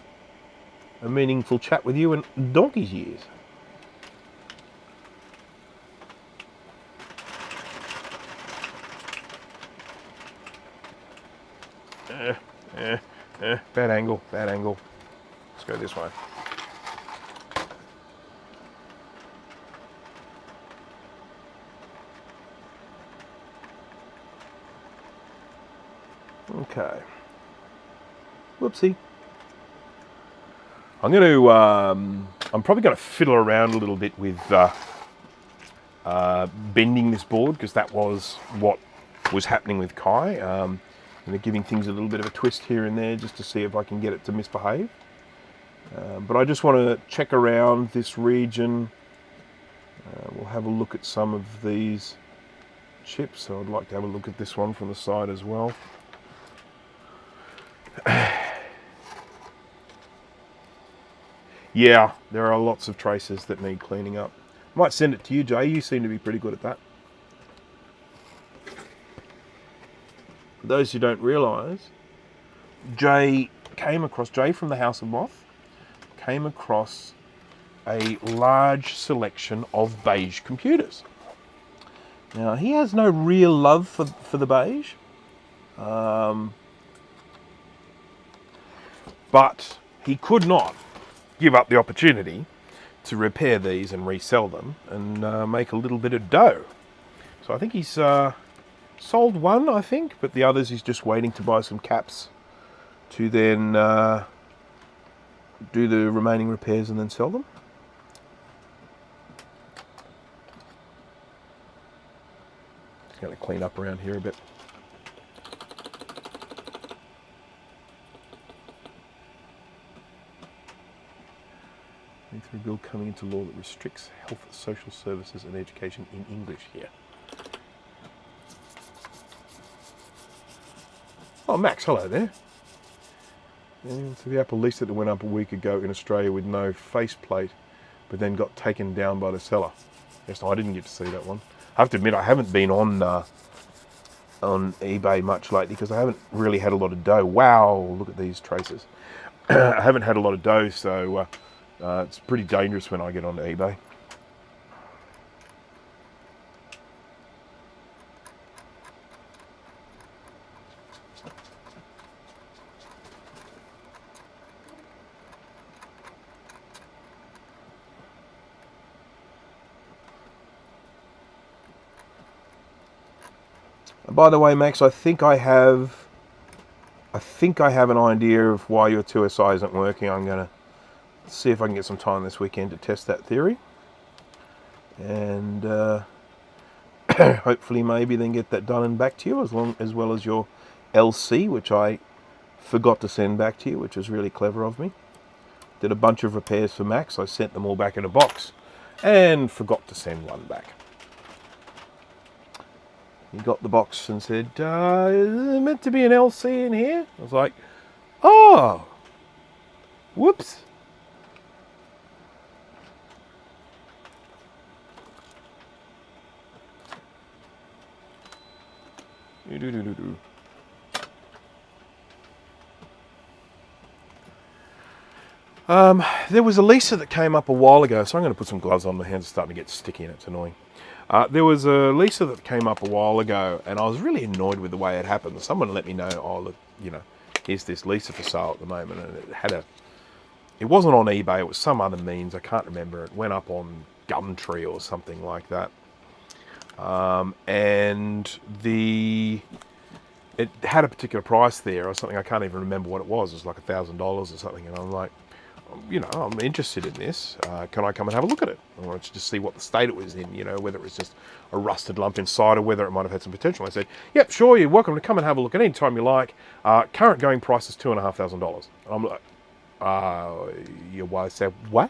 S1: a meaningful chat with you in donkey's years. Bad angle, bad angle. Let's go this way. Okay. Whoopsie. I'm probably going to fiddle around a little bit with bending this board, because that was what was happening with Kai. And giving things a little bit of a twist here and there just to see if I can get it to misbehave. But I just want to check around this region. We'll have a look at some of these chips. So I'd like to have a look at this one from the side as well. Yeah, there are lots of traces that need cleaning up. I might send it to you, Jay. You seem to be pretty good at that. For those who don't realise, Jay from the House of Moth came across a large selection of beige computers. Now, he has no real love for the beige. But he could not give up the opportunity to repair these and resell them and make a little bit of dough. So I think he's sold one, I think, but the others he's just waiting to buy some caps to then do the remaining repairs and then sell them. Just going to clean up around here a bit. Through a bill coming into law that restricts health, social services and education in English here. Oh, Max, hello there. Yeah, so the Apple lease that went up a week ago in Australia with no faceplate, but then got taken down by the seller. Yes, no, I didn't get to see that one. I have to admit, I haven't been on eBay much lately because I haven't really had a lot of dough. Wow, look at these traces. I haven't had a lot of dough, so it's pretty dangerous when I get onto eBay. By the way, Max, I think I have an idea of why your 2SI isn't working. I'm going to see if I can get some time this weekend to test that theory, and hopefully maybe then get that done and back to you, as well as your LC, which I forgot to send back to you, which was really clever of me. Did a bunch of repairs for Max. I sent them all back in a box and forgot to send one back. He got the box and said, is there meant to be an LC in here? I was like, oh, whoops. There was a Lisa that came up a while ago, so I'm going to put some gloves on. My hands are starting to get sticky and it's annoying. There was a Lisa that came up a while ago, and I was really annoyed with the way it happened. Someone let me know, oh look, you know, here's this Lisa for sale at the moment, and it wasn't on eBay, it was some other means, I can't remember. It went up on Gumtree or something like that. And it had a particular price there or something. I can't even remember what it was. It was like $1,000 or something, and I'm like, you know, I'm interested in this. Can I come and have a look at it? I wanted to just see what the state it was in, you know, whether it was just a rusted lump inside or whether it might have had some potential. I said, yep, sure, you're welcome to come and have a look at any time you like. Current going price is $2,500. I'm like, your wife said, what?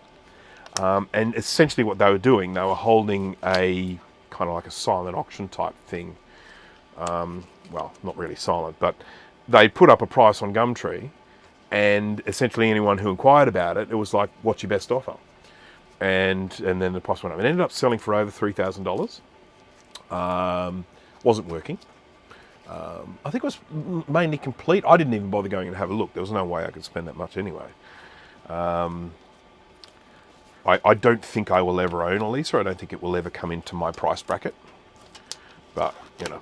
S1: And essentially what they were doing, they were holding a kind of like a silent auction type thing. Well, not really silent, but they put up a price on Gumtree, and essentially anyone who inquired about it, it was like, what's your best offer? And then the price went up. It ended up selling for over $3,000. Wasn't working. I think it was mainly complete. I didn't even bother going and have a look. There was no way I could spend that much anyway. I don't think I will ever own a Lisa. I don't think it will ever come into my price bracket. But, you know.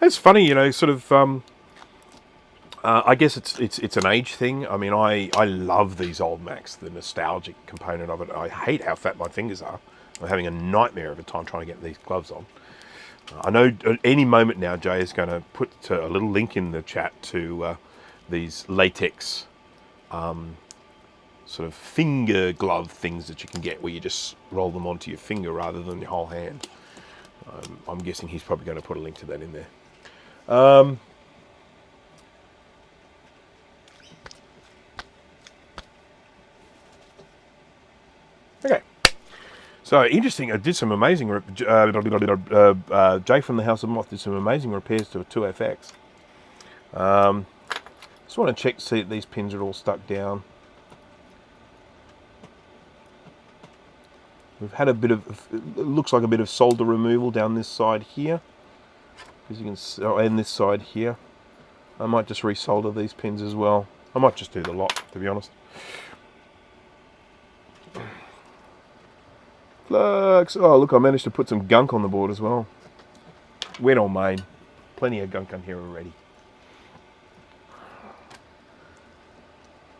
S1: It's funny, you know, sort of, I guess it's an age thing. I mean, I love these old Macs, the nostalgic component of it. I hate how fat my fingers are. I'm having a nightmare of a time trying to get these gloves on. I know at any moment now, Jay is going to put a little link in the chat to these latex sort of finger glove things that you can get where you just roll them onto your finger rather than your whole hand. I'm guessing he's probably going to put a link to that in there. Okay, so interesting. I did some amazing. Jay from the House of Moth did some amazing repairs to a 2FX. Just want to check to see that these pins are all stuck down. We've had a bit of, it looks like a bit of solder removal down this side here, as you can see, and this side here. I might just resolder these pins as well. I might just do the lot, to be honest. Flux. Oh, look, I managed to put some gunk on the board as well. Wet or main. plenty of gunk on here already.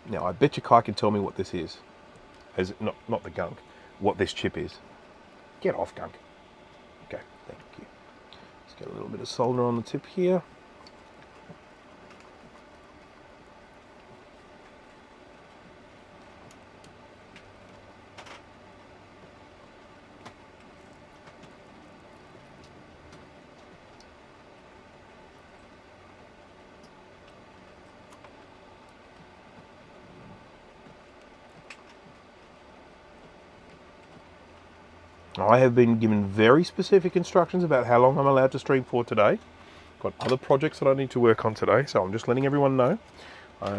S1: Now, I bet you Kai can tell me what this is. As not the gunk, what this chip is. Get off, gunk. Okay, thank you. Let's get a little bit of solder on the tip here. I have been given very specific instructions about how long I'm allowed to stream for today. Got other projects that I need to work on today, so I'm just letting everyone know.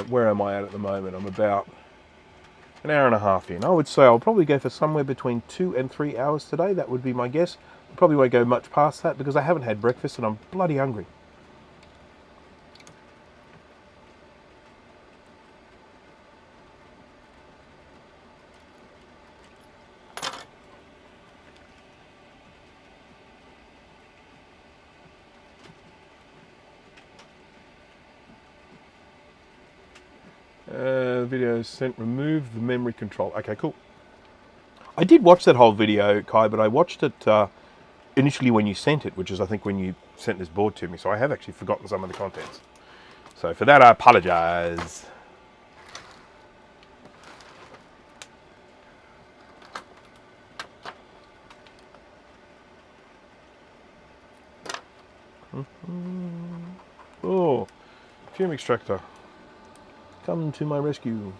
S1: Where am I at the moment? I'm about an hour and a half in. I would say I'll probably go for somewhere between 2 and 3 hours today. That would be my guess. I probably won't go much past that because I haven't had breakfast and I'm bloody hungry. Video sent, remove the memory control. Okay, cool. I did watch that whole video, Kai, but I watched it initially when you sent it, which is I think when you sent this board to me, so I have actually forgotten some of the contents. So for that I apologize. Oh, FUME extractor. Come to my rescue.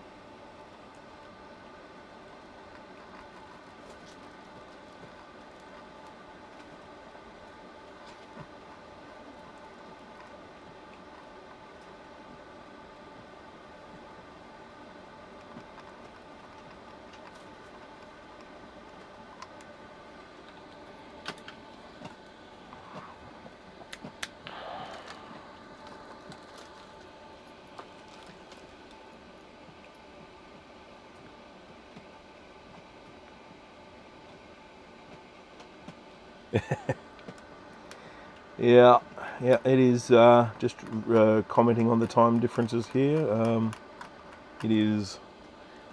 S1: Yeah, it is just commenting on the time differences here. It is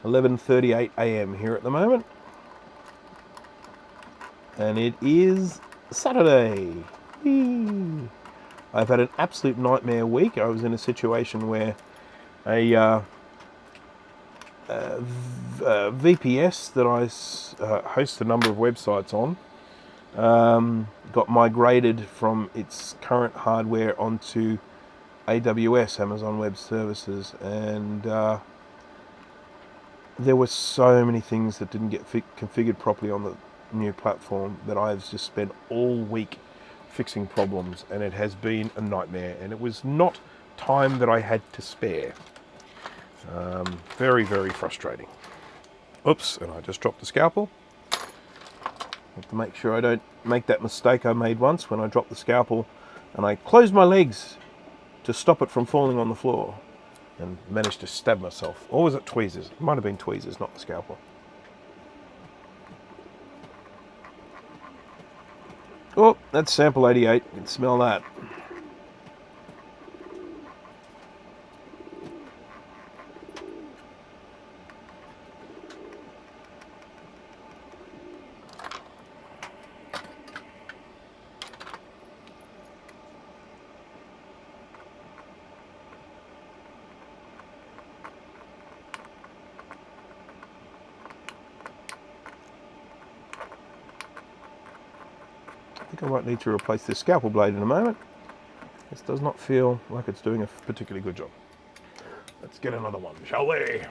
S1: 11:38 AM here at the moment. And it is Saturday. Whee! I've had an absolute nightmare week. I was in a situation where a VPS that I host a number of websites on got migrated from its current hardware onto AWS, Amazon Web Services, and there were so many things that didn't get configured properly on the new platform that I've just spent all week fixing problems, and it has been a nightmare, and it was not time that I had to spare. Very, very frustrating. Oops, and I just dropped the scalpel. Have to make sure I don't make that mistake I made once when I dropped the scalpel and I closed my legs to stop it from falling on the floor and managed to stab myself. Or was it tweezers? It might have been tweezers, not the scalpel. Oh, that's sample 88. You can smell that. I think I might need to replace this scalpel blade in a moment. This does not feel like it's doing a particularly good job. Let's get another one, shall we?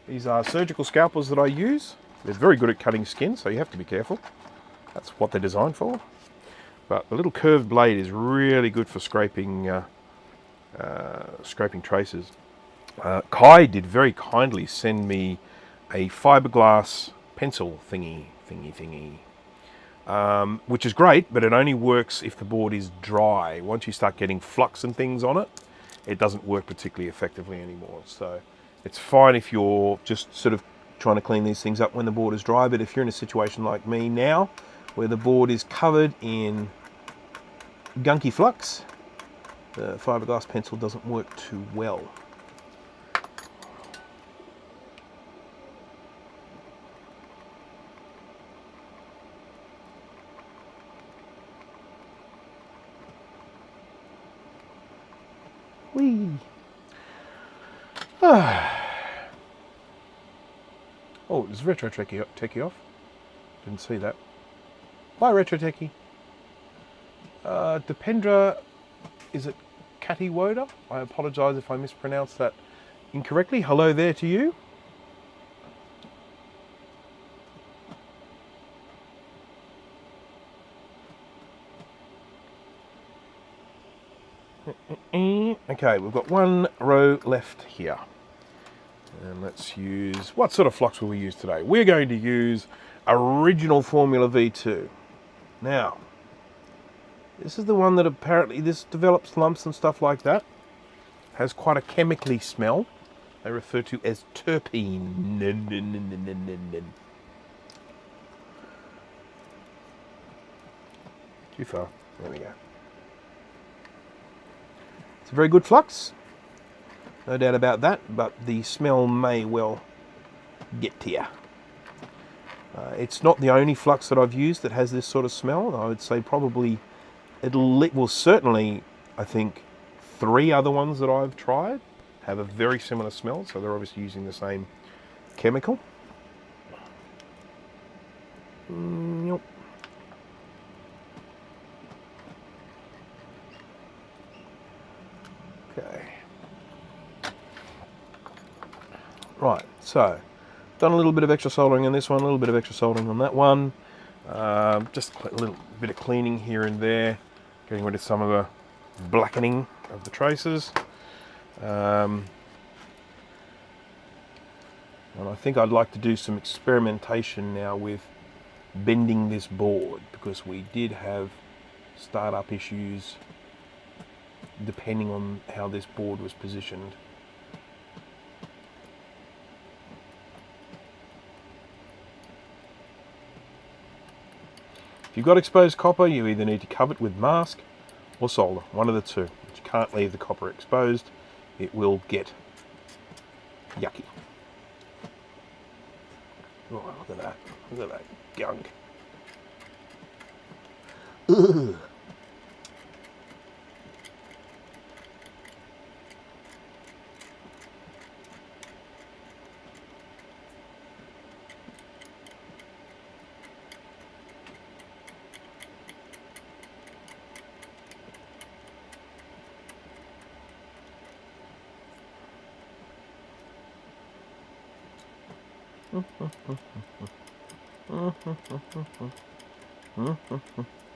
S1: These are surgical scalpels that I use. They're very good at cutting skin, so you have to be careful. That's what they're designed for. But the little curved blade is really good for scraping scraping traces. Kai did very kindly send me a fiberglass pencil thingy, which is great, but it only works if the board is dry. Once you start getting flux and things on it, it doesn't work particularly effectively anymore. So it's fine if you're just sort of trying to clean these things up when the board is dry, but if you're in a situation like me now, where the board is covered in gunky flux. The fiberglass pencil doesn't work too well. Whee! Oh, is Retro Techie off? Didn't see that. Bye, Retro Techie. Dependra, is it Katiwoda? I apologise if I mispronounced that incorrectly. Hello there to you. Okay, we've got one row left here. And let's use, what sort of flux will we use today? We're going to use original Formula V2. Now, this is the one that apparently this develops lumps and stuff like that. Has quite a chemically smell. They refer to as terpene. Too far. There we go. It's a very good flux. No doubt about that, but the smell may well get to you. It's not the only flux that I've used that has this sort of smell. I would say probably, well, certainly, I think 3 other ones that I've tried have a very similar smell, so they're obviously using the same chemical. Yep. Okay. Right, so done a little bit of extra soldering on this one, a little bit of extra soldering on that one. Just a little bit of cleaning here and there, getting rid of some of the blackening of the traces. And I think I'd like to do some experimentation now with bending this board, because we did have startup issues depending on how this board was positioned. If you've got exposed copper, you either need to cover it with mask or solder, one of the two. But you can't leave the copper exposed, it will get yucky. Oh, look at that, look at that gunk. Ugh.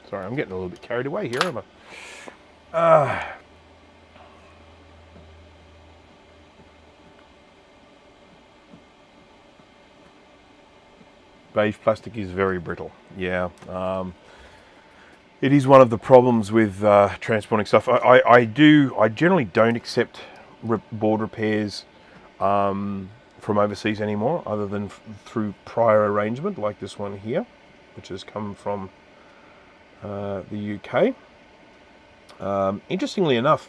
S1: Sorry, I'm getting a little bit carried away here, am I? Beige plastic is very brittle. Yeah, it is one of the problems with transporting stuff. I generally don't accept board repairs from overseas anymore, other than through prior arrangement, like this one here, which has come from the UK. Interestingly enough,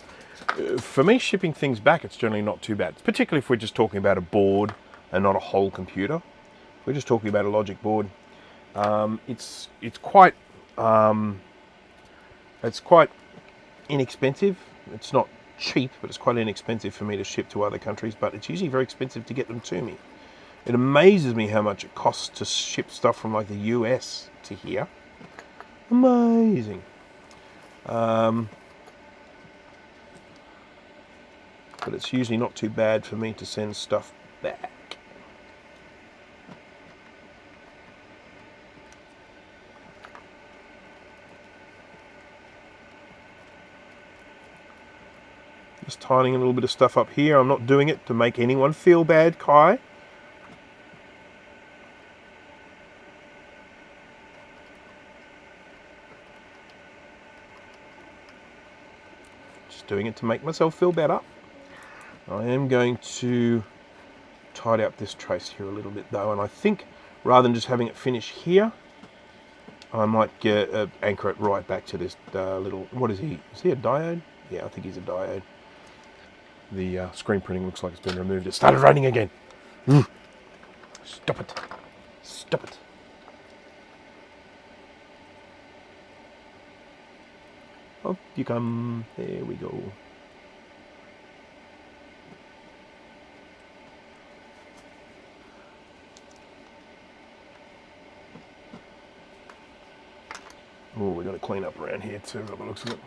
S1: for me, shipping things back, it's generally not too bad, particularly if we're just talking about a board and not a whole computer. If we're just talking about a logic board, it's quite inexpensive. It's not cheap, but it's quite inexpensive for me to ship to other countries, but it's usually very expensive to get them to me. It amazes me how much it costs to ship stuff from like the US to here. Amazing. But it's usually not too bad for me to send stuff back. Just tidying a little bit of stuff up here. I'm not doing it to make anyone feel bad, Kai. Just doing it to make myself feel better. I am going to tidy up this trace here a little bit though, and I think rather than just having it finish here, I might anchor it right back to this little, what is he? Is he a diode? Yeah, I think he's a diode. The screen printing looks like it's been removed. It started raining again. Stop it. Stop it. Up you come. There we go. Oh, we've got to clean up around here too, by the looks of it.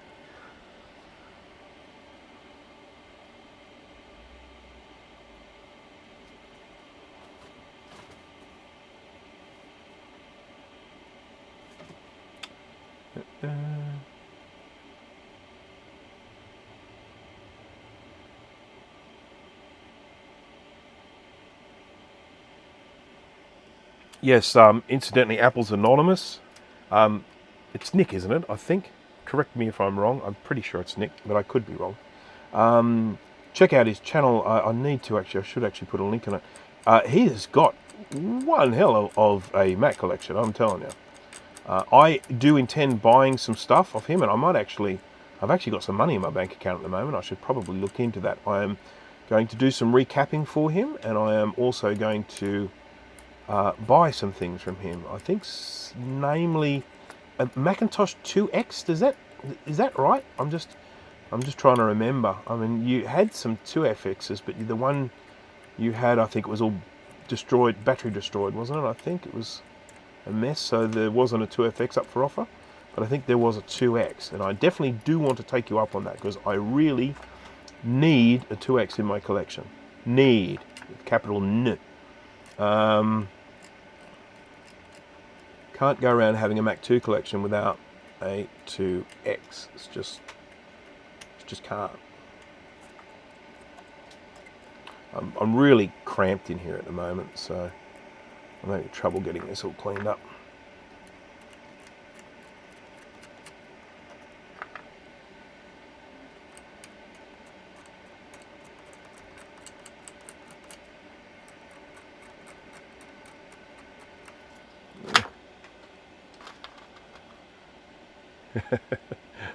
S1: Yes, incidentally, Apple's anonymous. It's Nick, isn't it? I think. Correct me if I'm wrong. I'm pretty sure it's Nick, but I could be wrong. Check out his channel. I need to actually. I should actually put a link in it. He has got one hell of a Mac collection, I'm telling you. I do intend buying some stuff off him, and I might actually. I've actually got some money in my bank account at the moment. I should probably look into that. I am going to do some recapping for him, and I am also going to buy some things from him. I think, namely, a Macintosh 2X. Is that right? I'm just trying to remember. I mean, you had some 2FXs, but the one you had, I think, it was all destroyed, battery destroyed, wasn't it? I think it was a mess, so there wasn't a 2FX up for offer. But I think there was a 2X, and I definitely do want to take you up on that, because I really need a 2X in my collection. Need, with capital N. Can't go around having a Mac 2 collection without a 2X. It's just can't. I'm really cramped in here at the moment, so I'm having trouble getting this all cleaned up.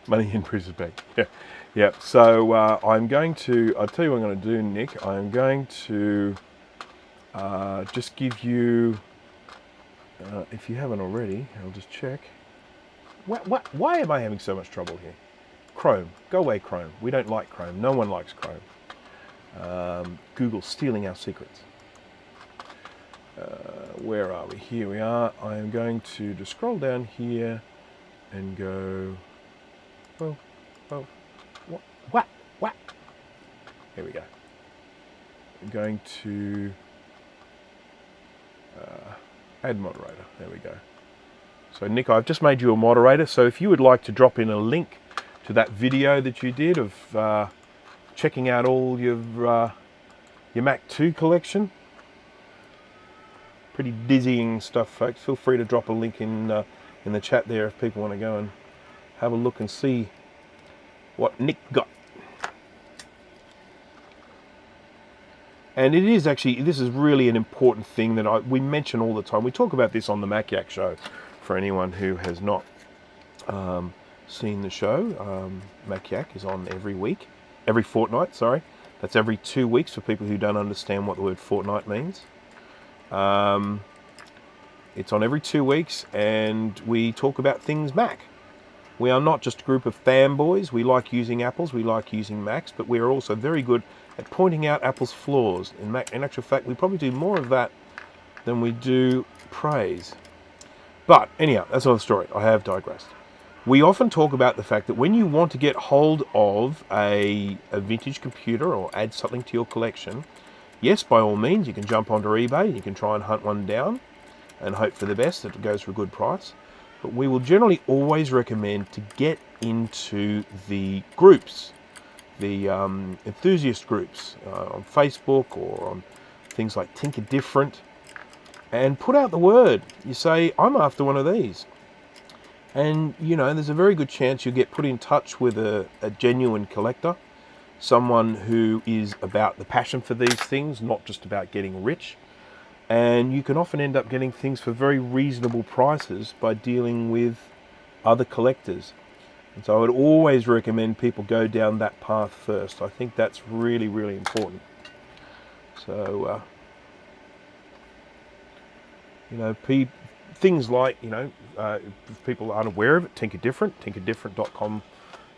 S1: Money in Bruce's bank. Yeah. So I'm going to. I'll tell you what I'm going to do, Nick. I'm going to just give you. If you haven't already, I'll just check. Why am I having so much trouble here? Chrome, go away, Chrome. We don't like Chrome. No one likes Chrome. Google's stealing our secrets. Where are we? Here we are. I am going to just scroll down here and go. Well, what? Here we go. I'm going to add moderator. There we go. So Nick, I've just made you a moderator. So if you would like to drop in a link to that video that you did of checking out all your Mac 2 collection, pretty dizzying stuff, folks. Feel free to drop a link in the chat there if people want to go and have a look and see what Nick got. And it is actually, this is really an important thing that we mention all the time. We talk about this on the Mac Yak show for anyone who has not seen the show. Mac Yak is on every fortnight, sorry. That's every 2 weeks for people who don't understand what the word fortnight means. It's on every 2 weeks, and we talk about things Mac. We are not just a group of fanboys. We like using Apples, we like using Macs, but we are also very good at pointing out Apple's flaws. In actual fact, we probably do more of that than we do praise. But anyhow, that's another story. I have digressed. We often talk about the fact that when you want to get hold of a vintage computer or add something to your collection, yes, by all means, you can jump onto eBay and you can try and hunt one down and hope for the best that it goes for a good price. But we will generally always recommend to get into the groups, the enthusiast groups on Facebook or on things like Tinker Different, and put out the word. You say, I'm after one of these. And, you know, there's a very good chance you'll get put in touch with a genuine collector, someone who is about the passion for these things, not just about getting rich. And you can often end up getting things for very reasonable prices by dealing with other collectors. And so I would always recommend people go down that path first. I think that's really, really important. So, you know, things like, you know, if people aren't aware of it, tinkerdifferent.com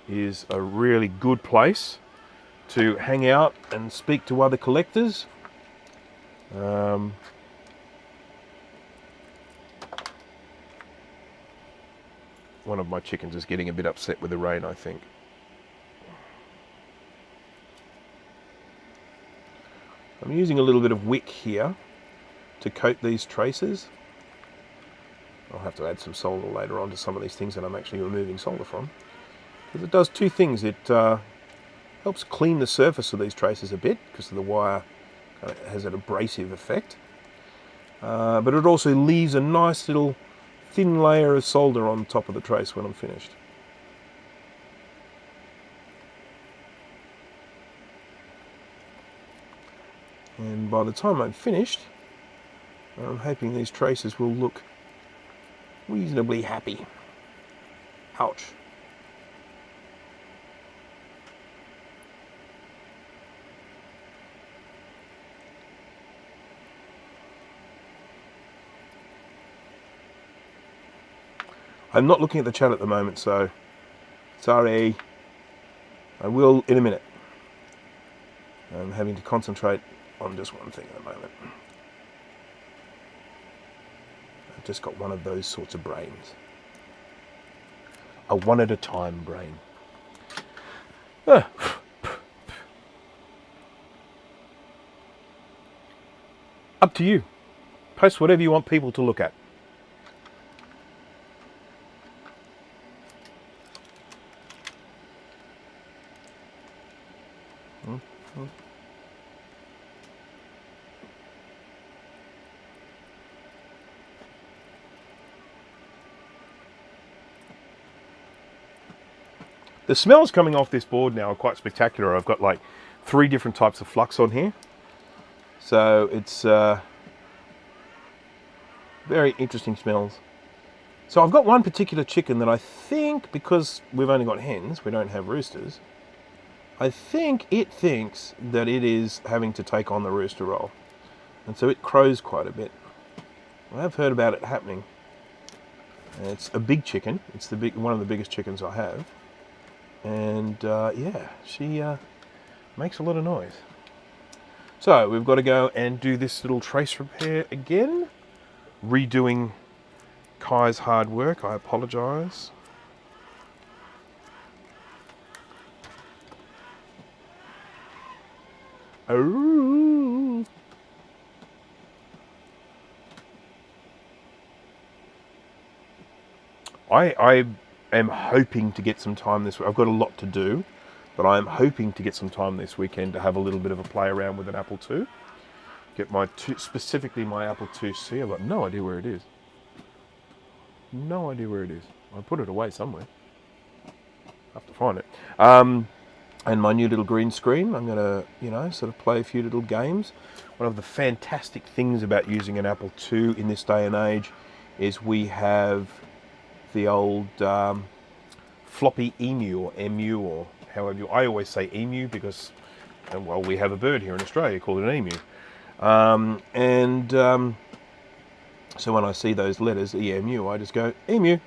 S1: is a really good place to hang out and speak to other collectors. One of my chickens is getting a bit upset with the rain, I think. I'm using a little bit of WICK here to coat these traces. I'll have to add some solder later on to some of these things that I'm actually removing solder from. Because it does two things. It helps clean the surface of these traces a bit, because the wire has an abrasive effect. But it also leaves a nice little thin layer of solder on top of the trace when I'm finished. And by the time I'm finished, I'm hoping these traces will look reasonably happy. Ouch. I'm not looking at the chat at the moment, so sorry. I will in a minute. I'm having to concentrate on just one thing at the moment. I've just got one of those sorts of brains. A one at a time brain. Up to you. Post whatever you want people to look at. The smells coming off this board now are quite spectacular. I've got like 3 different types of flux on here. So it's very interesting smells. So I've got one particular chicken that I think, because we've only got hens, we don't have roosters, I think it thinks that it is having to take on the rooster role. And so it crows quite a bit. I have heard about it happening. It's a big chicken. It's one of the biggest chickens I have. And yeah, she makes a lot of noise. So we've got to go and do this little trace repair again. Redoing Kai's hard work, I apologise. Oh. I am hoping to get some time this week. I've got a lot to do, but I'm hoping to get some time this weekend to have a little bit of a play around with an Apple II. Get specifically my Apple IIc. I've got no idea where it is. No idea where it is. I put it away somewhere. I have to find it. And my new little green screen. I'm going to, you know, sort of play a few little games. One of the fantastic things about using an Apple II in this day and age is we have the old floppy emu or MU or however you... I always say emu because, well, we have a bird here in Australia called an emu. So when I see those letters, EMU, I just go, emu.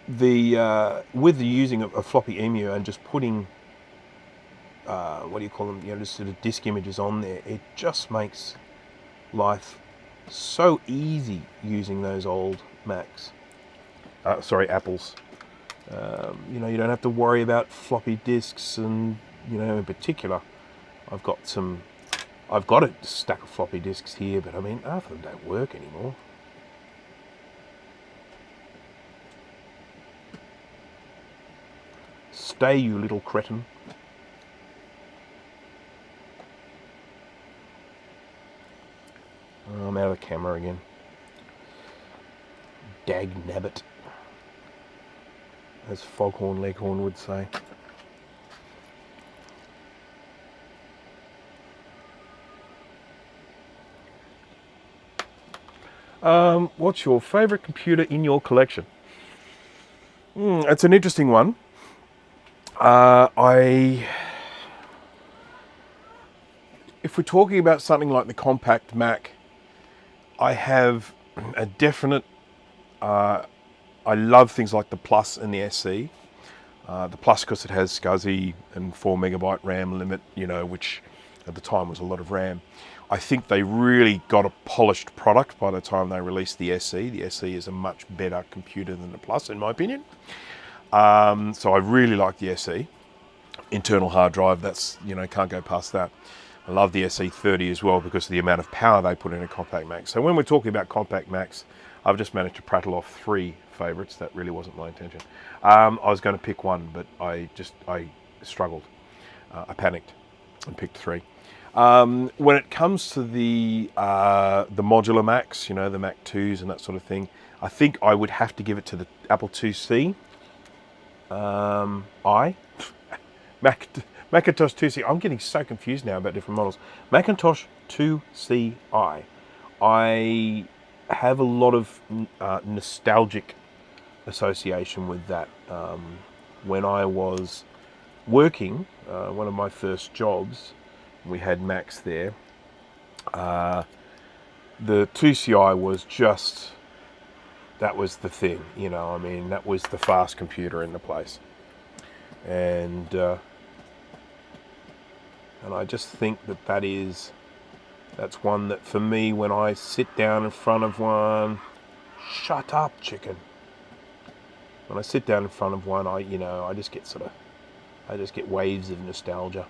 S1: With the using a floppy emu and just putting, what do you call them, you know, just sort of disk images on there, it just makes life so easy using those old Macs. Apples. You know, you don't have to worry about floppy disks, and, you know, in particular, I've got a stack of floppy disks here, but I mean, half of them don't work anymore. Stay, you little cretin. Oh, I'm out of the camera again. Dag nabbit, as Foghorn Leghorn would say. What's your favourite computer in your collection? It's an interesting one. If we're talking about something like the compact Mac, I have a definite, I love things like the Plus and the SE. The Plus because it has SCSI and 4 MB RAM limit, you know, which at the time was a lot of RAM. I think they really got a polished product by the time they released the SE. The SE is a much better computer than the Plus, in my opinion. So I really like the SE. Internal hard drive, that's, you know, can't go past that. I love the SE30 as well because of the amount of power they put in a compact Mac. So when we're talking about compact Macs, I've just managed to prattle off 3 favourites. That really wasn't my intention. I was going to pick one, but I struggled. I panicked and picked 3. When it comes to the modular Macs, you know, the Mac 2s and that sort of thing, I think I would have to give it to the Apple IIc. Macintosh 2C. I'm getting so confused now about different models. Macintosh 2CI. I have a lot of nostalgic association with that. When I was working, one of my first jobs, we had Macs there. The 2CI was just, that was the thing, you know, I mean, that was the fast computer in the place. And I just think that that's one that for me, when I sit down in front of one, shut up, chicken. When I sit down in front of one, I just get waves of nostalgia.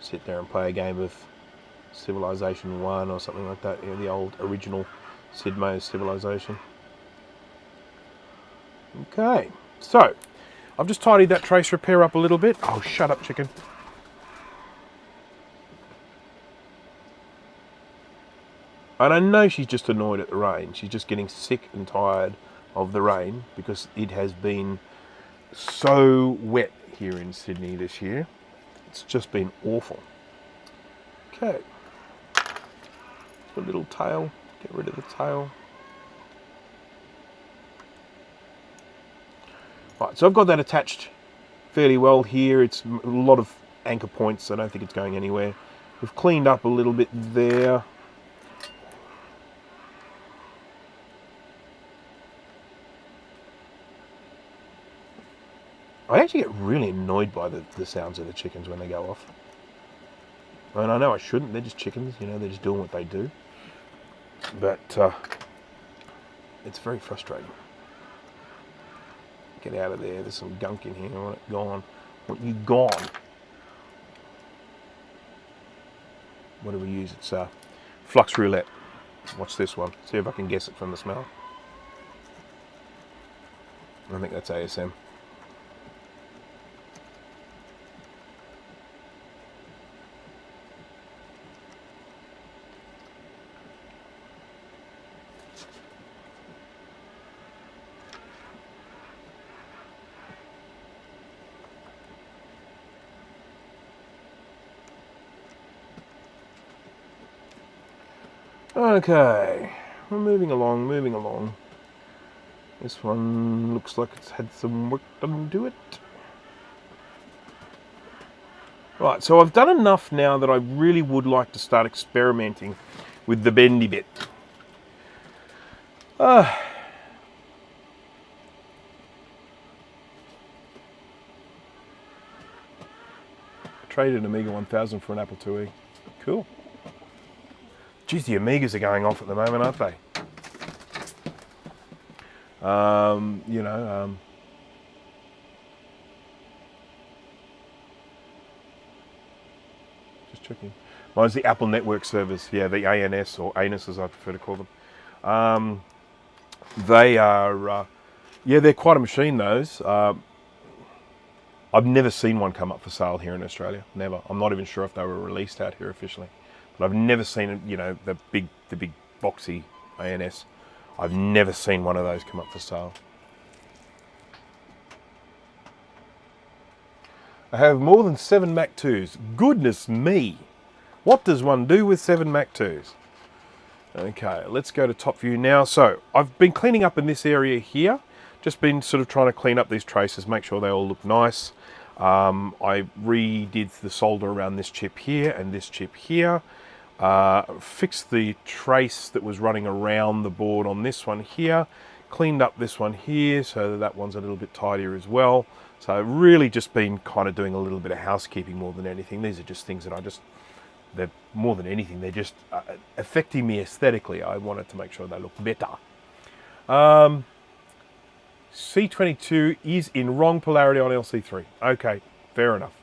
S1: Sit there and play a game of Civilization 1 or something like that, you know, the old original Sid Meier's Civilization. Okay, so I've just tidied that trace repair up a little bit. Oh, shut up, chicken. And I know she's just annoyed at the rain. She's just getting sick and tired of the rain because it has been so wet here in Sydney this year. It's just been awful. Okay. A little tail. Get rid of the tail. Right, so I've got that attached fairly well here. It's a lot of anchor points. I don't think it's going anywhere. We've cleaned up a little bit there. I actually get really annoyed by the sounds of the chickens when they go off. And I know I shouldn't, they're just chickens, you know, they're just doing what they do. But it's very frustrating. Get out of there, there's some gunk in here, I want it gone. I want you gone. What do we use? It's Flux Roulette. Watch this one, see if I can guess it from the smell. I think that's ASM. Okay, we're moving along. This one looks like it's had some work done to it. Right, so I've done enough now that I really would like to start experimenting with the bendy bit. I traded an Amiga 1000 for an Apple IIe. Cool. Geez, the Amigas are going off at the moment, aren't they? Just checking. Mine's the Apple Network servers. Yeah, the ANS or ANS as I prefer to call them. They are, they're quite a machine, those. I've never seen one come up for sale here in Australia. Never. I'm not even sure if they were released out here officially. But I've never seen, you know, the big boxy ANS. I've never seen one of those come up for sale. I have more than 7 Mac 2s. Goodness me! What does one do with 7 Mac 2s? Okay, let's go to top view now. So I've been cleaning up in this area here. Just been sort of trying to clean up these traces, make sure they all look nice. I redid the solder around this chip here and this chip here. Fixed the trace that was running around the board on this one here. Cleaned up this one here so that one's a little bit tidier as well. So really just been kind of doing a little bit of housekeeping more than anything. These are just things that they're more than anything, they're just affecting me aesthetically. I wanted to make sure they look better. C22 is in wrong polarity on LC3. Okay, fair enough.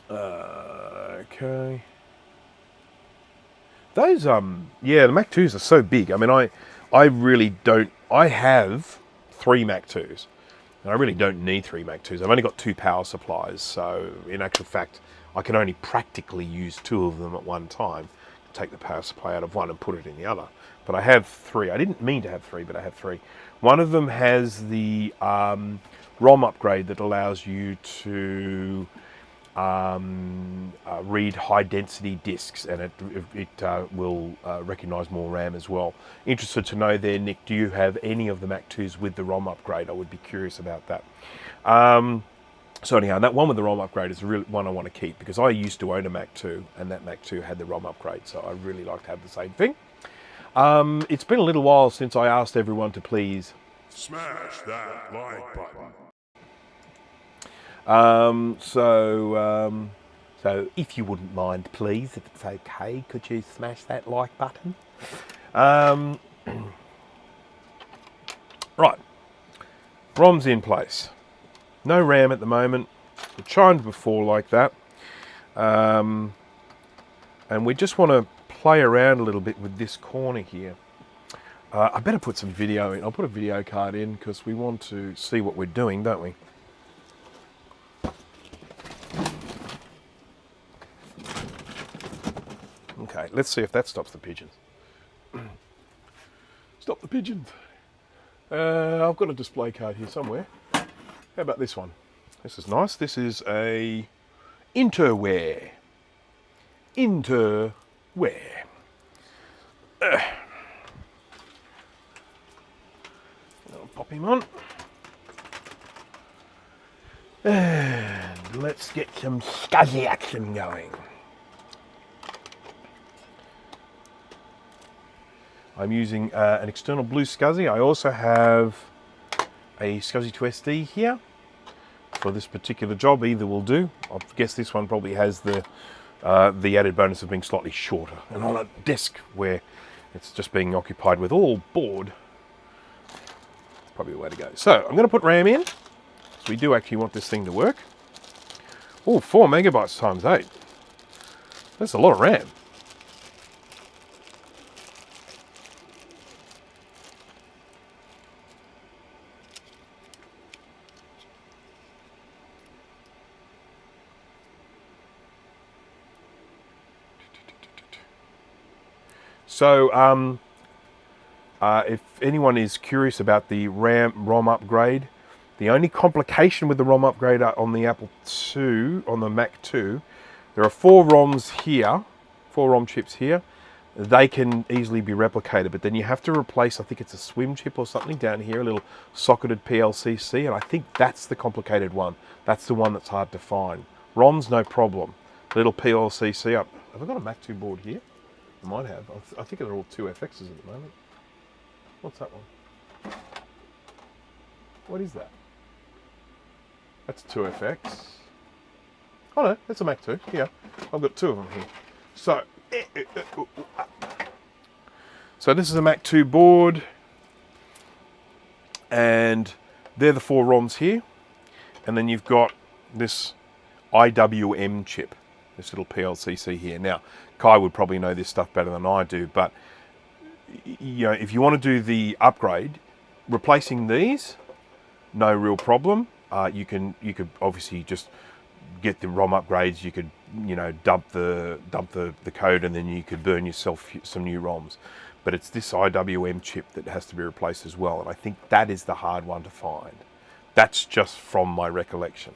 S1: Okay. Those, yeah, the Mac 2s are so big. I mean, I really don't, I have 3 Mac 2s. And I really don't need 3 Mac 2s. I've only got 2 power supplies, so in actual fact, I can only practically use 2 of them at one time. Take the power supply out of one and put it in the other. But I have 3. I didn't mean to have 3, but I have 3. One of them has the ROM upgrade that allows you to read high density disks, and it will recognize more RAM as well. Interested to know there, Nick, do you have any of the Mac 2s with the ROM upgrade? I would be curious about that. So anyhow, that one with the ROM upgrade is really one I want to keep, because I used to own a Mac 2 and that Mac 2 had the ROM upgrade, so I really like to have the same thing. It's been a little while since I asked everyone to please
S2: Smash that like button.
S1: So if you wouldn't mind, please, if it's okay, could you smash that like button? Right, ROM's in place. No RAM at the moment. We chimed before like that. And we just want to play around a little bit with this corner here. I better put some video in. I'll put a video card in because we want to see what we're doing, don't we? Okay, let's see if that stops the pigeons. Stop the pigeons. I've got a display card here somewhere. How about this one? This is nice. This is a Interwear. Interwear. I'll pop him on. And let's get some SCSI action going. I'm using an external blue SCSI. I also have a SCSI 2SD here for this particular job. Either will do. I guess this one probably has the added bonus of being slightly shorter. And on a desk where it's just being occupied with all board, it's probably the way to go. So I'm going to put RAM in. So we do actually want this thing to work. Oh, 4 megabytes times 8. That's a lot of RAM. So, if anyone is curious about the ROM upgrade, the only complication with the ROM upgrade on the Apple II, on the Mac 2, there are 4 ROMs here, 4 ROM chips here. They can easily be replicated, but then you have to replace, I think it's a SWIM chip or something down here, a little socketed PLCC, and I think that's the complicated one. That's the one that's hard to find. ROM's no problem. Little PLCC up. Have I got a Mac 2 board here? I might have. I think they're all 2FXs at the moment. What's that one? What is that? That's 2FX. Oh no, that's a Mac 2. Yeah, I've got 2 of them here. So this is a Mac 2 board, and they're the 4 ROMs here, and then you've got this IWM chip, this little PLCC here. Now, Kai would probably know this stuff better than I do, but you know, if you want to do the upgrade, replacing these, no real problem. You could obviously just get the ROM upgrades. You could, you know, dump the code, and then you could burn yourself some new ROMs. But it's this IWM chip that has to be replaced as well, and I think that is the hard one to find. That's just from my recollection.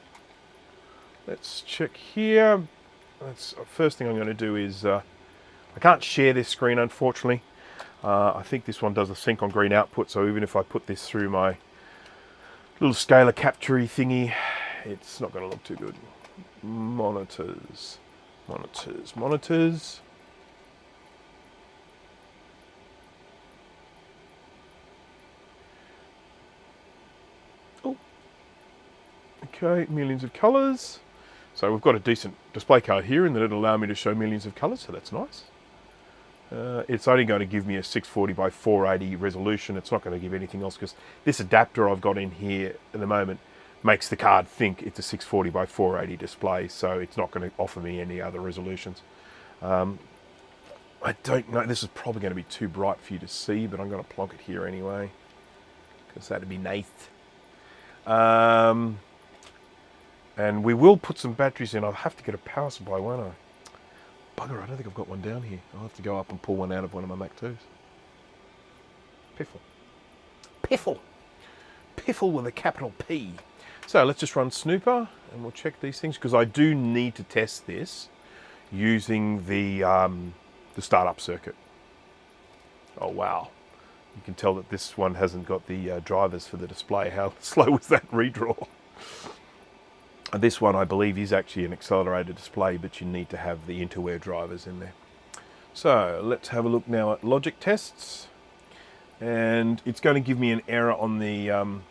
S1: Let's check here. First thing I'm going to do is, I can't share this screen unfortunately. I think this one does a sync on green output, so even if I put this through my little scalar capture-y thingy, it's not going to look too good. Monitors, monitors, monitors. Oh, okay, millions of colors. So we've got a decent display card here, and that it'll allow me to show millions of colors, so that's nice. It's only going to give me a 640 by 480 resolution. It's not going to give anything else because this adapter I've got in here at the moment makes the card think it's a 640 by 480 display, so it's not going to offer me any other resolutions. I don't know, this is probably going to be too bright for you to see, but I'm going to plonk it here anyway because that'd be nice. And we will put some batteries in. I'll have to get a power supply, won't I? Bugger, I don't think I've got one down here. I'll have to go up and pull one out of one of my Mac 2s. Piffle. Piffle. Piffle with a capital P. So let's just run Snooper and we'll check these things because I do need to test this using the startup circuit. Oh wow. You can tell that this one hasn't got the drivers for the display. How slow was that redraw? This one, I believe, is actually an accelerated display, but you need to have the interwear drivers in there. So let's have a look now at logic tests. And it's going to give me an error on the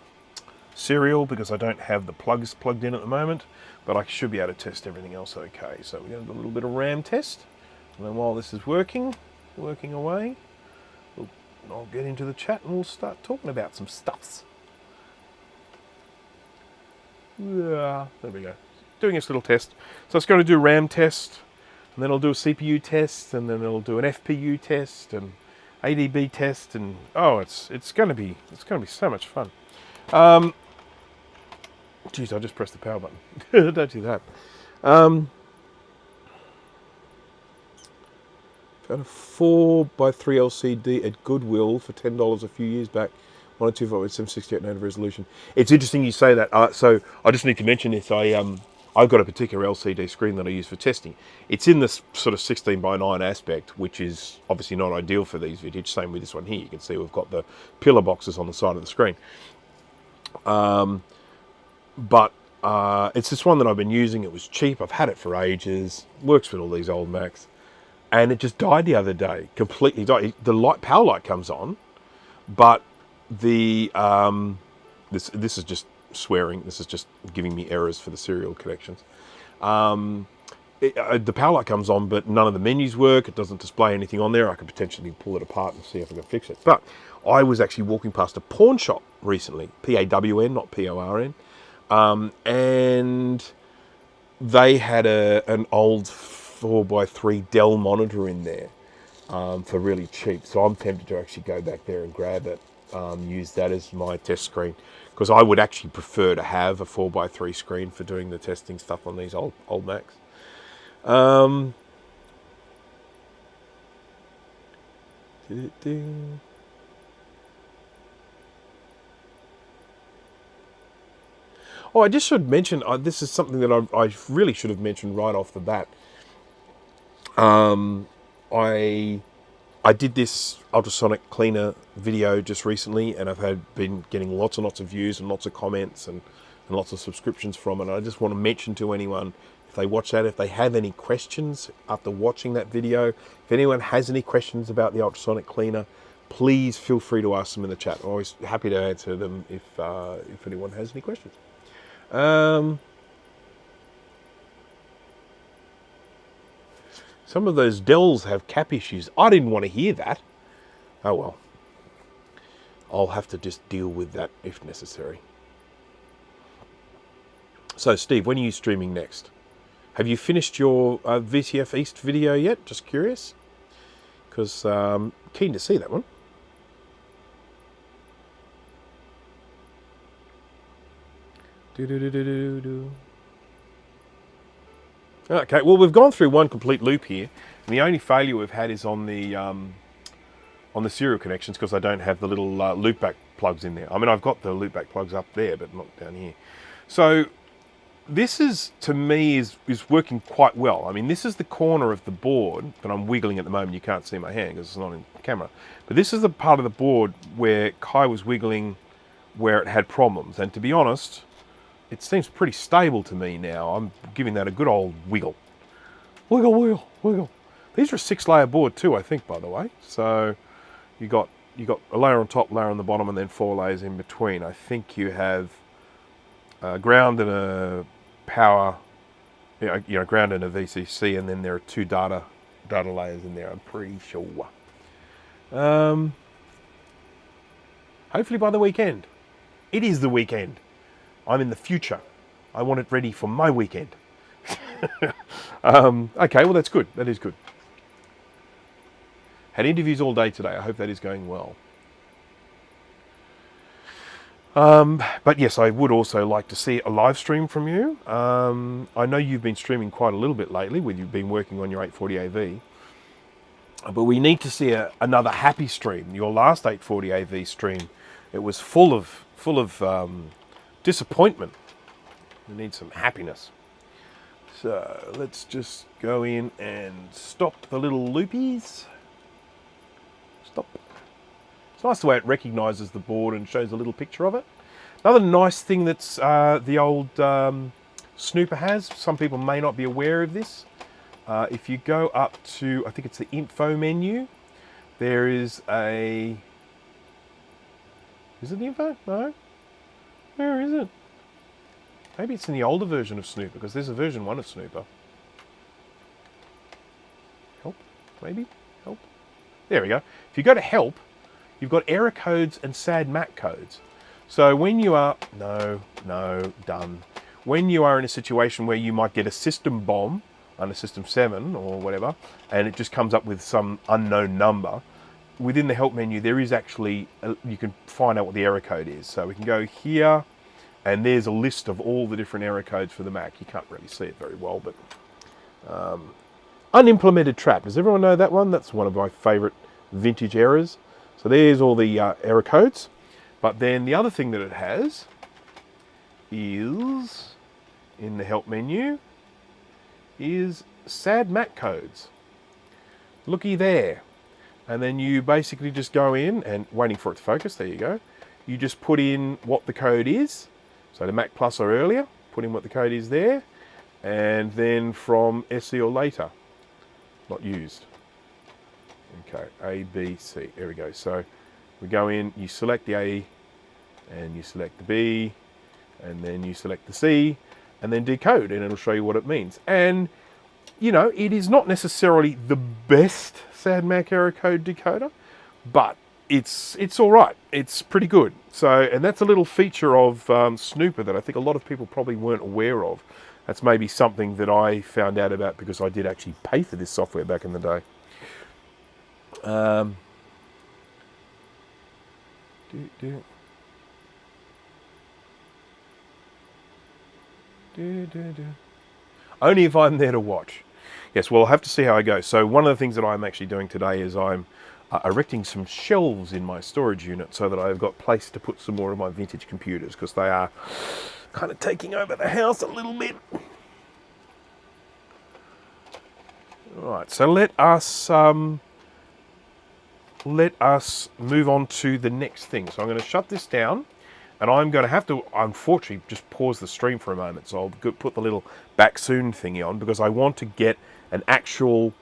S1: serial because I don't have the plugs plugged in at the moment, but I should be able to test everything else okay. So we're going to do a little bit of RAM test. And then while this is working away, I'll get into the chat and we'll start talking about some stuffs. Yeah, there we go. Doing this little test. So it's going to do a RAM test, and then I'll do a CPU test, and then it'll do an FPU test, and ADB test, and oh, it's going to be so much fun. Geez, I just pressed the power button. Don't do that. Found a 4x3 LCD at Goodwill for $10 a few years back. 102 with 768 native resolution. It's interesting you say that. So I just need to mention this. I've got a particular LCD screen that I use for testing. It's in this sort of 16:9 aspect, which is obviously not ideal for these vintage. Same with this one here. You can see we've got the pillar boxes on the side of the screen. But it's this one that I've been using. It was cheap. I've had it for ages. Works with all these old Macs. And it just died the other day. Completely died. The power light comes on, but the this is just swearing. This is just giving me errors for the serial connections. The power light comes on, but none of the menus work. It doesn't display anything on there. I could potentially pull it apart and see if I can fix it. But I was actually walking past a pawn shop recently, PAWN, not PORN, and they had an old 4x3 Dell monitor in there for really cheap. So I'm tempted to actually go back there and grab it. Use that as my test screen because I would actually prefer to have a 4x3 screen for doing the testing stuff on these old Macs. Oh, I just should mention, this is something that I really should have mentioned right off the bat. I did this ultrasonic cleaner video just recently, and I've been getting lots and lots of views and lots of comments and lots of subscriptions from it. And I just want to mention to anyone, if they watch that, if they have any questions after watching that video, if anyone has any questions about the ultrasonic cleaner, please feel free to ask them in the chat. I'm always happy to answer them if anyone has any questions. Some of those Dells have cap issues. I didn't want to hear that. Oh well. I'll have to just deal with that if necessary. So Steve, when are you streaming next? Have you finished your VCF East video yet? Just curious. Because keen to see that one. Okay, well we've gone through one complete loop here, and the only failure we've had is on the serial connections because I don't have the little loopback plugs in there. I mean, I've got the loopback plugs up there, but not down here. So this is, to me, is working quite well. I mean, this is the corner of the board that I'm wiggling at the moment. You can't see my hand because it's not in camera. But this is the part of the board where Kai was wiggling where it had problems. And to be honest, it seems pretty stable to me now. I'm giving that a good old wiggle. Wiggle, wiggle, wiggle. These are a 6-layer board too, I think, by the way. So you got a layer on top, layer on the bottom, and then 4 layers in between. I think you have ground and a power, ground and a VCC, and then there are 2 data layers in there, I'm pretty sure. Hopefully by the weekend. It is the weekend. I'm in the future. I want it ready for my weekend. Okay, well that's good. That is good. Had interviews all day today. I hope that is going well. But yes, I would also like to see a live stream from you. I know you've been streaming quite a little bit lately when you've been working on your 840AV. But we need to see another happy stream. Your last 840AV stream, it was full of disappointment. We need some happiness. So let's just go in and stop the little loopies. Stop. It's nice the way it recognises the board and shows a little picture of it. Another nice thing that's the old Snooper has, some people may not be aware of this. If you go up to, I think it's the info menu, there is a... Is it the info? No? Where is it? Maybe it's in the older version of Snooper, because there's a version 1 of Snooper. Help? Maybe? Help? There we go. If you go to help, you've got error codes and sad Mac codes. So when you are... No, done. When you are in a situation where you might get a system bomb under System 7 or whatever, and it just comes up with some unknown number, within the help menu there is actually, you can find out what the error code is. So we can go here, and there's a list of all the different error codes for the Mac. You can't really see it very well, but... unimplemented trap. Does everyone know that one? That's one of my favourite vintage errors. So there's all the error codes. But then the other thing that it has is, in the help menu, is sad Mac codes. Looky there. And then you basically just go in and, waiting for it to focus, there you go. You just put in what the code is. So the Mac Plus or earlier, put in what the code is there. And then from SE or later, not used. Okay, A, B, C, there we go. So we go in, you select the A, and you select the B, and then you select the C, and then decode, and it'll show you what it means. And, you know, it is not necessarily the best sad Mac error code decoder, but it's all right. It's pretty good. So, and that's a little feature of Snooper that I think a lot of people probably weren't aware of. That's maybe something that I found out about because I did actually pay for this software back in the day. Only if I'm there to watch. Yes, well, I'll have to see how I go. So one of the things that I'm actually doing today is I'm erecting some shelves in my storage unit so that I've got place to put some more of my vintage computers, because they are kind of taking over the house a little bit. Right, so let us move on to the next thing. So I'm going to shut this down, and I'm going to have to, unfortunately, just pause the stream for a moment. So I'll put the little back soon thingy on, because I want to get an actual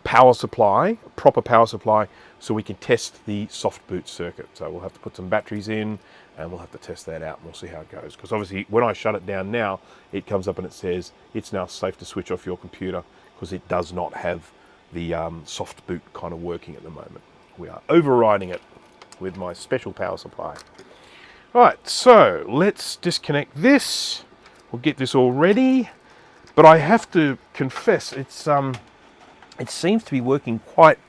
S1: power supply, proper power supply, so we can test the soft boot circuit. So we'll have to put some batteries in, and we'll have to test that out, and we'll see how it goes. Because obviously, when I shut it down now, it comes up and it says it's now safe to switch off your computer, because it does not have the soft boot kind of working at the moment. We are overriding it with my special power supply. Right, so let's disconnect this. We'll get this all ready. But I have to confess, it seems to be working quite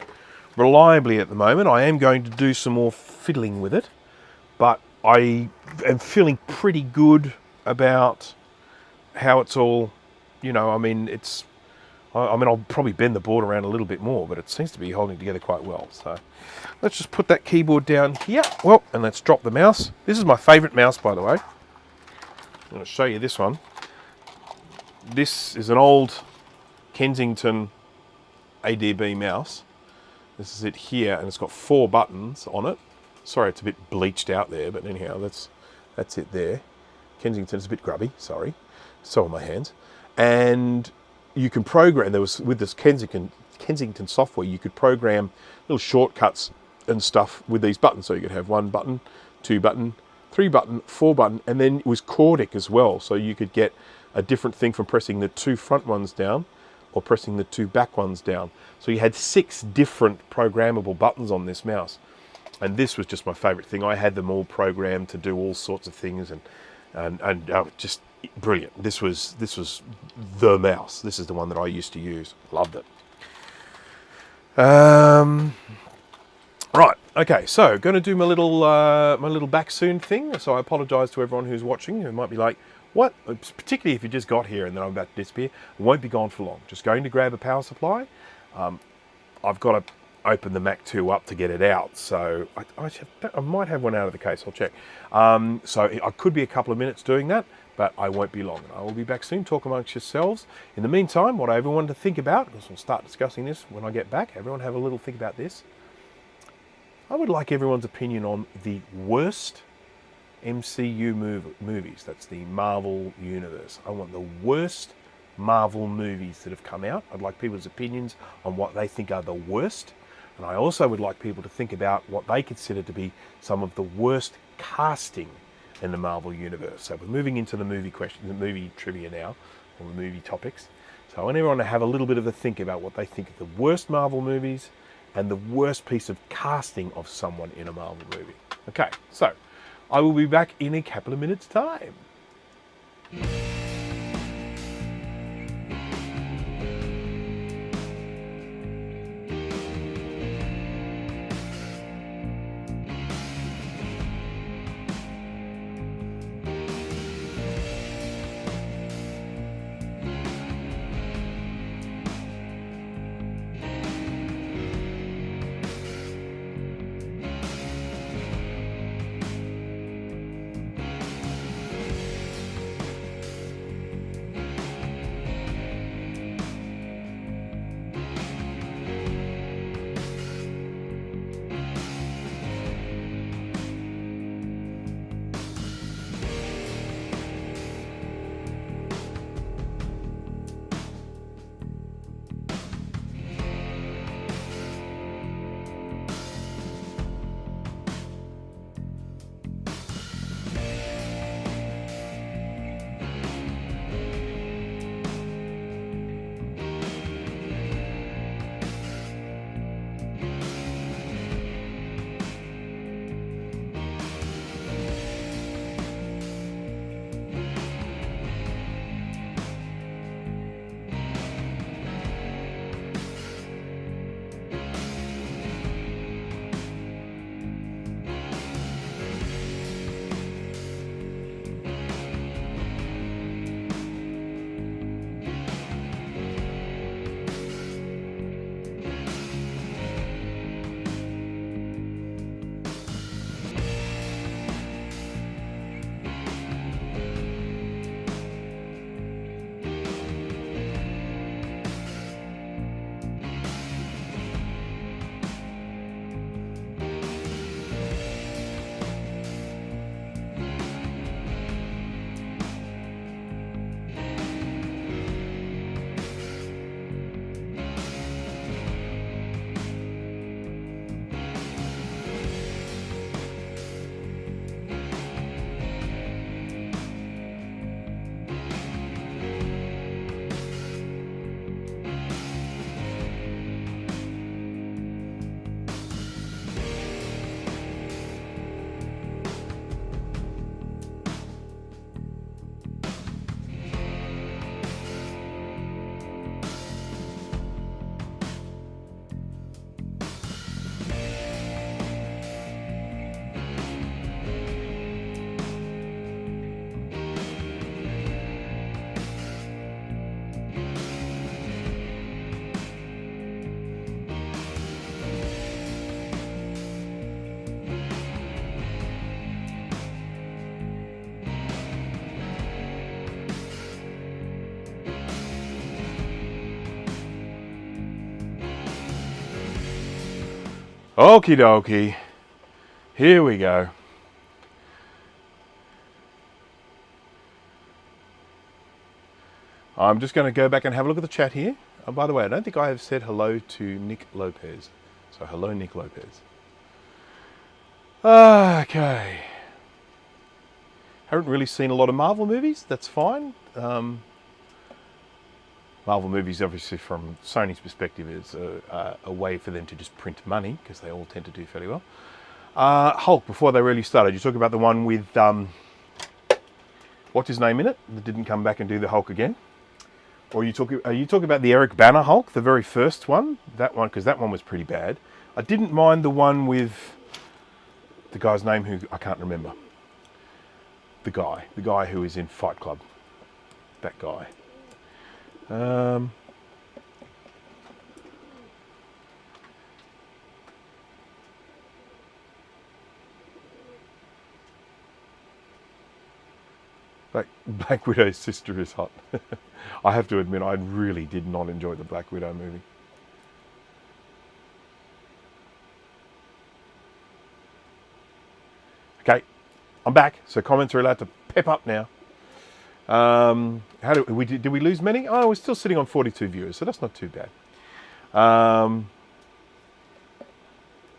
S1: reliably at the moment. I am going to do some more fiddling with it, but I am feeling pretty good about how it's all, you know, I mean, I'll probably bend the board around a little bit more, but it seems to be holding together quite well. So let's just put that keyboard down here. Well, and let's drop the mouse. This is my favorite mouse, by the way. I'm going to show you this one. this is an old Kensington ADB mouse. This is it here, and it's got 4 buttons on it. Sorry, it's a bit bleached out there, but anyhow, that's it there. Kensington's a bit grubby, sorry. So are my hands. And you can program, with this Kensington software, you could program little shortcuts and stuff with these buttons. So you could have 1 button, 2 button, 3 button, 4 button, and then it was chordic as well. So you could get a different thing from pressing the 2 front ones down or pressing the 2 back ones down. So you had 6 different programmable buttons on this mouse. And this was just my favorite thing. I had them all programmed to do all sorts of things, and just brilliant. This was the mouse. This is the one that I used to use. Loved it. Right. Okay. So going to do my little back soon thing. So I apologise to everyone who's watching who might be like, what? Particularly if you just got here and then I'm about to disappear. I won't be gone for long. Just going to grab a power supply. I've got to open the Mac 2 up to get it out, so I might have one out of the case. I'll check. So I could be a couple of minutes doing that, but I won't be long. I will be back soon. Talk amongst yourselves. In the meantime, what I everyone to think about, because we'll start discussing this when I get back. Everyone have a little think about this. I would like everyone's opinion on the worst MCU movies. That's the Marvel Universe. I want the worst Marvel movies that have come out. I'd like people's opinions on what they think are the worst. And I also would like people to think about what they consider to be some of the worst casting in the Marvel Universe. So we're moving into the movie question, the movie trivia now, or the movie topics. So I want everyone to have a little bit of a think about what they think of the worst Marvel movies and the worst piece of casting of someone in a Marvel movie. Okay, so I will be back in a couple of minutes' time. Okie dokie. Here we go. I'm just going to go back and have a look at the chat here. Oh, by the way, I don't think I have said hello to Nick Lopez. So hello, Nick Lopez. Okay. Haven't really seen a lot of Marvel movies. That's fine. Marvel movies, obviously, from Sony's perspective, is a way for them to just print money, because they all tend to do fairly well. Hulk, before they really started, you talk about the one with, what's his name in it, that didn't come back and do the Hulk again? Or are you talking about the Eric Banner Hulk, the very first one? That one, because that one was pretty bad. I didn't mind the one with the guy's name who I can't remember. The guy who is in Fight Club. That guy. Black Widow's sister is hot. I have to admit, I really did not enjoy the Black Widow movie. Okay, I'm back. So comments are allowed to pep up now. Did we lose many? Oh, we're still sitting on 42 viewers, so that's not too bad.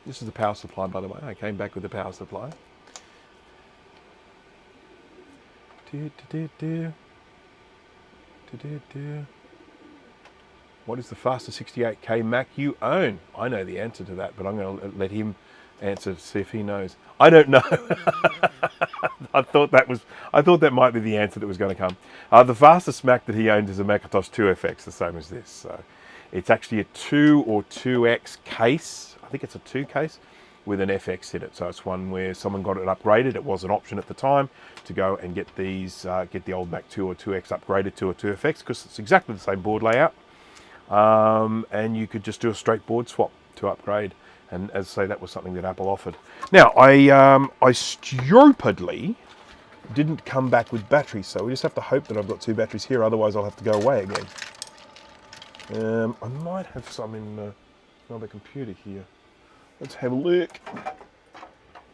S1: This is the power supply, by the way. I came back with the power supply. What is the fastest 68K Mac you own? I know the answer to that, but I'm going to let him answer to see if he knows. I don't know. I thought that might be the answer that was going to come. The fastest Mac that he owned is a Macintosh IIfx, the same as this. So it's actually a 2 or 2X case. I think it's a 2 case with an FX in it. So it's one where someone got it upgraded. It was an option at the time to go and get these, get the old Mac 2 or 2X upgraded to a 2FX, because it's exactly the same board layout. And you could just do a straight board swap to upgrade. And as I say, that was something that Apple offered. Now, I stupidly didn't come back with batteries, so we just have to hope that I've got 2 batteries here, otherwise I'll have to go away again. I might have some in another computer here. Let's have a look.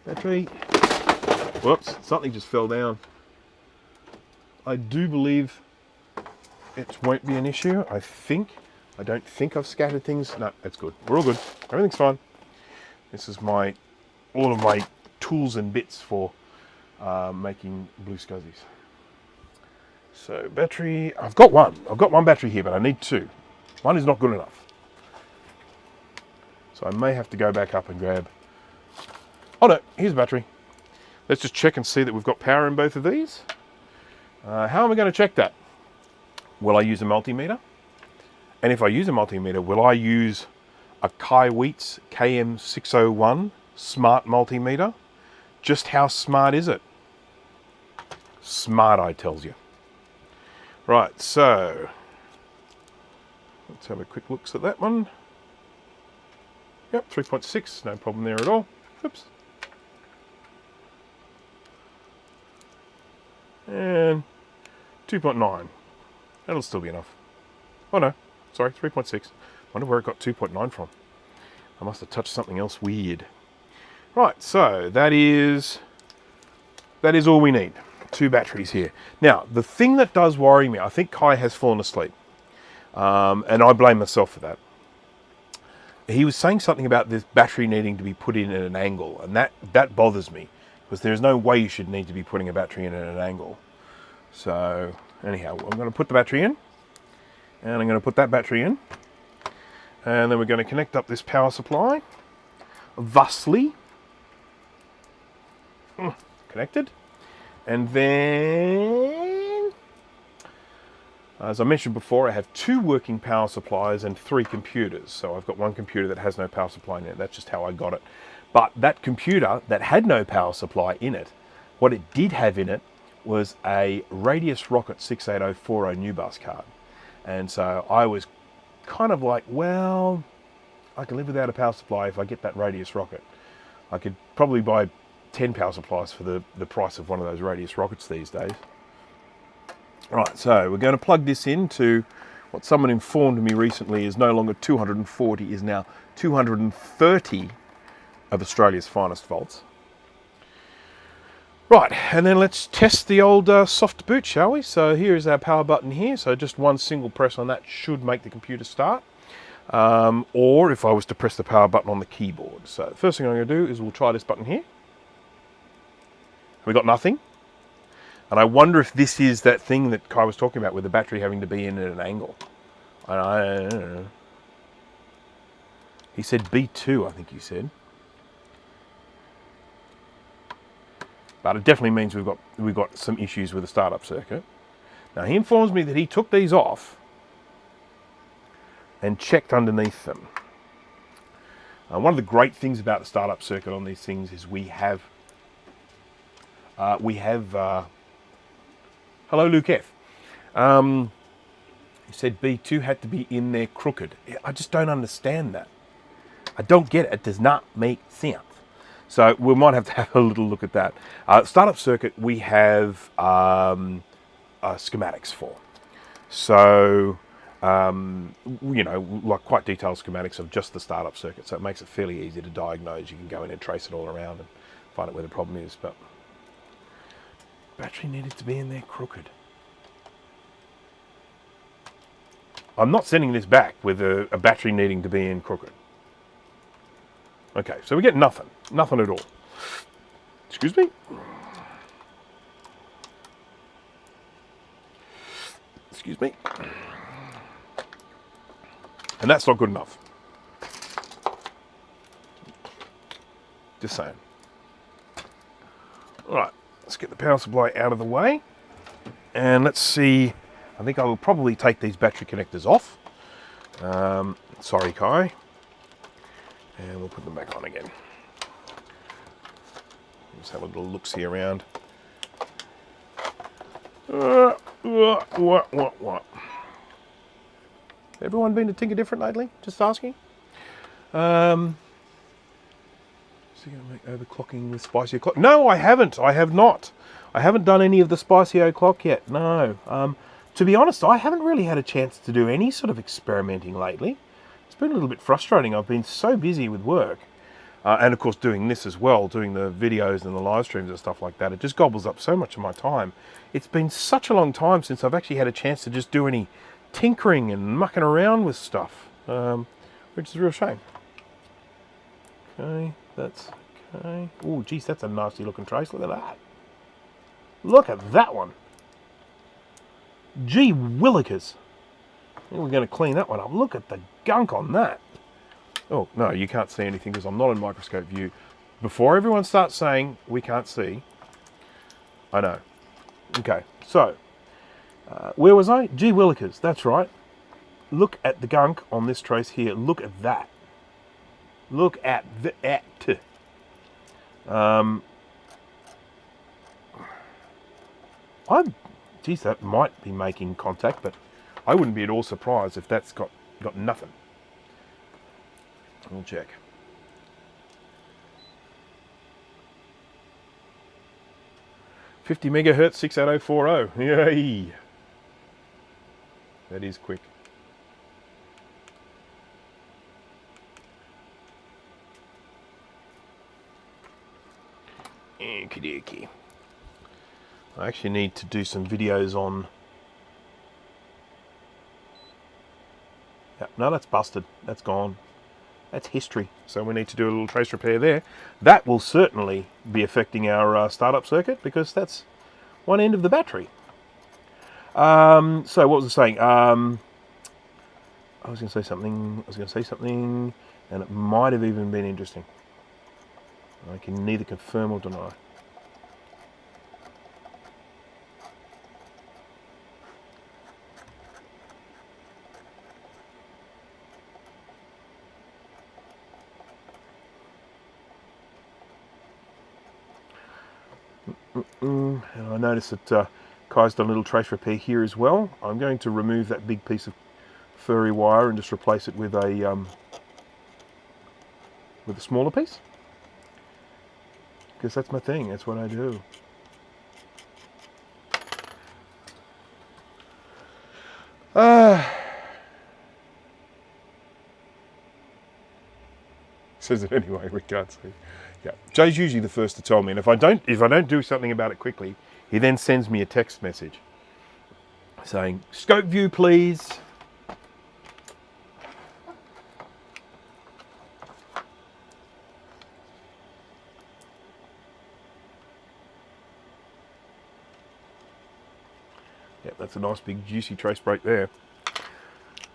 S1: Battery. Whoops, something just fell down. I do believe it won't be an issue, I think. I don't think I've scattered things. No, that's good. We're all good. Everything's fine. This is all of my tools and bits for making blue scuzzies. So battery, I've got one battery here, but I need 2. One is not good enough. So I may have to go back up and grab, oh no, here's a battery. Let's just check and see that we've got power in both of these. How am I going to check that? Will I use a multimeter? And if I use a multimeter, will I use a Qwertee KM601 smart multimeter? Just how smart is it? Smart, I tells you. Right, so let's have a quick look at that one. Yep, 3.6, no problem there at all. Oops. And 2.9. That'll still be enough. Oh no, sorry, 3.6. Wonder where it got 2.9 from. I must have touched something else weird. Right, so that is all we need. 2 batteries here. Now, the thing that does worry me, I think Kai has fallen asleep. And I blame myself for that. He was saying something about this battery needing to be put in at an angle, and that bothers me, because there's no way you should need to be putting a battery in at an angle. So anyhow, I'm going to put the battery in, and I'm going to put that battery in, and then we're going to connect up this power supply, thusly connected, and then, as I mentioned before, I have 2 working power supplies and 3 computers. So I've got one computer that has no power supply in it. That's just how I got it. But that computer that had no power supply in it, what it did have in it was a Radius Rocket 68040 new bus card. And so I was kind of like, well, I can live without a power supply if I get that Radius Rocket. I could probably buy 10 power supplies for the price of one of those Radius Rockets these days. Right, so we're going to plug this into what someone informed me recently is no longer 240, is now 230 of Australia's finest volts. Right, and then let's test the old soft boot, shall we? So here is our power button here. So just one single press on that should make the computer start. Or if I was to press the power button on the keyboard. So the first thing I'm going to do is we'll try this button here. We got nothing. And I wonder if this is that thing that Kai was talking about with the battery having to be in at an angle. I don't know. He said B2, I think he said. But it definitely means we've got some issues with the startup circuit. Now he informs me that he took these off and checked underneath them. One of the great things about the startup circuit on these things is we have hello Luke F. He said B2 had to be in there crooked. I just don't understand that. I don't get it. It does not make sense. So we might have to have a little look at that. Startup circuit we have schematics for. So, you know, like quite detailed schematics of just the startup circuit. So it makes it fairly easy to diagnose. You can go in and trace it all around and find out where the problem is. But battery needed to be in there crooked. I'm not sending this back with a battery needing to be in crooked. Okay, so we get nothing. Nothing at all. Excuse me? Excuse me. And that's not good enough. Just saying. Alright, let's get the power supply out of the way. And let's see. I think I will probably take these battery connectors off. Sorry, Kai. And we'll put them back on again. Just have a little look-see around. What? Everyone been to Tinker Different lately? Just asking. Is he going to make overclocking with spicy o'clock? No, I haven't. I have not. I haven't done any of the spicy o'clock yet. No. To be honest, I haven't really had a chance to do any sort of experimenting lately. It's been a little bit frustrating. I've been so busy with work. And of course doing this as well, doing the videos and the live streams and stuff like that. It just gobbles up so much of my time. It's been such a long time since I've actually had a chance to just do any tinkering and mucking around with stuff. Which is a real shame. Okay, that's okay. Oh, geez, that's a nasty looking trace. Look at that. Look at that one. Gee willikers. We're going to clean that one up. Look at the gunk on that. Oh, no, you can't see anything because I'm not in microscope view. Before everyone starts saying we can't see, I know. Okay, so, where was I? Gee willikers, that's right. Look at the gunk on this trace here. Look at that. Look at that. Geez, that might be making contact, but I wouldn't be at all surprised if that's got nothing. We'll check. $50 megahertz 68040. Yay! That is quick. Okie dokie. I actually need to do some videos on... No, that's busted. That's gone. That's history. So we need to do a little trace repair there. That will certainly be affecting our startup circuit because that's one end of the battery. So what was I saying? I was going to say something, and it might have even been interesting. I can neither confirm or deny. And I notice that Kai's done a little trace repair here as well. I'm going to remove that big piece of furry wire and just replace it with a smaller piece. Because that's my thing, that's what I do. Says it anyway, we can't see. Yeah, Jay's usually the first to tell me, and if I don't do something about it quickly, he then sends me a text message saying, "Scope view, please." Yep, that's a nice big juicy trace break there.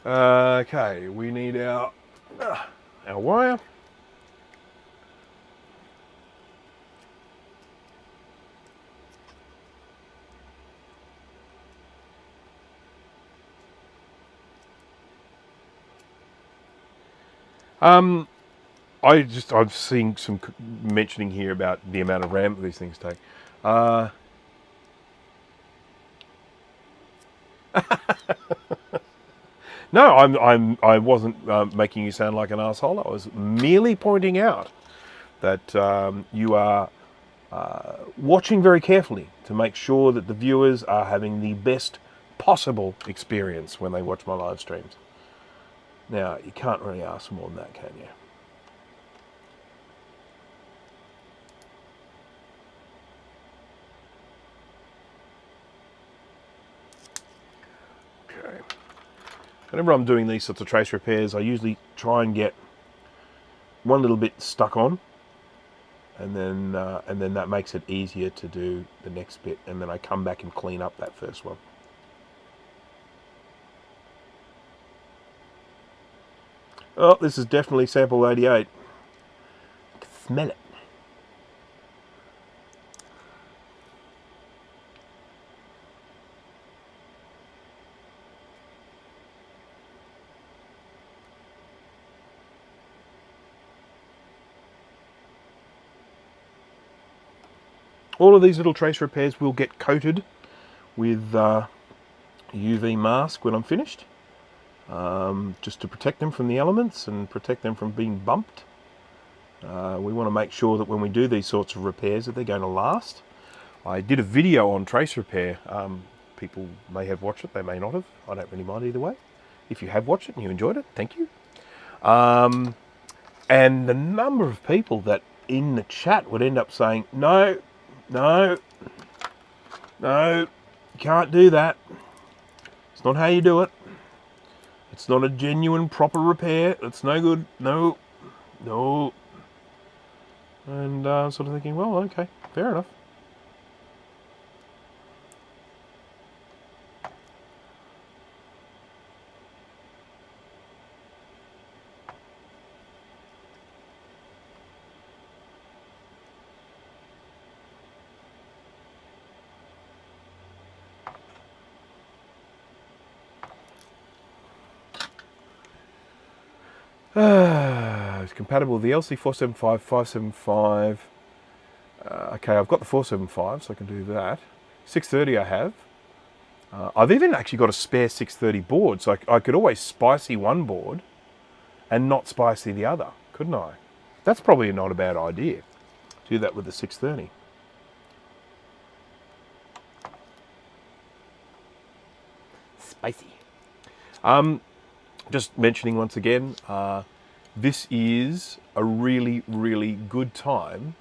S1: Okay, we need our wire. I'm seeing some mentioning here about the amount of RAM these things take. No, I wasn't making you sound like an asshole. I was merely pointing out that you are watching very carefully to make sure that the viewers are having the best possible experience when they watch my live streams. Now, you can't really ask for more than that, can you? Okay. Whenever I'm doing these sorts of trace repairs, I usually try and get one little bit stuck on, and then that makes it easier to do the next bit, and then I come back and clean up that first one. Oh, this is definitely sample 88. I can smell it. All of these little trace repairs will get coated with UV mask when I'm finished, just to protect them from the elements and protect them from being bumped. We want to make sure that when we do these sorts of repairs that they're going to last. I did a video on trace repair. People may have watched it, they may not have. I don't really mind either way. If you have watched it and you enjoyed it, thank you. And the number of people that in the chat would end up saying, no, you can't do that. It's not how you do it. It's not a genuine, proper repair. It's no good. No. And sort of thinking, well, okay, fair enough. It's compatible with the LC475, 575. Okay, I've got the 475, so I can do that. 630 I have. I've even actually got a spare 630 board, so I could always spicy one board and not spicy the other, couldn't I? That's probably not a bad idea. Do that with the 630. Spicy. Just mentioning once again, this is a really, really good time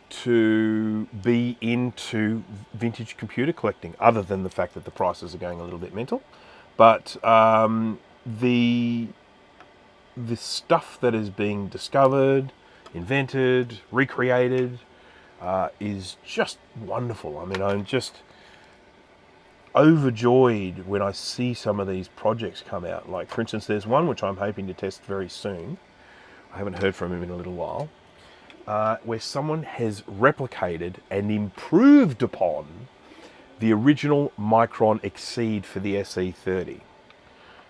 S1: to be into vintage computer collecting, other than the fact that the prices are going a little bit mental. But the stuff that is being discovered, invented, recreated is just wonderful. I mean, I'm just overjoyed when I see some of these projects come out. Like, for instance, there's one which I'm hoping to test very soon. I haven't heard from him in a little while, where someone has replicated and improved upon the original Micron Exceed for the SE30.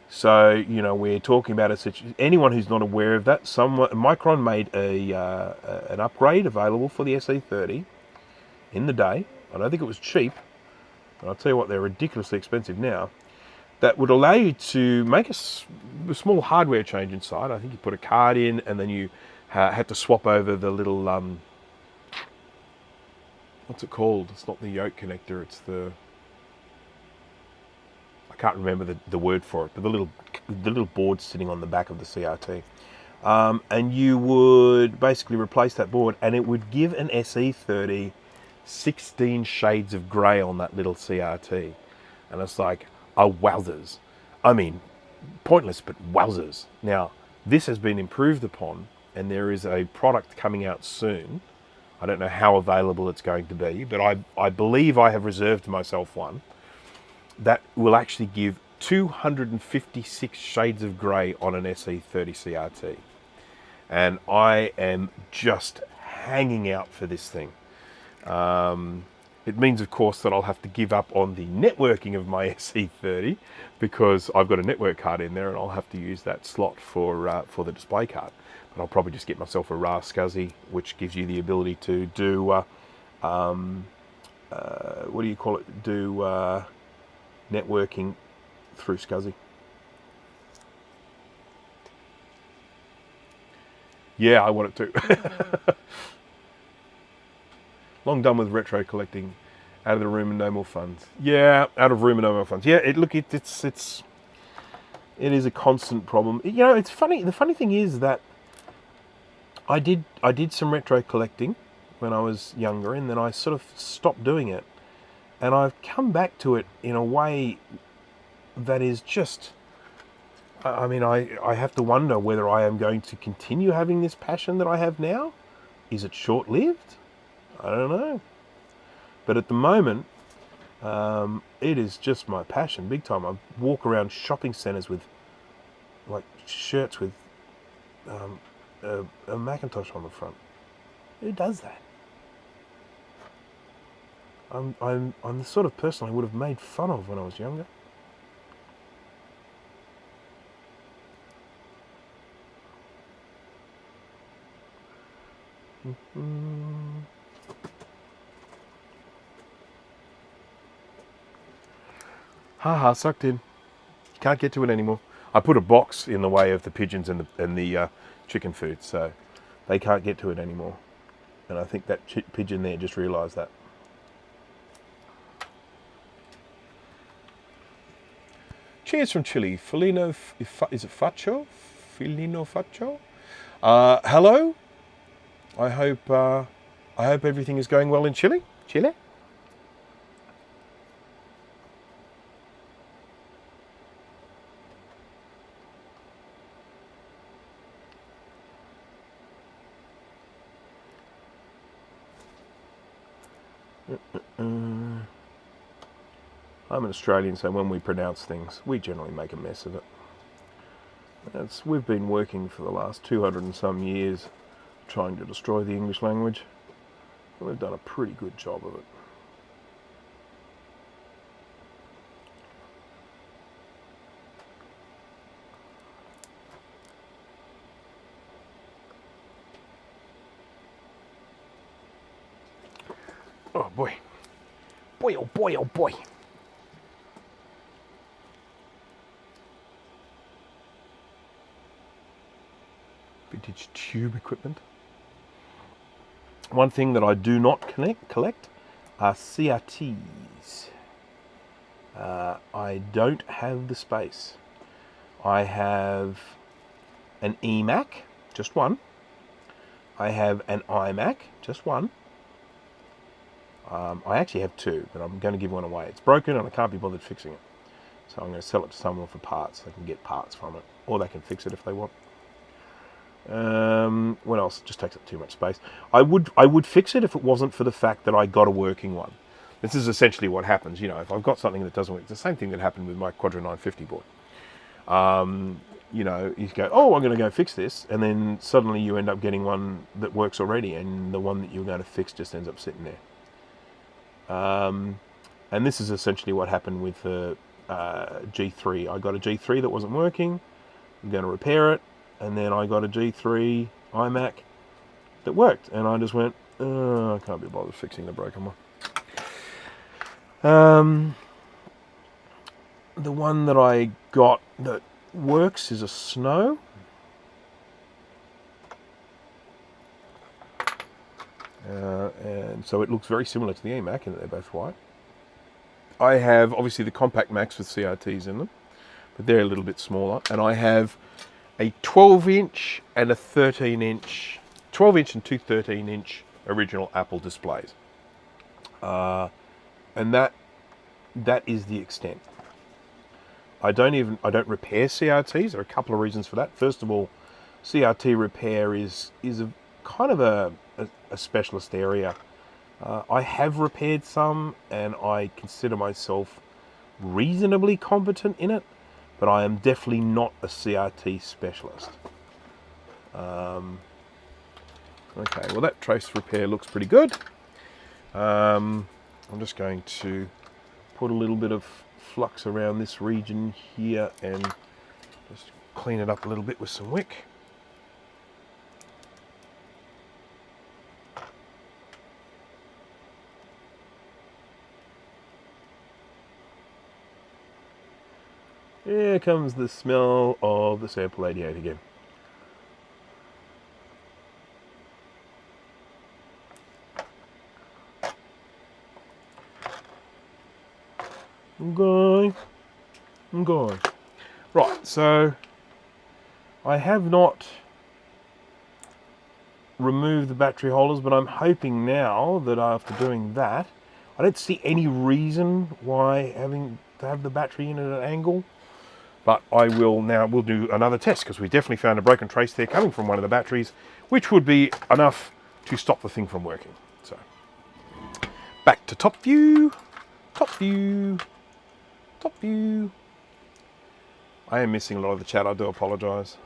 S1: So, you know, we're talking about anyone who's not aware of that, Micron made an upgrade available for the SE30 in the day. I don't think it was cheap. I'll tell you what, they're ridiculously expensive now. That would allow you to make a small hardware change inside. I think you put a card in, and then you had to swap over the little, what's it called? It's not the yoke connector, it's the, I can't remember the word for it, but the little board sitting on the back of the CRT. and you would basically replace that board, and it would give an SE30 16 shades of grey on that little CRT. And it's like, oh, wowzers. I mean, pointless, but wowzers. Now, this has been improved upon, and there is a product coming out soon. I don't know how available it's going to be, but I believe I have reserved myself one that will actually give 256 shades of grey on an SE30 CRT. And I am just hanging out for this thing. It means, of course, that I'll have to give up on the networking of my SE30 because I've got a network card in there, and I'll have to use that slot for the display card. But I'll probably just get myself a RAR SCSI, which gives you the ability to do what do you call it? Do networking through SCSI. Yeah, I want it to. Long done with retro collecting. Out of the room and no more funds. Yeah, out of room and no more funds. Yeah, it is a constant problem. You know, it's funny. The funny thing is that I did some retro collecting when I was younger, and then I sort of stopped doing it. And I've come back to it in a way that is just, I mean, I have to wonder whether I am going to continue having this passion that I have now. Is it short-lived? I don't know. But at the moment, it is just my passion, big time. I walk around shopping centres with, like, shirts with a Macintosh on the front. Who does that? I'm the sort of person I would have made fun of when I was younger. Haha, sucked in. Can't get to it anymore. I put a box in the way of the pigeons and the chicken food, so they can't get to it anymore. And I think that pigeon there just realised that. Cheers from Chile. Filino, is it Faccio? Filino Faccio? Hello. I hope everything is going well in Chile. Chile. I'm an Australian, so when we pronounce things, we generally make a mess of it. We've been working for the last 200 and some years trying to destroy the English language. And we've done a pretty good job of it. Oh boy. Boy, oh boy, oh boy. Vintage tube equipment. One thing that I do not collect are CRTs. I don't have the space. I have an eMac, just one. I have an iMac, just one. I actually have two, but I'm going to give one away. It's broken and I can't be bothered fixing it. So I'm going to sell it to someone for parts. They can get parts from it, or they can fix it if they want. What else? It just takes up too much space. I would fix it if it wasn't for the fact that I got a working one. This is essentially what happens. You know, if I've got something that doesn't work, it's the same thing that happened with my Qwertee 950 board. You know, you go, oh, I'm going to go fix this, and then suddenly you end up getting one that works already, and the one that you're going to fix just ends up sitting there. And this is essentially what happened with the G3. I got a G3 that wasn't working. I'm going to repair it. And then I got a G3 iMac that worked. And I just went, oh, I can't be bothered fixing the broken one. The one that I got that works is a Snow. And so it looks very similar to the iMac in that they're both white. I have obviously the compact Macs with CRTs in them, but they're a little bit smaller. And I have a 12-inch and a 13-inch, 12-inch and two 13-inch original Apple displays. And that is the extent. I don't repair CRTs. There are a couple of reasons for that. First of all, CRT repair is a kind of a specialist area. I have repaired some, and I consider myself reasonably competent in it, but I am definitely not a CRT specialist. Okay, well that trace repair looks pretty good. I'm just going to put a little bit of flux around this region here and just clean it up a little bit with some WICK. Here comes the smell of the sample 88 again. I'm going. Right, so I have not removed the battery holders, but I'm hoping now that after doing that, I don't see any reason why having to have the battery in at an angle. But we'll do another test, because we definitely found a broken trace there coming from one of the batteries, which would be enough to stop the thing from working. So, back to top view. I am missing a lot of the chat, I do apologise.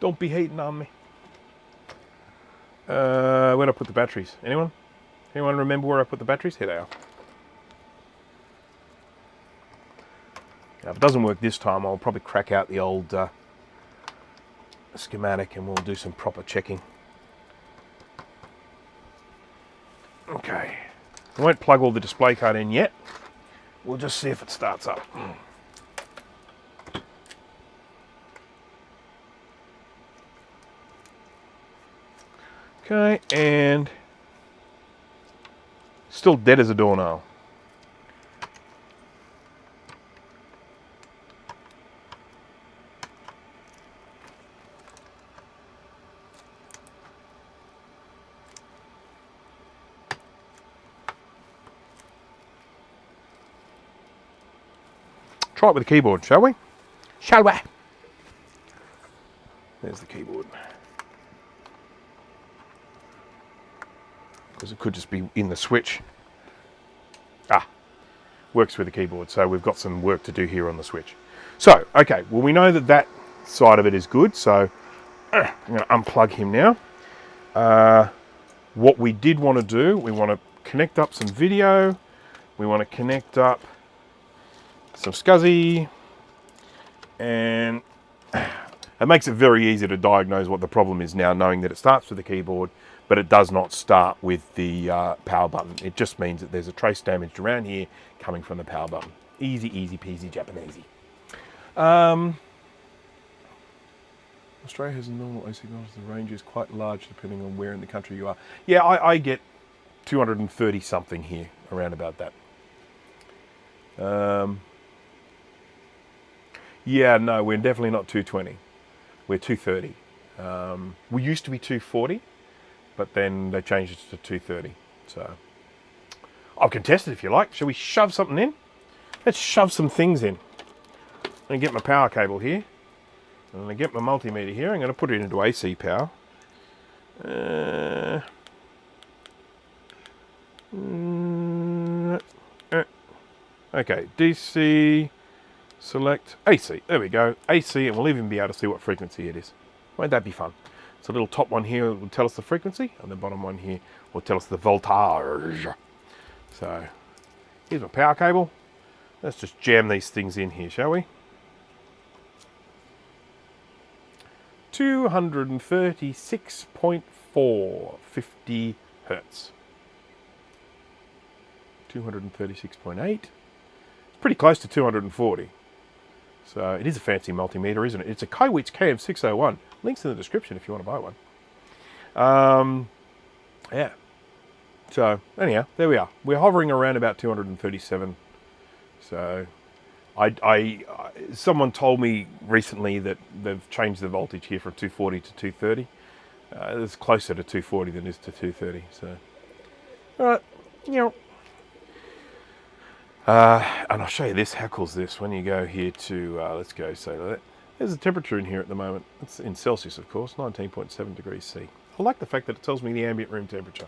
S1: Don't be hating on me. Where'd I put the batteries? Anyone? Anyone remember where I put the batteries? Here they are. Now, if it doesn't work this time, I'll probably crack out the old schematic and we'll do some proper checking. Okay. I won't plug all the display card in yet. We'll just see if it starts up. Okay, and still dead as a doornail. Try it with the keyboard, shall we? Shall we? There's the keyboard. Because it could just be in the switch. Works with the keyboard, so we've got some work to do here on the switch. So, okay, well we know that that side of it is good, so I'm going to unplug him now. What we did want to do, we want to connect up some video, we want to connect up some SCSI, and it makes it very easy to diagnose what the problem is now, knowing that it starts with the keyboard, but it does not start with the power button. It just means that there's a trace damaged around here coming from the power button. Easy, easy peasy Japanesey. Australia has a normal AC signal. The range is quite large depending on where in the country you are. Yeah, I get 230 something here, around about that. Yeah, no, we're definitely not 220. We're 230. We used to be 240, but then they changed it to 230. So I'll contest it if you like. Shall we shove something in? Let's shove some things in. I'm going to get my power cable here. I'm going to get my multimeter here. I'm going to put it into AC power. Okay, DC, select AC. There we go, AC, and we'll even be able to see what frequency it is. Won't that be fun? So the little top one here will tell us the frequency, and the bottom one here will tell us the voltage. So here's my power cable. Let's just jam these things in here, shall we? 236.4, 50 hertz. 236.8. Pretty close to 240. So it is a fancy multimeter, isn't it? It's a Qwertee KM601. Links in the description if you want to buy one. Yeah. So anyhow, there we are. We're hovering around about 237 So someone told me recently that they've changed the voltage here from 240 to 230. It's closer to 240 than it is to 230. So, all right, you know. And I'll show you this. How cool is this? When you go here to, let's go, so there's a temperature in here at the moment. It's in Celsius, of course, 19.7 degrees C. I like the fact that it tells me the ambient room temperature.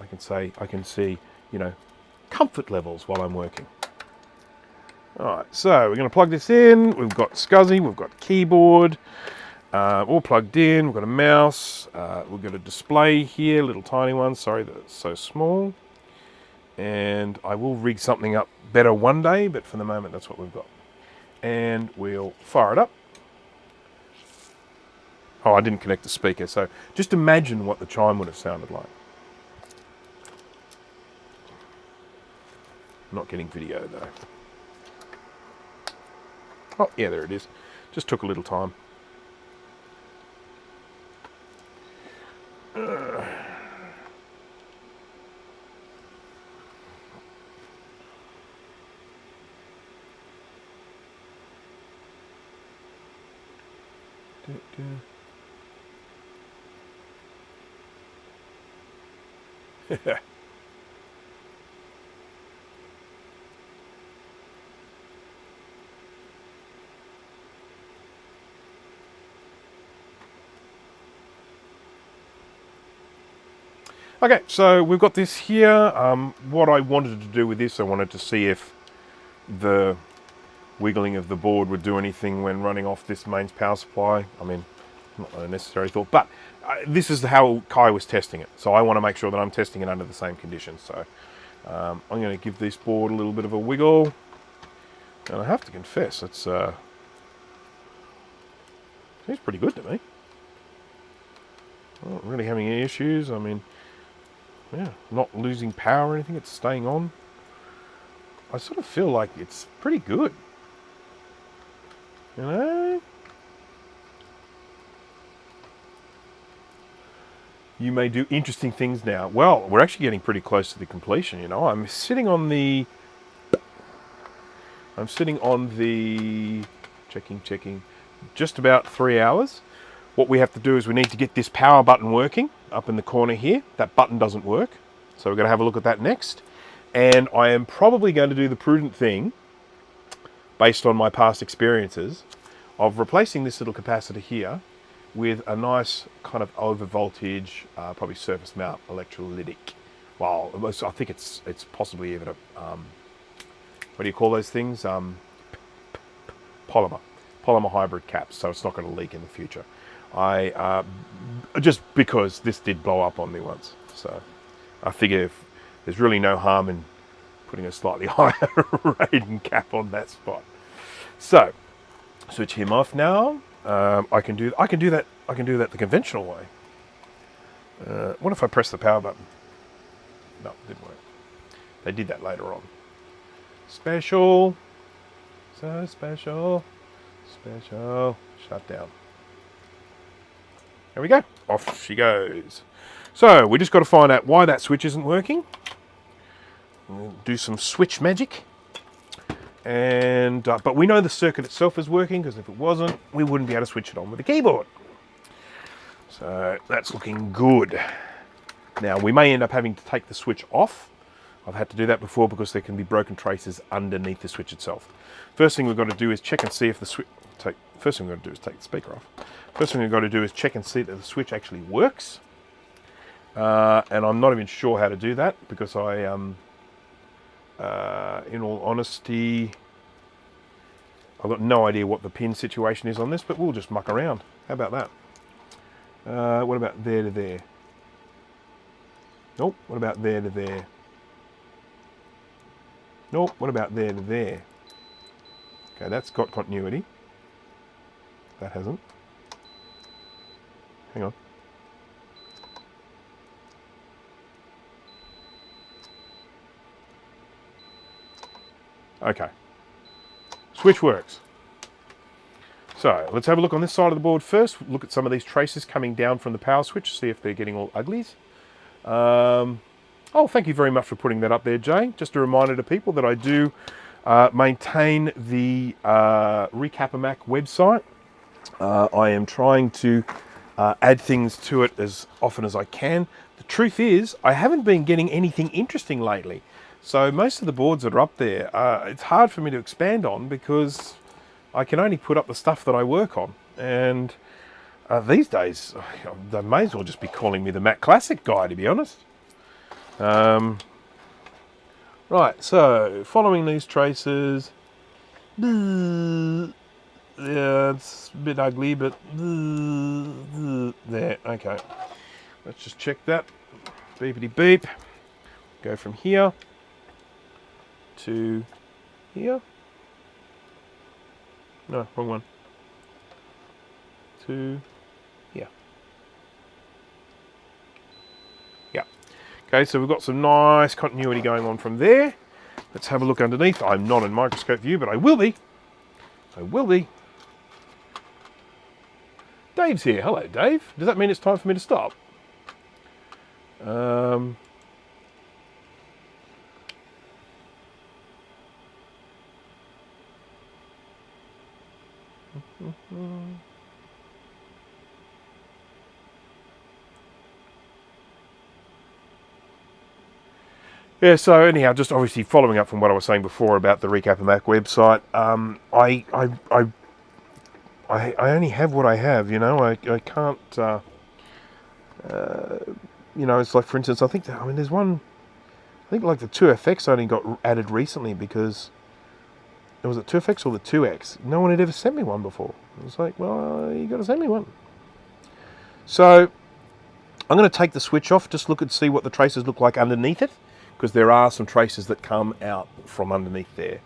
S1: I can see, you know, comfort levels while I'm working. All right, so we're going to plug this in. We've got SCSI, we've got keyboard, all plugged in. We've got a mouse. We've got a display here, little tiny one. Sorry that it's so small. And I will rig something up better one day, but for the moment, that's what we've got. And we'll fire it up. Oh, I didn't connect the speaker, so just imagine what the chime would have sounded like. Not getting video though. Oh, yeah, there it is. Just took a little time. Okay, so we've got this here. What I wanted to do with this, I wanted to see if the wiggling of the board would do anything when running off this mains power supply. I mean, not a necessary thought, but this is how Kai was testing it. So I want to make sure that I'm testing it under the same conditions. So I'm going to give this board a little bit of a wiggle. And I have to confess, it's seems pretty good to me. Not really having any issues. I mean, yeah, not losing power or anything. It's staying on. I sort of feel like it's pretty good. You know? You may do interesting things now. Well, we're actually getting pretty close to the completion, you know. I'm sitting on the... checking, just about 3 hours. What we have to do is we need to get this power button working up in the corner here. That button doesn't work. So we're going to have a look at that next. And I am probably going to do the prudent thing, based on my past experiences, of replacing this little capacitor here with a nice kind of over voltage, probably surface mount electrolytic. Well, I think it's possibly even a, what do you call those things? Polymer hybrid caps, so it's not going to leak in the future. Just because this did blow up on me once, so I figure if there's really no harm in putting a slightly higher rating cap on that spot. So switch him off now. I can do that the conventional way. What if I press the power button? No, it didn't work. They did that later on. Special, so special, shut down. There we go. Off she goes. So we just got to find out why that switch isn't working. We'll do some switch magic. And but we know the circuit itself is working, because if it wasn't, we wouldn't be able to switch it on with the keyboard. So that's looking good. Now we may end up having to take the switch off. I've had to do that before because there can be broken traces underneath the switch itself. First thing we've got to do is check and see if the switch... First thing we've got to do is take the speaker off. First thing we've got to do is check and see that the switch actually works. And I'm not even sure how to do that, because I, in all honesty, I've got no idea what the pin situation is on this, but we'll just muck around. How about that? What about there to there? Nope. What about there to there? Nope. What about there to there? Okay, that's got continuity. That hasn't. Hang on. Okay. Switch works. So let's have a look on this side of the board first. Look at some of these traces coming down from the power switch, see if they're getting all uglies. Oh, thank you very much for putting that up there, Jay. Just a reminder to people that I do maintain the Recapamac website. I am trying to add things to it as often as I can. The truth is, I haven't been getting anything interesting lately. So most of the boards that are up there, it's hard for me to expand on because I can only put up the stuff that I work on. And these days, they may as well just be calling me the Mac Classic guy, to be honest. Right, so following these traces, yeah, it's a bit ugly, but there, okay. Let's just check that. Beepity beep. Go from here to here. No, wrong one. To here. Yeah. Okay, so we've got some nice continuity going on from there. Let's have a look underneath. I'm not in microscope view, but I will be. I will be. Dave's here. Hello, Dave. Does that mean it's time for me to stop? Yeah, so anyhow, just obviously following up from what I was saying before about the Recapamac website, I only have what I have, you know. I can't, you know, it's like, for instance, I think, there's one, I think like the 2FX only got added recently because, was it 2FX or the 2X? No one had ever sent me one before. It was like, well, you got to send me one. So I'm going to take the switch off, just look and see what the traces look like underneath it, because there are some traces that come out from underneath there.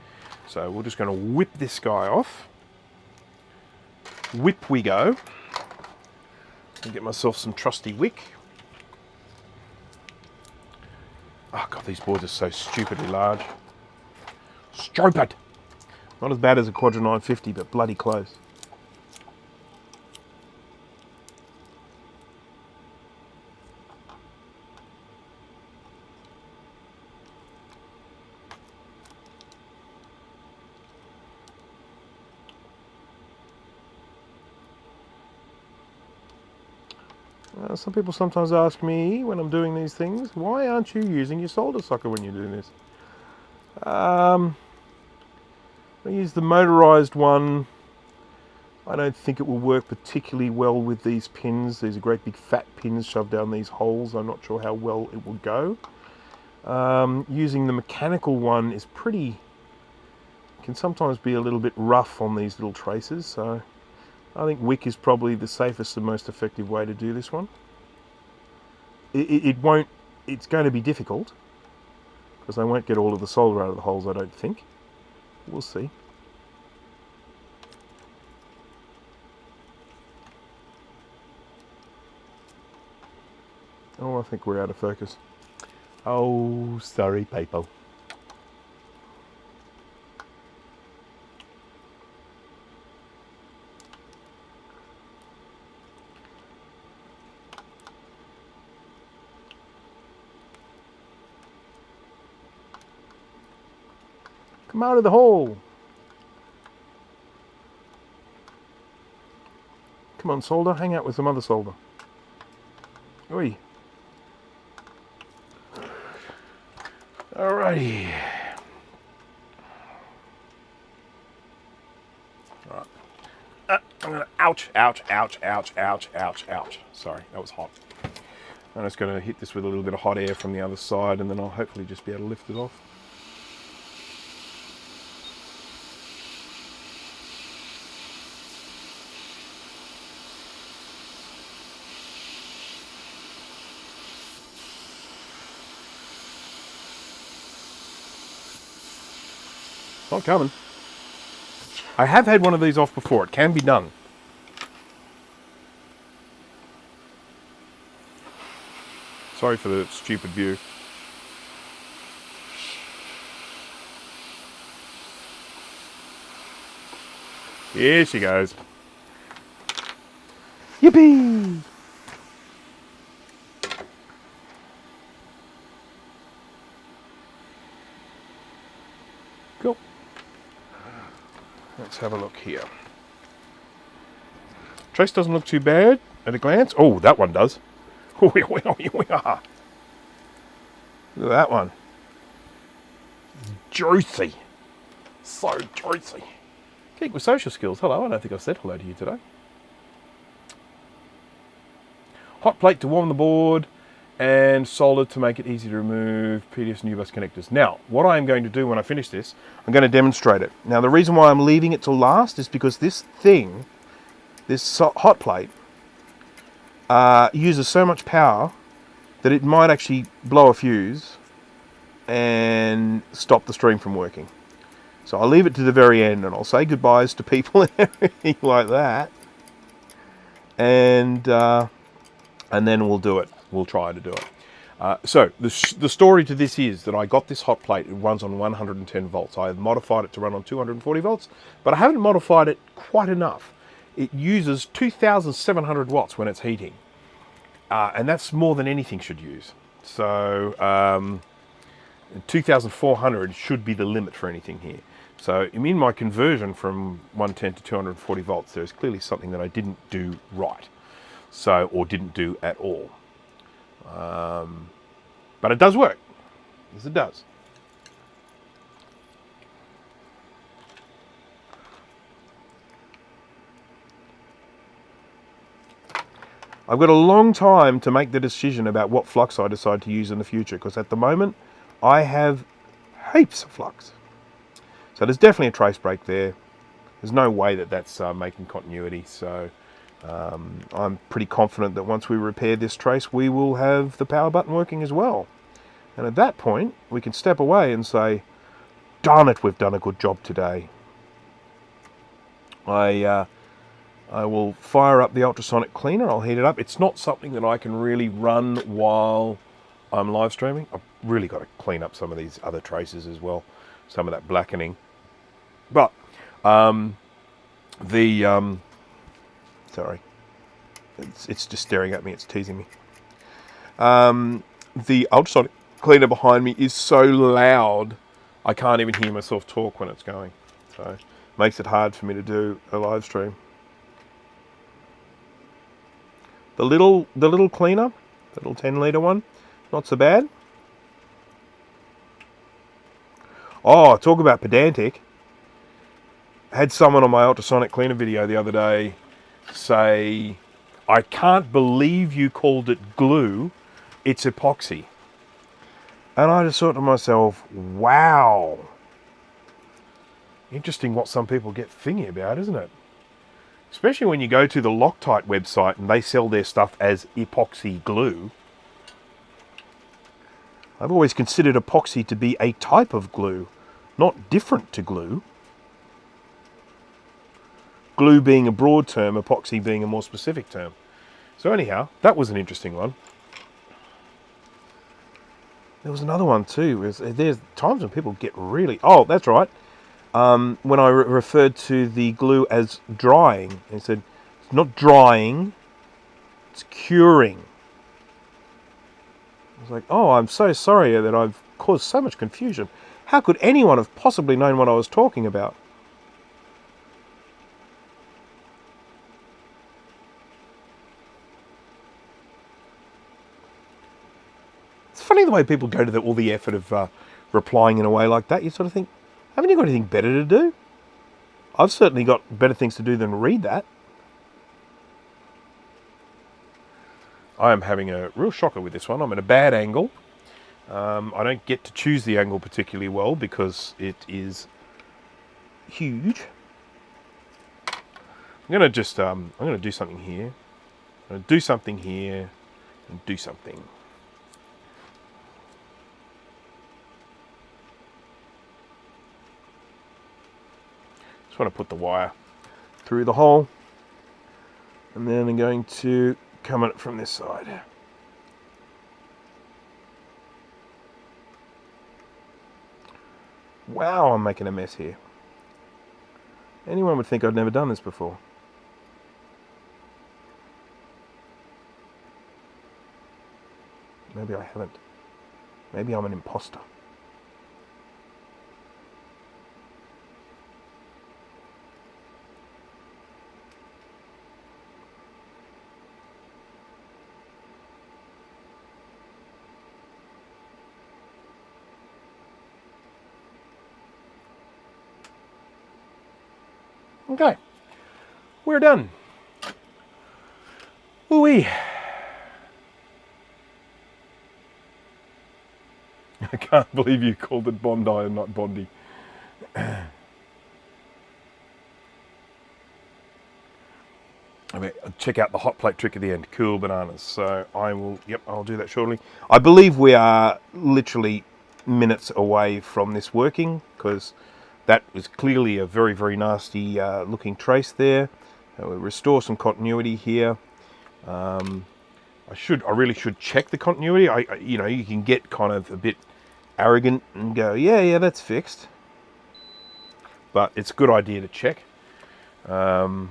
S1: So we're just going to whip this guy off. Whip we go. And get myself some trusty WICK. Oh god, these boards are so stupidly large. Stupid! Not as bad as a Quadra 950, but bloody close. Some people sometimes ask me when I'm doing these things, why aren't you using your solder socket when you're doing this? I use the motorized one. I don't think it will work particularly well with these pins. These are great big fat pins shoved down these holes. I'm not sure how well it will go. Using the mechanical one is can sometimes be a little bit rough on these little traces. So I think WICK is probably the safest and most effective way to do this one. It's going to be difficult because I won't get all of the solder out of the holes, I don't think. We'll see. Oh, I think we're out of focus. Oh, sorry, people. Come out of the hole. Come on, solder. Hang out with some other solder. Oi. Alrighty. Alright. I'm gonna ouch, ouch, ouch, ouch, ouch, ouch, ouch. Sorry, that was hot. I'm just gonna hit this with a little bit of hot air from the other side, and then I'll hopefully just be able to lift it off. Not coming. I have had one of these off before. It can be done. Sorry for the stupid view. Here she goes. Yippee! Cool. Let's have a look here. Trace doesn't look too bad at a glance. Oh, that one does. Look at that one. Juicy. So juicy. Geek with social skills. Hello, I don't think I said hello to you today. Hot plate to warm the board and solder to make it easy to remove PDFs and U-bus connectors. Now, what I'm going to do when I finish this, I'm going to demonstrate it. Now, the reason why I'm leaving it till last is because this thing, this hot plate, uses so much power that it might actually blow a fuse and stop the stream from working. So I'll leave it to the very end and I'll say goodbyes to people and everything like that. And then we'll do it. We'll try to do it. So the story to this is that I got this hot plate. It runs on 110 volts. I have modified it to run on 240 volts, but I haven't modified it quite enough. It uses 2,700 watts when it's heating. And that's more than anything should use. So 2,400 should be the limit for anything here. So in my conversion from 110 to 240 volts, there's clearly something that I didn't do right. So, or didn't do at all. But it does work. Yes, it does. I've got a long time to make the decision about what flux I decide to use in the future, because at the moment I have heaps of flux. So there's definitely a trace break there. There's no way that that's making continuity. So I'm pretty confident that once we repair this trace, we will have the power button working as well. And at that point, we can step away and say, darn it, we've done a good job today. I will fire up the ultrasonic cleaner. I'll heat it up. It's not something that I can really run while I'm live streaming. I've really got to clean up some of these other traces as well. Some of that blackening. But sorry, it's just staring at me. It's teasing me. The ultrasonic cleaner behind me is so loud, I can't even hear myself talk when it's going. So it makes it hard for me to do a live stream. The little cleaner, the little 10-litre one, not so bad. Oh, talk about pedantic. I had someone on my ultrasonic cleaner video the other day say, I can't believe you called it glue, it's epoxy. And I just thought to myself, wow. Interesting what some people get thingy about, isn't it? Especially when you go to the Loctite website and they sell their stuff as epoxy glue. I've always considered epoxy to be a type of glue, not different to glue. Glue being a broad term, epoxy being a more specific term. So anyhow, that was an interesting one. There was another one too. There's times when people get really... Oh, that's right. When I referred to the glue as drying, they said, it's not drying, it's curing. I was like, oh, I'm so sorry that I've caused so much confusion. How could anyone have possibly known what I was talking about? It's funny the way people go to all the effort of replying in a way like that. You sort of think, haven't you got anything better to do? I've certainly got better things to do than read that. I am having a real shocker with this one. I'm at a bad angle. I don't get to choose the angle particularly well because it is huge. I'm going to just, I'm going to do something here. I'm going to do something here and do something. Just want to put the wire through the hole, and then I'm going to come at it from this side. Wow, I'm making a mess here. Anyone would think I'd never done this before. Maybe I haven't. Maybe I'm an imposter. Okay, we're done. Ooh-wee. I can't believe you called it Bondi and not Bondi. I mean, check out the hot plate trick at the end. Cool bananas. So I'll do that shortly. I believe we are literally minutes away from this working, because that was clearly a very, very nasty looking trace there. We'll restore some continuity here. I really should check the continuity. You can get kind of a bit arrogant and go, yeah, that's fixed. But it's a good idea to check. Because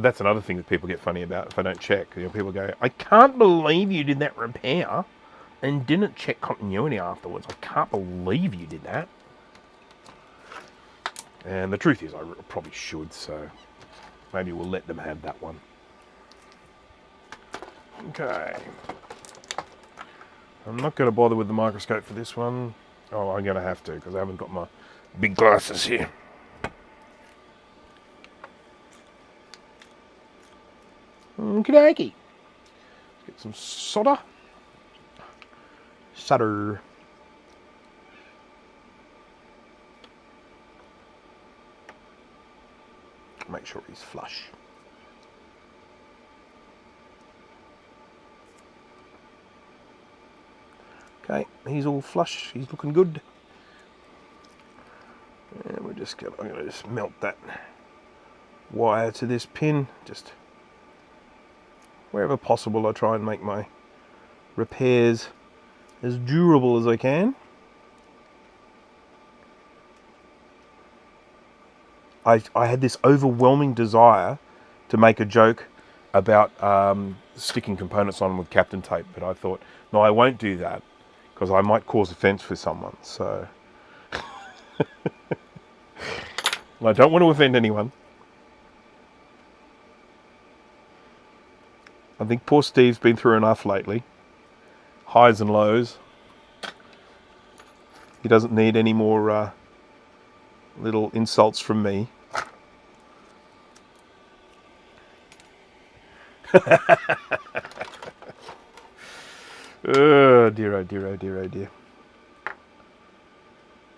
S1: that's another thing that people get funny about if I don't check. People go, I can't believe you did that repair and didn't check continuity afterwards. I can't believe you did that. And the truth is, I probably should, so maybe we'll let them have that one. Okay. I'm not going to bother with the microscope for this one. Oh, I'm going to have to, because I haven't got my big glasses here. Okie dokie. Let's get some solder. Solder. Make sure he's flush. Okay, he's all flush. He's looking good. And I'm going to just melt that wire to this pin. Just wherever possible, I try and make my repairs as durable as I can. I had this overwhelming desire to make a joke about sticking components on with Captain tape, but I thought, no, I won't do that, because I might cause offence for someone. So I don't want to offend anyone. I think poor Steve's been through enough lately. Highs and lows. He doesn't need any more little insults from me. Oh dear, oh dear, oh dear, oh dear.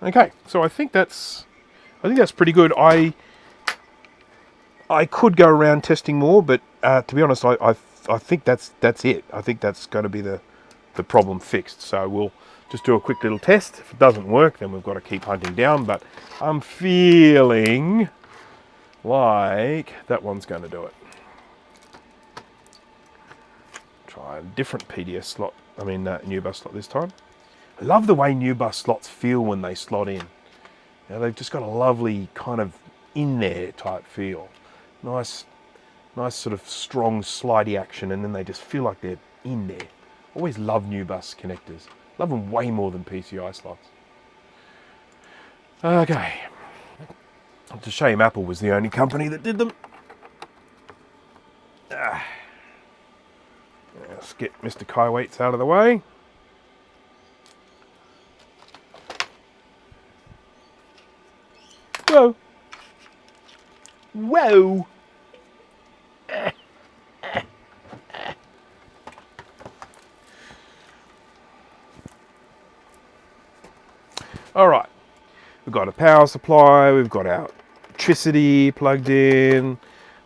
S1: Okay, so I think that's pretty good. I could go around testing more, but to be honest, I think that's it. I think that's going to be the problem fixed. So we'll just do a quick little test. If it doesn't work, then we've got to keep hunting down. But I'm feeling like that one's going to do it. Try a different PDS slot. New bus slot this time. I love the way new bus slots feel when they slot in. They've just got a lovely kind of in there type feel. Nice sort of strong slidey action, and then they just feel like they're in there. Always love new bus connectors. Love them way more than PCI slots. Okay. It's a shame Apple was the only company that did them. Let's get Mr. Qwertee out of the way. Whoa. Whoa. All right. We've got a power supply. We've got our electricity plugged in.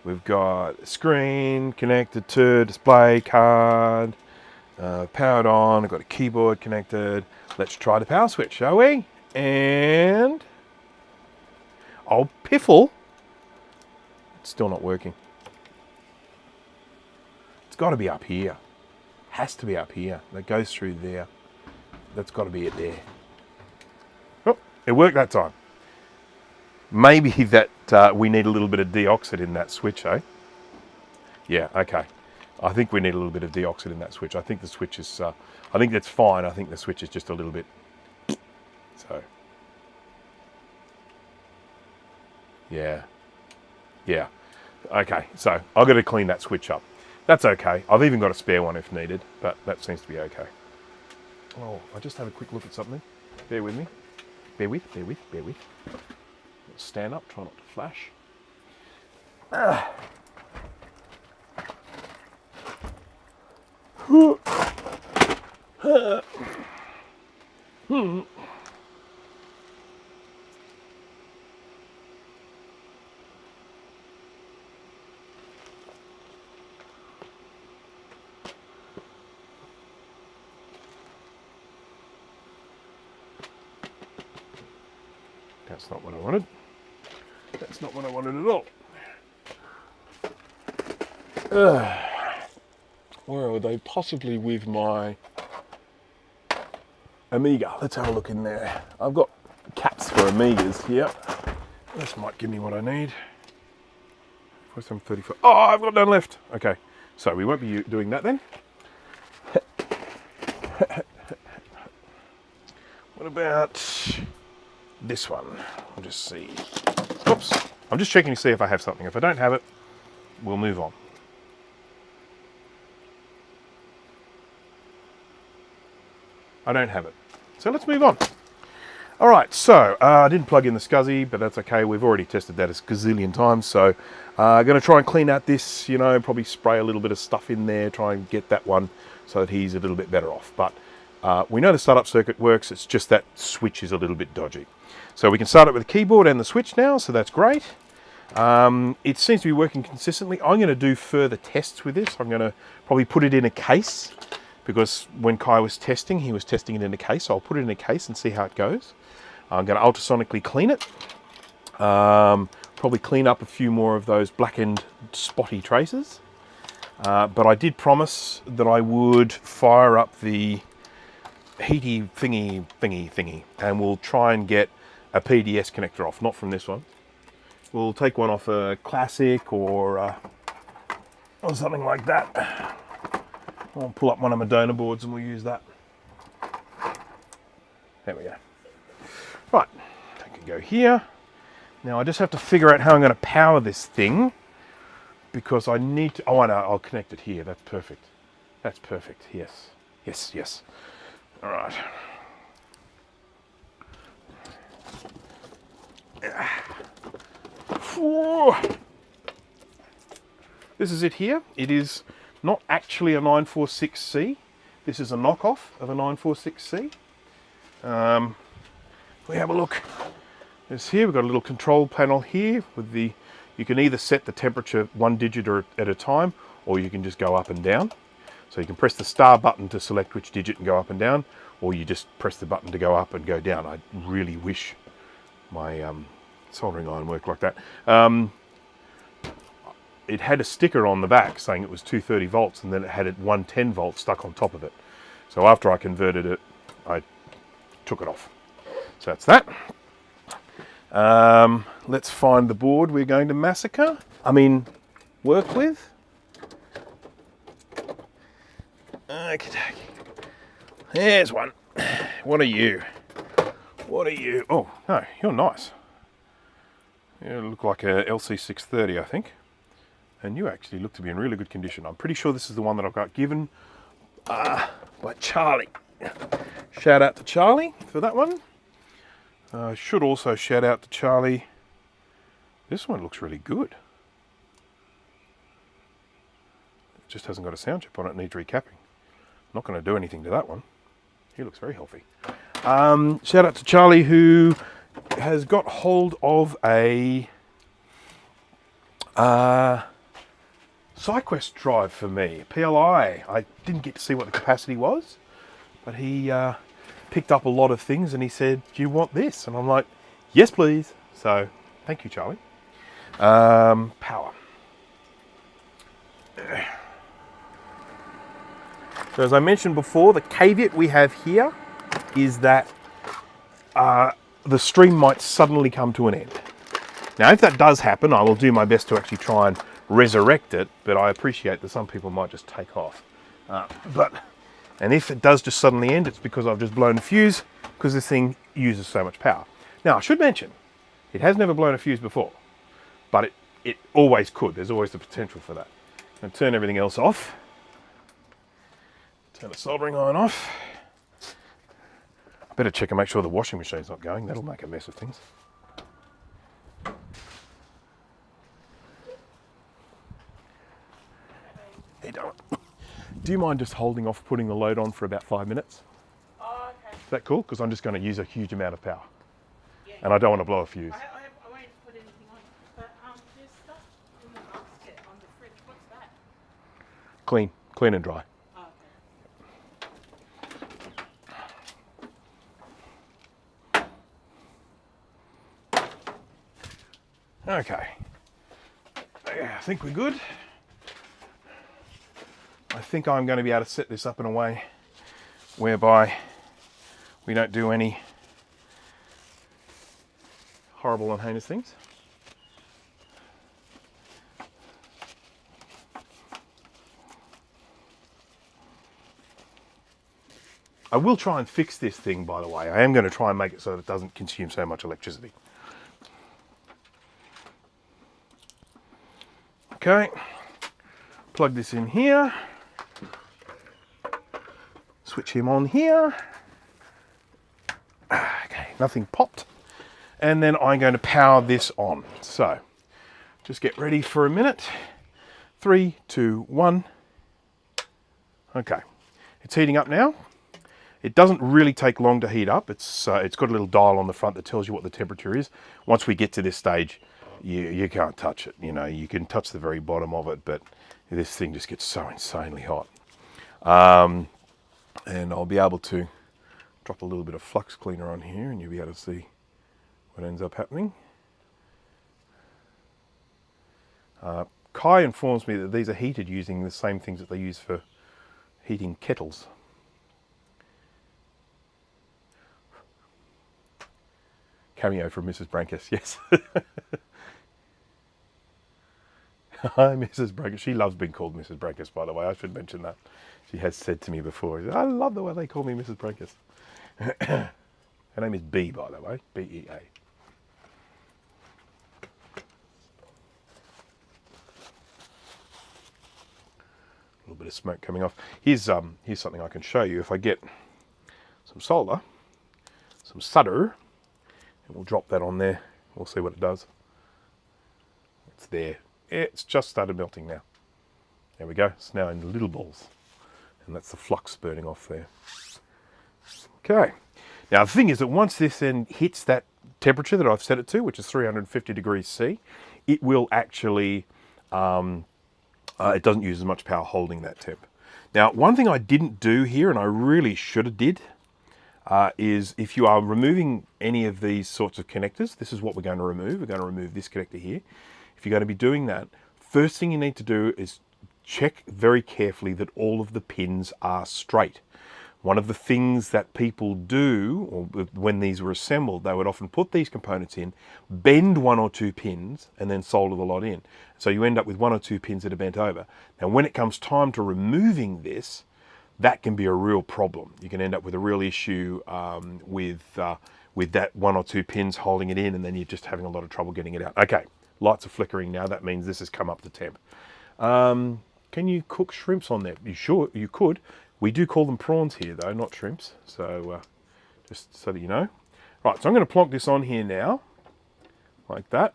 S1: We've got a screen connected to display card. Powered on. I've got a keyboard connected. Let's try the power switch, shall we? And oh, piffle. It's still not working. It's got to be up here. Has to be up here. That goes through there. That's got to be it there. Oh, it worked that time. Maybe that we need a little bit of deoxide in that switch, eh? Yeah, okay. I think we need a little bit of deoxide in that switch. I think the switch is, I think that's fine. I think the switch is just a little bit, so. Yeah. Okay, so I've got to clean that switch up. That's okay. I've even got a spare one if needed, but that seems to be okay. Oh, I just have a quick look at something. Bear with me. Bear with. Stand up, try not to flash. That's not what I wanted. That's not what I wanted at all. Where are they? Possibly with my Amiga. Let's have a look in there. I've got caps for Amigas here. This might give me what I need. 4735. Oh, I've got none left. Okay, so we won't be doing that then. What about this one? I'll just see. Oops. I'm just checking to see if I have something. If I don't have it, we'll move on. I don't have it. So let's move on. All right, so I didn't plug in the SCSI, but that's okay. We've already tested that a gazillion times. So I'm going to try and clean out this, you know, probably spray a little bit of stuff in there, try and get that one so that he's a little bit better off. But we know the startup circuit works. It's just that switch is a little bit dodgy. So we can start it with the keyboard and the switch now, so that's great. It seems to be working consistently. I'm going to do further tests with this. I'm going to probably put it in a case, because when Kai was testing, he was testing it in a case. So I'll put it in a case and see how it goes. I'm going to ultrasonically clean it. Probably clean up a few more of those blackened spotty traces. But I did promise that I would fire up the heaty thingy, and we'll try and get a PDS connector off, not from this one. We'll take one off a Classic or something like that. I'll pull up one of my donor boards and we'll use that. There we go. Right, that can go here. Now I just have to figure out how I'm going to power this thing, because I need to, oh I know, I'll connect it here. That's perfect. That's perfect, yes. Yes, yes. All right. This is it here. It is not actually a 946C. This is a knockoff of a 946C. We have a look. This here, we've got a little control panel here with the, you can either set the temperature one digit or at a time, or you can just go up and down. So you can press the star button to select which digit and go up and down, or you just press the button to go up and go down. I really wish my soldering iron worked like that. It had a sticker on the back saying it was 230 volts, and then it had it 110 volts stuck on top of it. So after I converted it, I took it off. So that's that. Let's find the board we're going to massacre. Work with. Okay. There's one. What are you? What are you? Oh, no, you're nice. You look like a LC630, I think. And you actually look to be in really good condition. I'm pretty sure this is the one that I've got given by Charlie. Shout out to Charlie for that one. I should also shout out to Charlie. This one looks really good. It just hasn't got a sound chip on it, needs recapping. Not going to do anything to that one. He looks very healthy. Shout out to Charlie, who has got hold of a SideQuest drive for me, PLI. I didn't get to see what the capacity was, but he picked up a lot of things and he said, do you want this? And I'm like, yes please. So thank you, Charlie. Power. So as I mentioned before, the caveat we have here is that the stream might suddenly come to an end. Now if that does happen, I will do my best to actually try and resurrect it, but I appreciate that some people might just take off. And if it does just suddenly end, it's because I've just blown a fuse, because this thing uses so much power. Now I should mention, it has never blown a fuse before, but it always could. There's always the potential for that. I'm going to turn everything else off. Turn the soldering iron off. I better check and make sure the washing machine's not going. That'll make a mess of things. Do you mind just holding off putting the load on for about 5 minutes?
S3: Oh, okay.
S1: Is that cool? Because I'm just going to use a huge amount of power.
S3: Yeah.
S1: And I don't want to blow a fuse.
S3: I won't put anything on. But there's stuff in the basket on the fridge. What's that?
S1: Clean and dry.
S3: Oh,
S1: Okay. Yeah, I think we're good. I think I'm going to be able to set this up in a way whereby we don't do any horrible and heinous things. I will try and fix this thing, by the way. I am going to try and make it so that it doesn't consume so much electricity. Okay, plug this in here, switch him on here. Okay, nothing popped. And then I'm going to power this on. So, just get ready for a minute. 3, 2, 1. Okay, it's heating up now. It doesn't really take long to heat up. It's got a little dial on the front that tells you what the temperature is. Once we get to this stage, you can't touch it. You know, you can touch the very bottom of it, but this thing just gets so insanely hot. And I'll be able to drop a little bit of flux cleaner on here, and you'll be able to see what ends up happening. Kai informs me that these are heated using the same things that they use for heating kettles. Cameo from Mrs. Brankus, yes. Hi, Mrs. Brankus. She loves being called Mrs. Brankus, by the way. I should mention that. She has said to me before, I love the way they call me Mrs. Brankus. Her name is B, by the way, B-E-A. A little bit of smoke coming off. Here's something I can show you. If I get some solder, some solder, and we'll drop that on there. We'll see what it does. It's there. It's just started melting now. There we go. It's now in little balls. And that's the flux burning off there. Okay. Now the thing is that once this then hits that temperature that I've set it to, which is 350 degrees C, it will actually, it doesn't use as much power holding that temp. Now, one thing I didn't do here, and I really should have did, is if you are removing any of these sorts of connectors, this is what we're going to remove. We're going to remove this connector here. If you're going to be doing that, first thing you need to do is check very carefully that all of the pins are straight. One of the things that people do, or when these were assembled, they would often put these components in, bend 1 or 2 pins, and then solder the lot in. So you end up with 1 or 2 pins that are bent over. Now, when it comes time to removing this, that can be a real problem. You can end up with a real issue with that 1 or 2 pins holding it in, and then you're just having a lot of trouble getting it out. Okay, lights are flickering now. That means this has come up to temp. Can you cook shrimps on there? You could. We do call them prawns here, though, not shrimps. So just so that you know. Right, so I'm going to plonk this on here now, like that.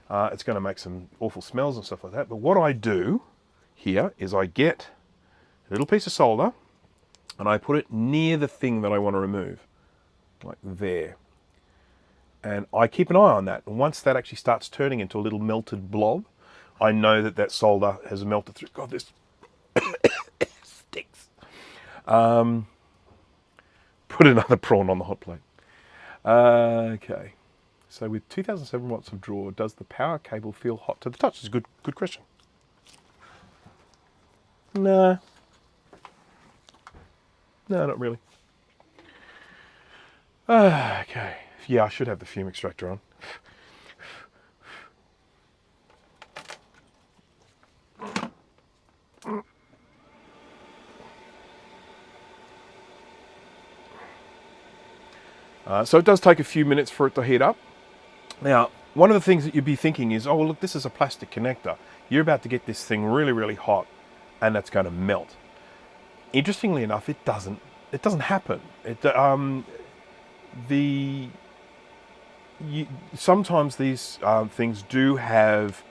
S1: It's going to make some awful smells and stuff like that. But what I do here is I get a little piece of solder and I put it near the thing that I want to remove, like there. And I keep an eye on that. And once that actually starts turning into a little melted blob, I know that that solder has melted through. God, this stinks. Put another prawn on the hot plate. Okay. So with 2007 watts of draw, does the power cable feel hot to the touch? It's a good question. No. No, not really. Okay. Yeah, I should have the fume extractor on. So it does take a few minutes for it to heat up. Now, one of the things that you'd be thinking is, oh, well, look, this is a plastic connector. You're about to get this thing really, really hot, and that's going to melt. Interestingly enough, it doesn't happen. Sometimes these things do have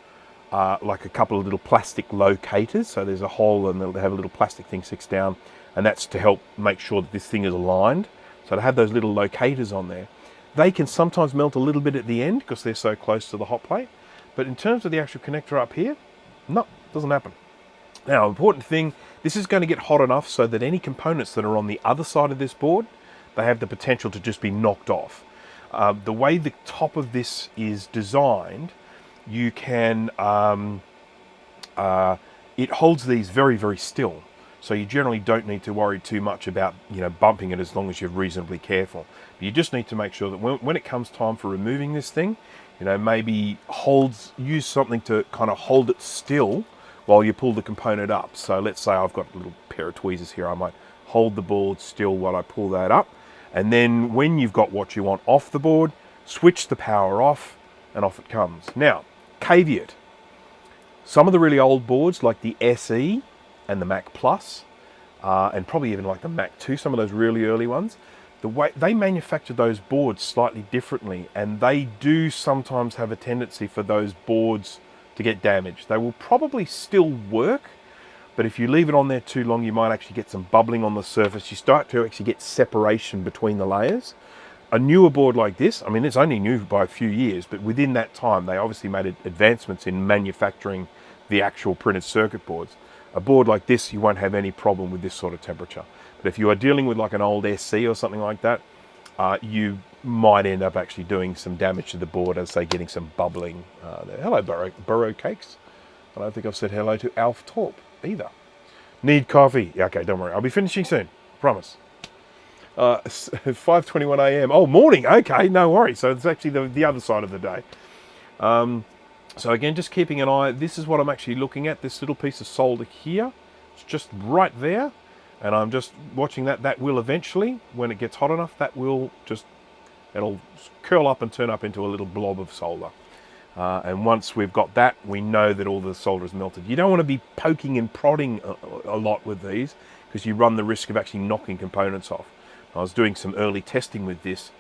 S1: like a couple of little plastic locators. So there's a hole and they'll have a little plastic thing sticks down, and that's to help make sure that this thing is aligned. So to have those little locators on there, they can sometimes melt a little bit at the end because they're so close to the hot plate. But in terms of the actual connector up here, no, doesn't happen. Now, important thing, this is going to get hot enough so that any components that are on the other side of this board, they have the potential to just be knocked off. The way the top of this is designed, you can, it holds these very, very still. So you generally don't need to worry too much about, you know, bumping it as long as you're reasonably careful. But you just need to make sure that when it comes time for removing this thing, you know, maybe use something to kind of hold it still while you pull the component up. So let's say I've got a little pair of tweezers here. I might hold the board still while I pull that up. And then when you've got what you want off the board, switch the power off and off it comes. Now, caveat. Some of the really old boards like the SE and the Mac Plus, and probably even like the Mac 2, some of those really early ones, the way they manufacture those boards slightly differently, and they do sometimes have a tendency for those boards to get damaged. They will probably still work, but if you leave it on there too long, you might actually get some bubbling on the surface. You start to actually get separation between the layers. A newer board like this, I mean, it's only new by a few years, but within that time, they obviously made advancements in manufacturing the actual printed circuit boards. A board like this, you won't have any problem with this sort of temperature. But if you are dealing with like an old SC or something like that, you might end up actually doing some damage to the board, as say getting some bubbling there. Hello, Burrow Cakes. I don't think I've said hello to Alf Torp either. Need coffee? Yeah, okay, don't worry. I'll be finishing soon. Promise. 5:21 a.m. Oh, morning. Okay, no worries. So it's actually the other side of the day. So again, just keeping an eye. This is what I'm actually looking at. This little piece of solder here. It's just right there. And I'm just watching that. That will eventually, when it gets hot enough, that will just, it'll curl up and turn up into a little blob of solder. And once we've got that, we know that all the solder is melted. You don't want to be poking and prodding a lot with these, because you run the risk of actually knocking components off. I was doing some early testing with this.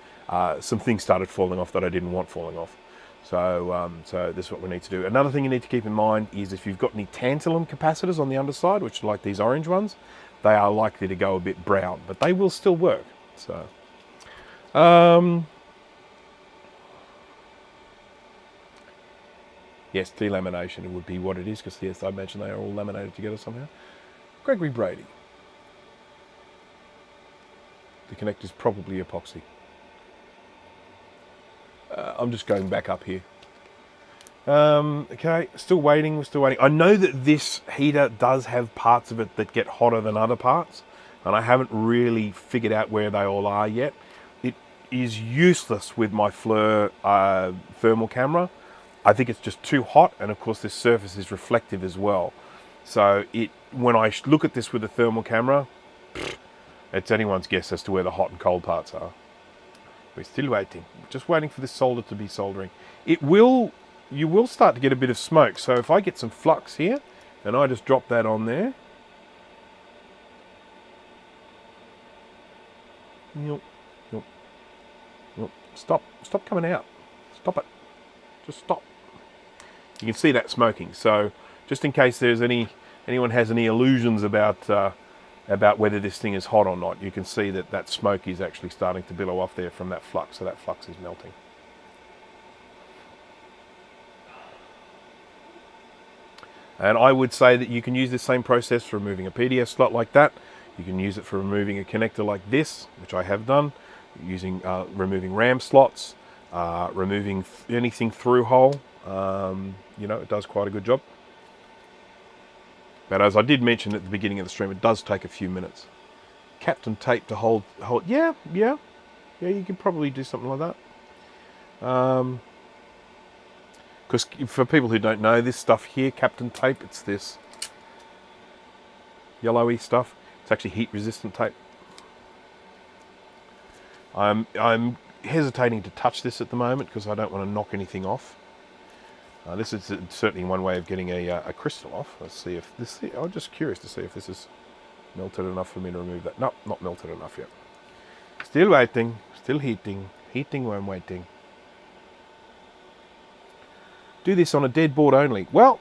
S1: Some things started falling off that I didn't want falling off. So this is what we need to do. Another thing you need to keep in mind is if you've got any tantalum capacitors on the underside, which are like these orange ones, they are likely to go a bit brown, but they will still work. So, yes, delamination would be what it is, because yes, I imagine they are all laminated together somehow. Gregory Brady. The connector is probably epoxy. I'm just going back up here. Okay, still waiting, we're still waiting. I know that this heater does have parts of it that get hotter than other parts, and I haven't really figured out where they all are yet. It is useless with my FLIR thermal camera. I think it's just too hot, and of course this surface is reflective as well. So when I look at this with a thermal camera, it's anyone's guess as to where the hot and cold parts are. We're still waiting. Just waiting for this solder to be soldering. You will start to get a bit of smoke. So if I get some flux here, and I just drop that on there. Stop coming out. Stop it. Just stop. You can see that smoking. So just in case there's anyone has any illusions about whether this thing is hot or not, you can see that smoke is actually starting to billow off there from that flux, so that flux is melting. And I would say that you can use this same process for removing a PDF slot like that. You can use it for removing a connector like this, which I have done, using removing RAM slots, removing anything through hole. You know, it does quite a good job. But as I did mention at the beginning of the stream, it does take a few minutes. Captain tape to hold. Yeah, you can probably do something like that. Because for people who don't know, this stuff here, Captain tape, it's this yellowy stuff. It's actually heat resistant tape. I'm hesitating to touch this at the moment because I don't want to knock anything off. This is certainly one way of getting a crystal off. Let's see if this. I'm just curious to see if this is melted enough for me to remove that. No, not melted enough yet. Still waiting. Still heating. Heating when I'm waiting. do this on a dead board only. Well,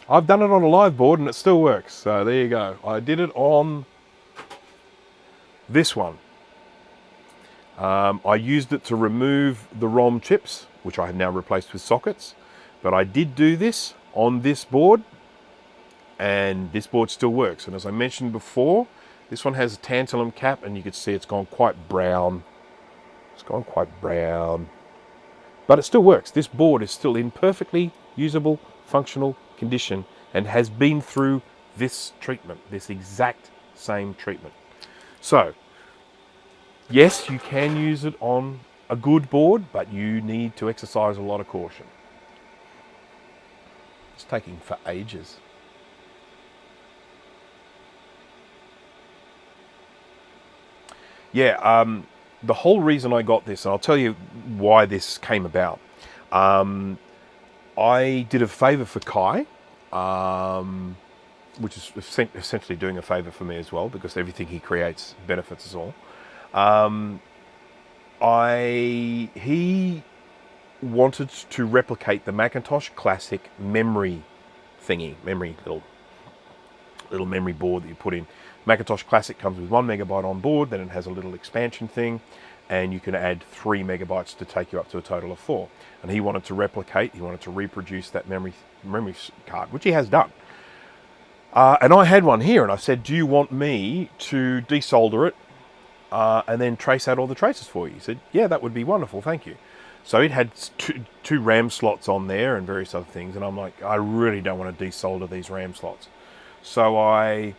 S1: I've done it on a live board and it still works. So there you go. I did it on this one. I used it to remove the ROM chips, which I have now replaced with sockets. But I did do this on this board, and this board still works. And as I mentioned before, this one has a tantalum cap, and you can see it's gone quite brown. It's gone quite brown. But it still works. This board is still in perfectly usable, functional condition, and has been through this treatment, this exact same treatment. So, yes, you can use it on a good board, but you need to exercise a lot of caution. It's taking for ages. Yeah, the whole reason I got this, and I'll tell you why this came about. I did a favour for Kai, which is essentially doing a favour for me as well, because everything he creates benefits us all. He wanted to replicate the Macintosh Classic memory thingy, little memory board that you put in. Macintosh Classic comes with 1 megabyte on board, then it has a little expansion thing, and you can add 3 megabytes to take you up to a total of 4. And he wanted to replicate, he wanted to reproduce that memory card, which he has done. And I had one here, and I said, do you want me to desolder it and then trace out all the traces for you? He said, yeah, that would be wonderful, thank you. So it had two RAM slots on there and various other things, and I'm like, I really don't want to desolder these RAM slots. So I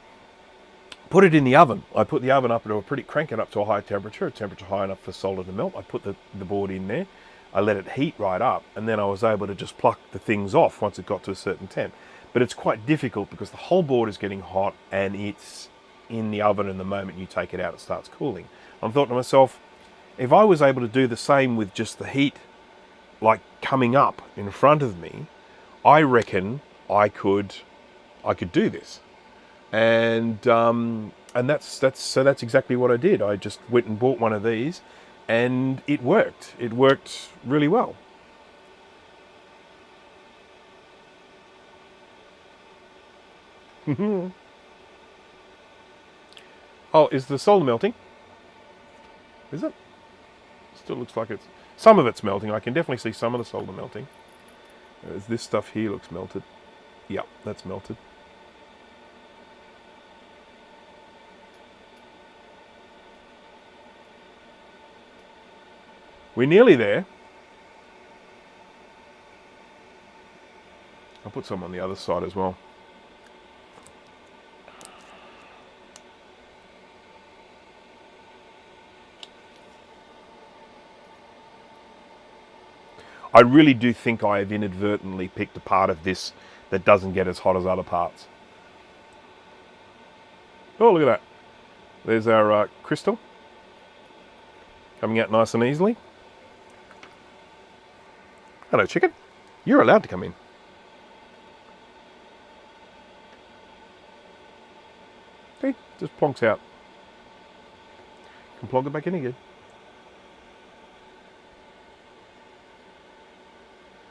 S1: put it in the oven. I put the oven up to crank it up to a high temperature, a temperature high enough for solder to melt. I put the board in there. I let it heat right up, and then I was able to just pluck the things off once it got to a certain temp. But it's quite difficult because the whole board is getting hot and it's in the oven, and the moment you take it out, it starts cooling. I thought to myself, if I was able to do the same with just the heat like coming up in front of me, I reckon I could do this. And that's exactly what I did. I just went and bought one of these, and it worked. It worked really well. Oh, is the solder melting? Is it? Still looks like some of it's melting. I can definitely see some of the solder melting. This stuff here looks melted. Yep, that's melted. We're nearly there. I'll put some on the other side as well. I really do think I have inadvertently picked a part of this that doesn't get as hot as other parts. Oh, look at that. There's our crystal coming out nice and easily. Hello, chicken. You're allowed to come in. See, just plonks out. Can plonk it back in again.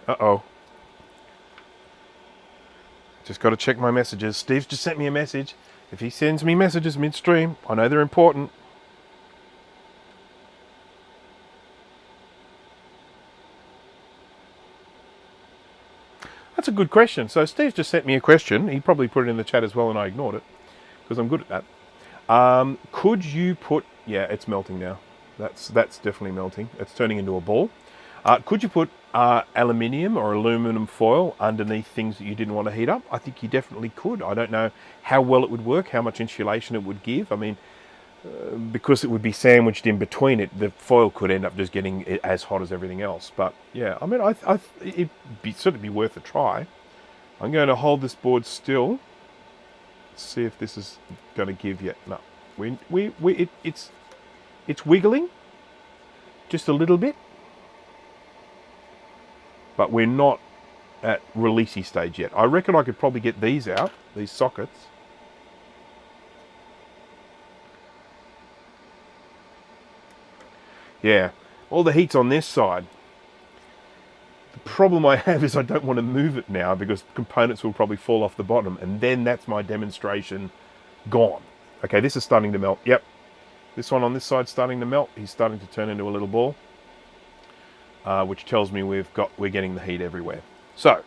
S1: Uh-oh. Just got to check my messages. Steve's just sent me a message. If he sends me messages midstream, I know they're important. That's a good question. So Steve's just sent me a question. He probably put it in the chat as well, and I ignored it because I'm good at that. Could you put... Yeah, it's melting now. That's definitely melting. It's turning into a ball. Could you put aluminium or aluminum foil underneath things that you didn't want to heat up? I think you definitely could. I don't know how well it would work, how much insulation it would give. I mean, because it would be sandwiched in between it, the foil could end up just getting it as hot as everything else. But yeah, I mean, it'd certainly be worth a try. I'm going to hold this board still. See if this is going to give yet. No, it's wiggling just a little bit. But we're not at releasey stage yet. I reckon I could probably get these out, these sockets. Yeah, all the heat's on this side. The problem I have is I don't want to move it now because components will probably fall off the bottom, and then that's my demonstration gone. Okay, this is starting to melt. Yep, this one on this side starting to melt. He's starting to turn into a little ball, which tells me we're getting the heat everywhere. So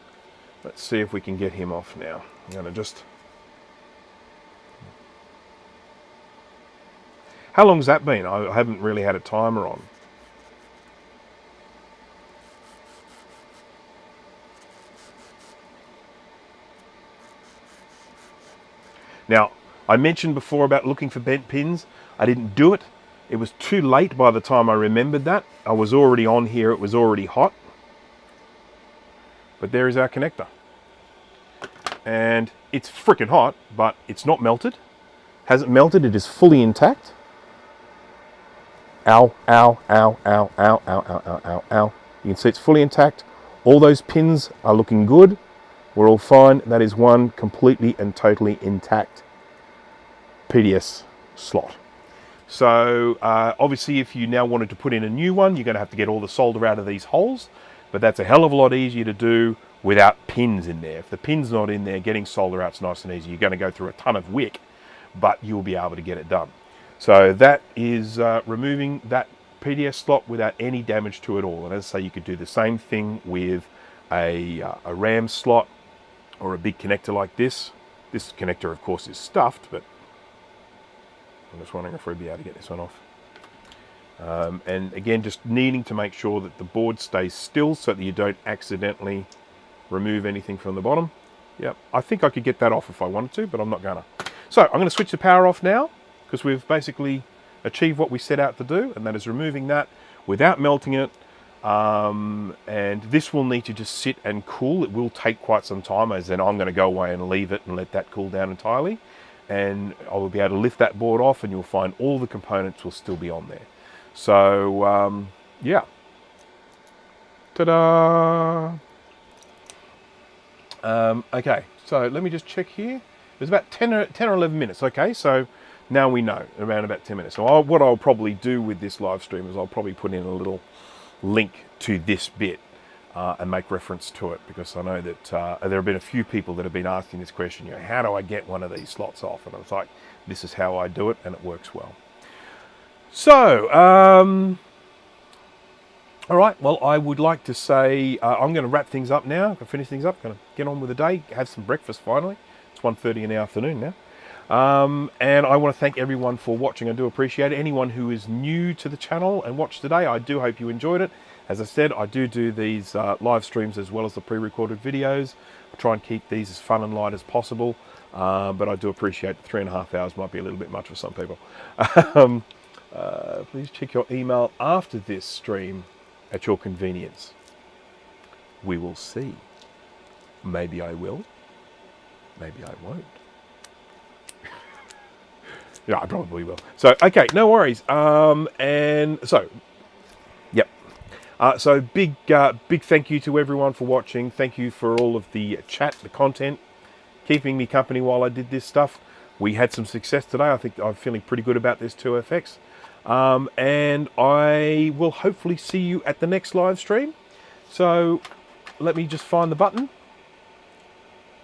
S1: let's see if we can get him off now. I'm going to just... How long's that been? I haven't really had a timer on. Now, I mentioned before about looking for bent pins. I didn't do it. It was too late by the time I remembered that. I was already on here. It was already hot. But there is our connector. And it's freaking hot, but it's not melted. Hasn't melted. It is fully intact. Ow, ow, ow, ow, ow, ow, ow, ow, ow, ow. You can see it's fully intact. All those pins are looking good. We're all fine. That is one completely and totally intact PDS slot. So obviously if you now wanted to put in a new one, you're going to have to get all the solder out of these holes, but that's a hell of a lot easier to do without pins in there. If the pin's not in there, getting solder out's nice and easy. You're going to go through a ton of WICK, but you'll be able to get it done. So that is removing that PDS slot without any damage to it all. And as I say, you could do the same thing with a RAM slot or a big connector like this. This connector, of course, is stuffed, but I'm just wondering if we'd be able to get this one off. And again, just needing to make sure that the board stays still so that you don't accidentally remove anything from the bottom. Yep, I think I could get that off if I wanted to, but I'm not gonna. So I'm gonna switch the power off now because we've basically achieved what we set out to do, and that is removing that without melting it. And this will need to just sit and cool. It will take quite some time, as then I'm going to go away and leave it and let that cool down entirely. And I will be able to lift that board off and you'll find all the components will still be on there. So, yeah. Ta-da! Okay, so let me just check here. It was about 10 or 11 minutes. Okay, so now we know, around about 10 minutes. So what I'll probably do with this live stream is I'll probably put in a little link to this bit and make reference to it, because I know that there have been a few people that have been asking this question, you know, how do I get one of these slots off? And I was like, this is how I do it, and it works well. So, all right, well, I would like to say I'm going to wrap things up now. I'm going to finish things up, going to get on with the day, have some breakfast finally. It's 1:30 in the afternoon now. And I want to thank everyone for watching. I do appreciate it. Anyone who is new to the channel and watched today, I do hope you enjoyed it. As I said, I do these live streams as well as the pre-recorded videos. I try and keep these as fun and light as possible, but I do appreciate 3.5 hours might be a little bit much for some people. Please check your email after this stream at your convenience. We will see. Maybe I will. Maybe I won't. Yeah, I probably will. So, okay, no worries. And so, yep. So big thank you to everyone for watching. Thank you for all of the chat, the content, keeping me company while I did this stuff. We had some success today. I think I'm feeling pretty good about this TWEEZERS. And I will hopefully see you at the next live stream. So let me just find the button.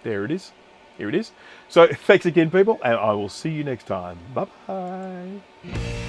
S1: There it is. Here it is. So thanks again, people, and I will see you next time. Bye-bye.